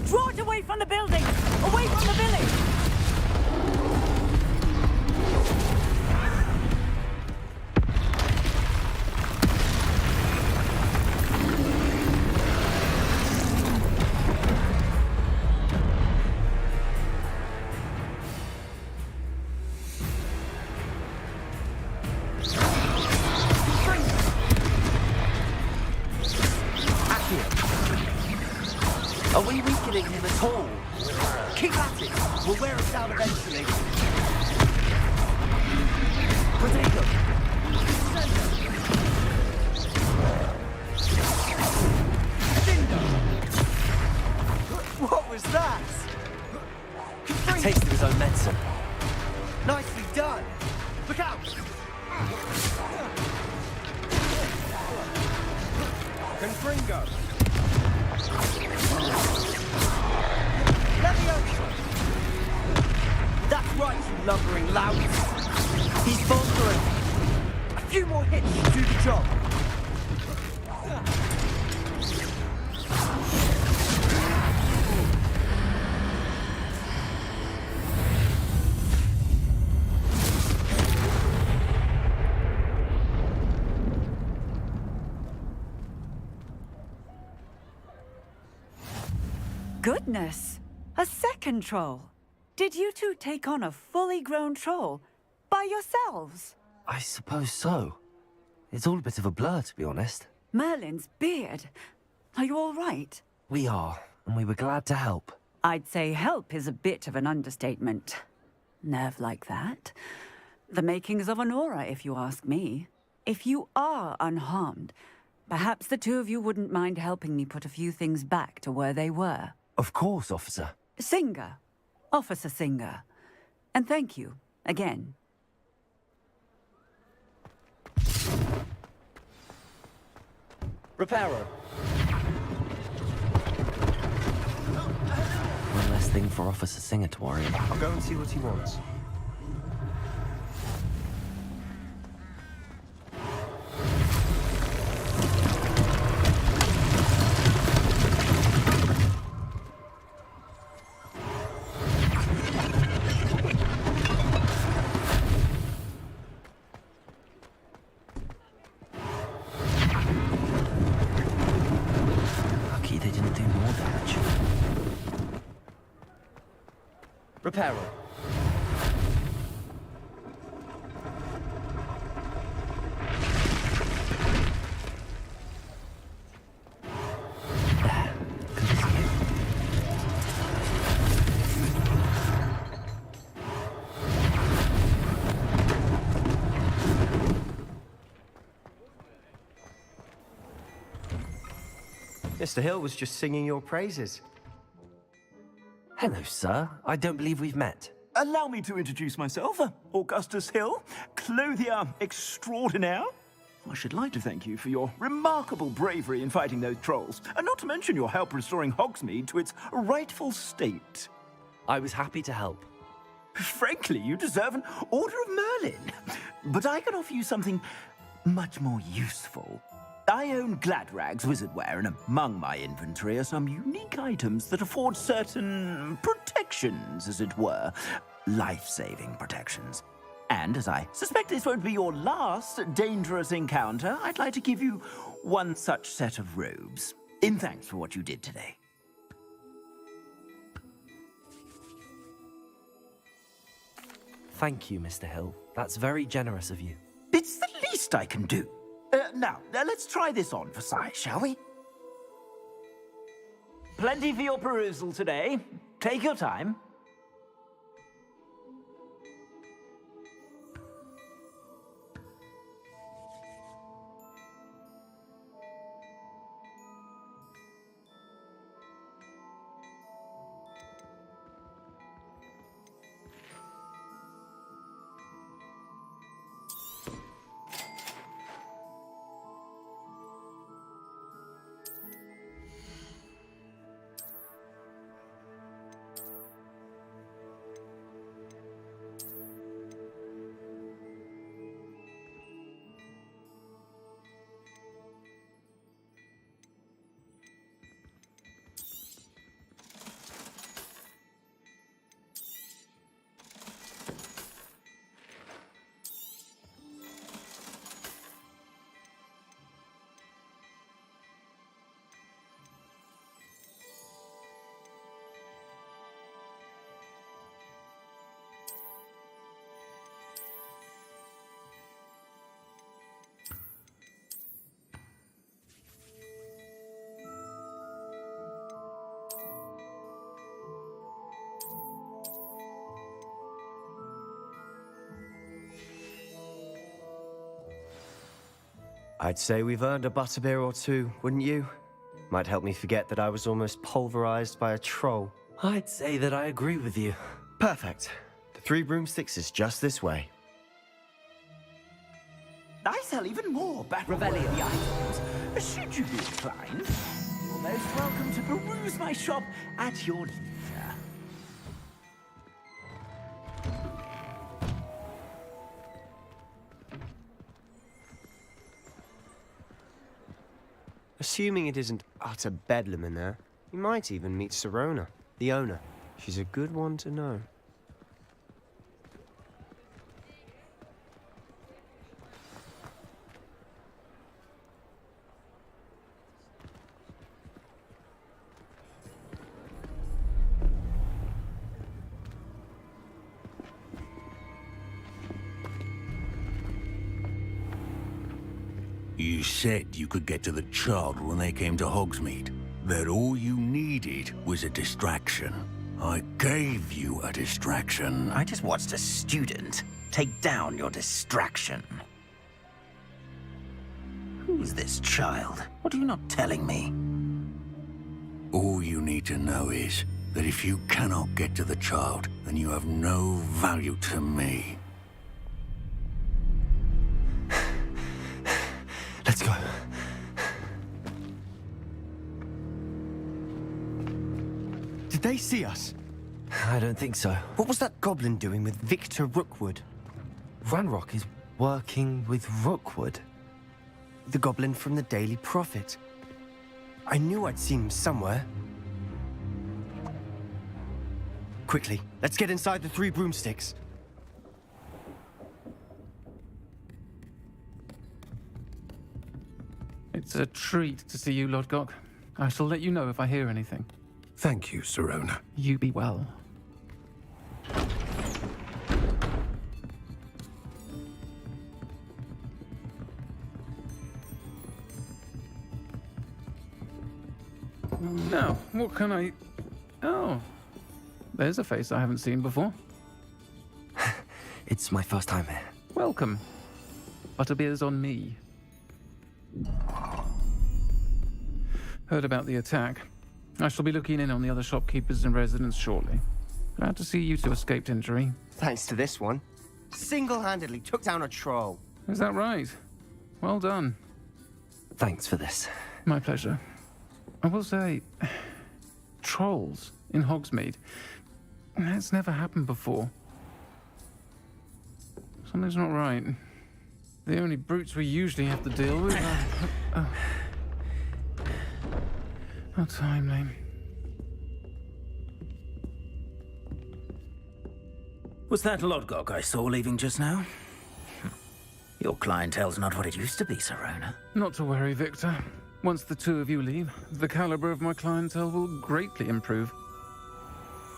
Draw it away from the building! Away from the village!
Are we weakening him at all? Keep at it! We'll wear him down eventually. Potato!
What was that?
A taste of his own medicine.
Nicely done. Look out! Confringo. Leviosa. That's right, you lumbering lout. He's faltering. A few more hits to do the job.
Goodness! A second troll! Did you two take on a fully grown troll? By yourselves?
I suppose so. It's all a bit of a blur, to be honest.
Merlin's beard. Are you all right?
We are, and we were glad to help.
I'd say help is a bit of an understatement. Nerve like that. The makings of an aura, if you ask me. If you are unharmed, perhaps the two of you wouldn't mind helping me put a few things back to where they were.
Of course, officer.
Singer. Officer Singer. And thank you, again.
Reparo. One less thing for Officer Singer to worry about.
I'll go and see what he wants.
Lucky they didn't do more damage. Reparo.
Mr. Hill was just singing your praises.
Hello, sir. I don't believe we've met.
Allow me to introduce myself, Augustus Hill, clothier extraordinaire. I should like to thank you for your remarkable bravery in fighting those trolls, and not to mention your help restoring Hogsmeade to its rightful state.
I was happy to help.
Frankly, you deserve an Order of Merlin. But I can offer you something much more useful. I own Gladrag's wizardware, and among my inventory are some unique items that afford certain protections, as it were. Life-saving protections. And as I suspect this won't be your last dangerous encounter, I'd like to give you one such set of robes, in thanks for what you did today.
Thank you, Mr. Hill. That's very generous of you.
It's the least I can do. Now, let's try this on for size, shall we? Plenty for your perusal today. Take your time.
I'd say we've earned a butterbeer or two, wouldn't you? Might help me forget that I was almost pulverized by a troll.
I'd say that I agree with you.
Perfect. The 3 broomsticks is just this way.
I sell even more battle-worthy items. Should you be inclined, you're most welcome to peruse my shop at your leisure.
Assuming it isn't utter bedlam in there, you might even meet Sirona, the owner. She's a good one to know.
You said you could get to the child when they came to Hogsmeade. That all you needed was a distraction. I gave you a distraction.
I just watched a student take down your distraction. Who's this child? What are you not telling me?
All you need to know is that if you cannot get to the child, then you have no value to me.
Let's go.
Did they see us?
I don't think so.
What was that goblin doing with Victor Rookwood?
Ranrock is working with Rookwood.
The goblin from the Daily Prophet. I knew I'd seen him somewhere. Quickly, let's get inside the 3 broomsticks.
It's a treat to see you, Lodgok. I shall let you know if I hear anything.
Thank you, Sirona.
You be well. Now, what can I... Oh, there's a face I haven't seen before.
It's my first time here.
Welcome. Butterbeer's on me. Heard about the attack. I shall be looking in on the other shopkeepers and residents shortly. Glad to see you two escaped injury.
Thanks to this one. Single-handedly took down a troll.
Is that right? Well done.
Thanks for this.
My pleasure. I will say, trolls in Hogsmeade. That's never happened before. Something's not right. The only brutes we usually have to deal with are... How timely.
Was that Lodgok I saw leaving just now? Your clientele's not what it used to be, Sirona.
Not to worry, Victor. Once the 2 of you leave, the caliber of my clientele will greatly improve.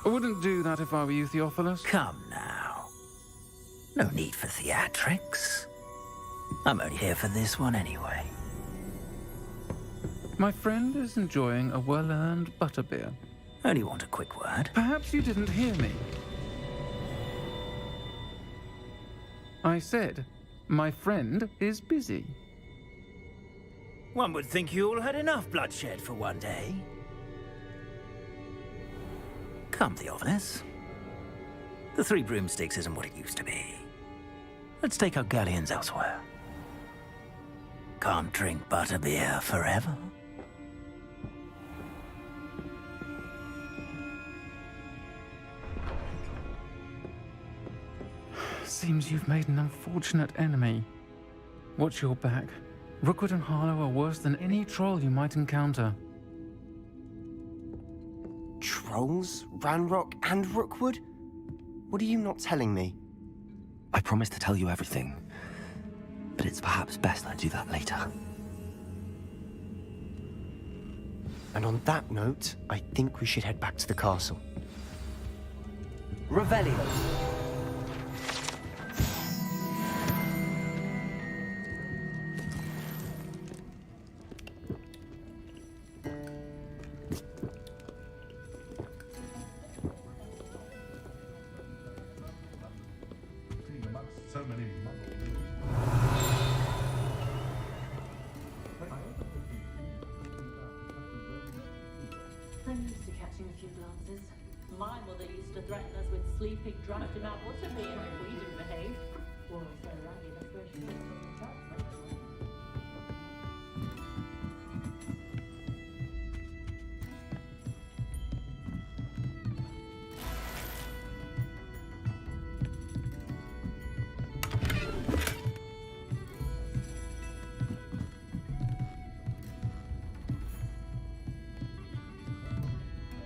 I wouldn't do that if I were you, Theophilus.
Come now. No need for theatrics. I'm only here for this one anyway.
My friend is enjoying a well-earned butterbeer.
Only want a quick word.
Perhaps you didn't hear me. I said, my friend is busy.
One would think you all had enough bloodshed for one day. Come, Theophilus. The Three Broomsticks isn't what it used to be. Let's take our galleons elsewhere. Can't drink butterbeer forever.
Seems you've made an unfortunate enemy. Watch your back. Rookwood and Harlow are worse than any troll you might encounter.
Trolls? Ranrock and Rookwood? What are you not telling me?
I promised to tell you everything, but it's perhaps best I do that later.
And on that note, I think we should head back to the castle.
Revelio.
I'm used to catching a few glances. My mother used to threaten us with sleeping draft in our butterbeer if we didn't behave. Well, so raggy the first year of the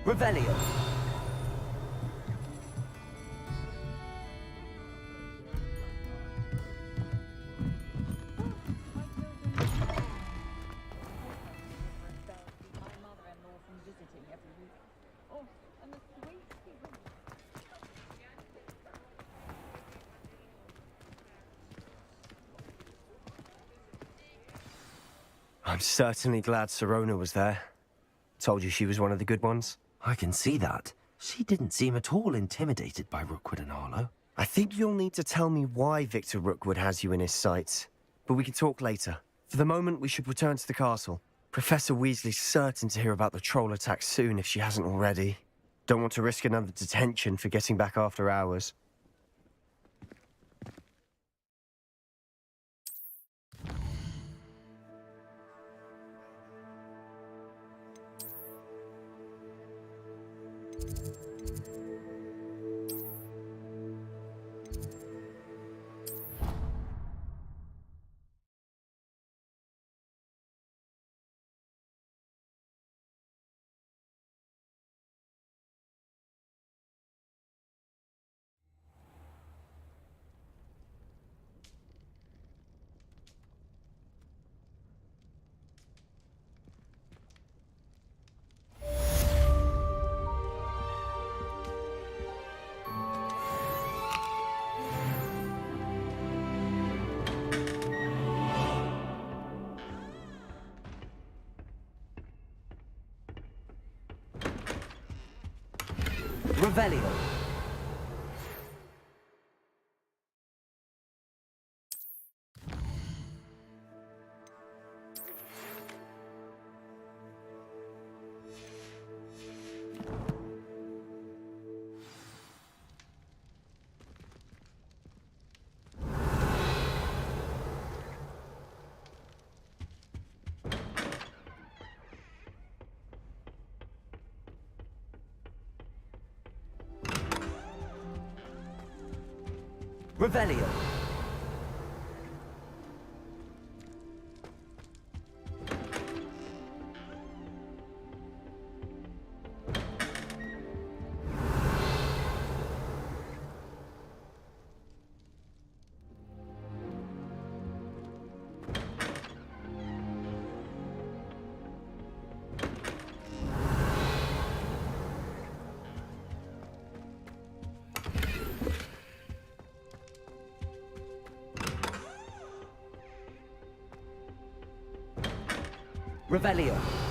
Revelio.
I'm certainly glad Sirona was there. Told you she was one of the good ones.
I can see that. She didn't seem at all intimidated by Rookwood and Harlow.
I think you'll need to tell me why Victor Rookwood has you in his sights. But we can talk later. For the moment, we should return to the castle. Professor Weasley's certain to hear about the troll attack soon if she hasn't already. Don't want to risk another detention for getting back after hours.
Revelio. Revelio. Revelio.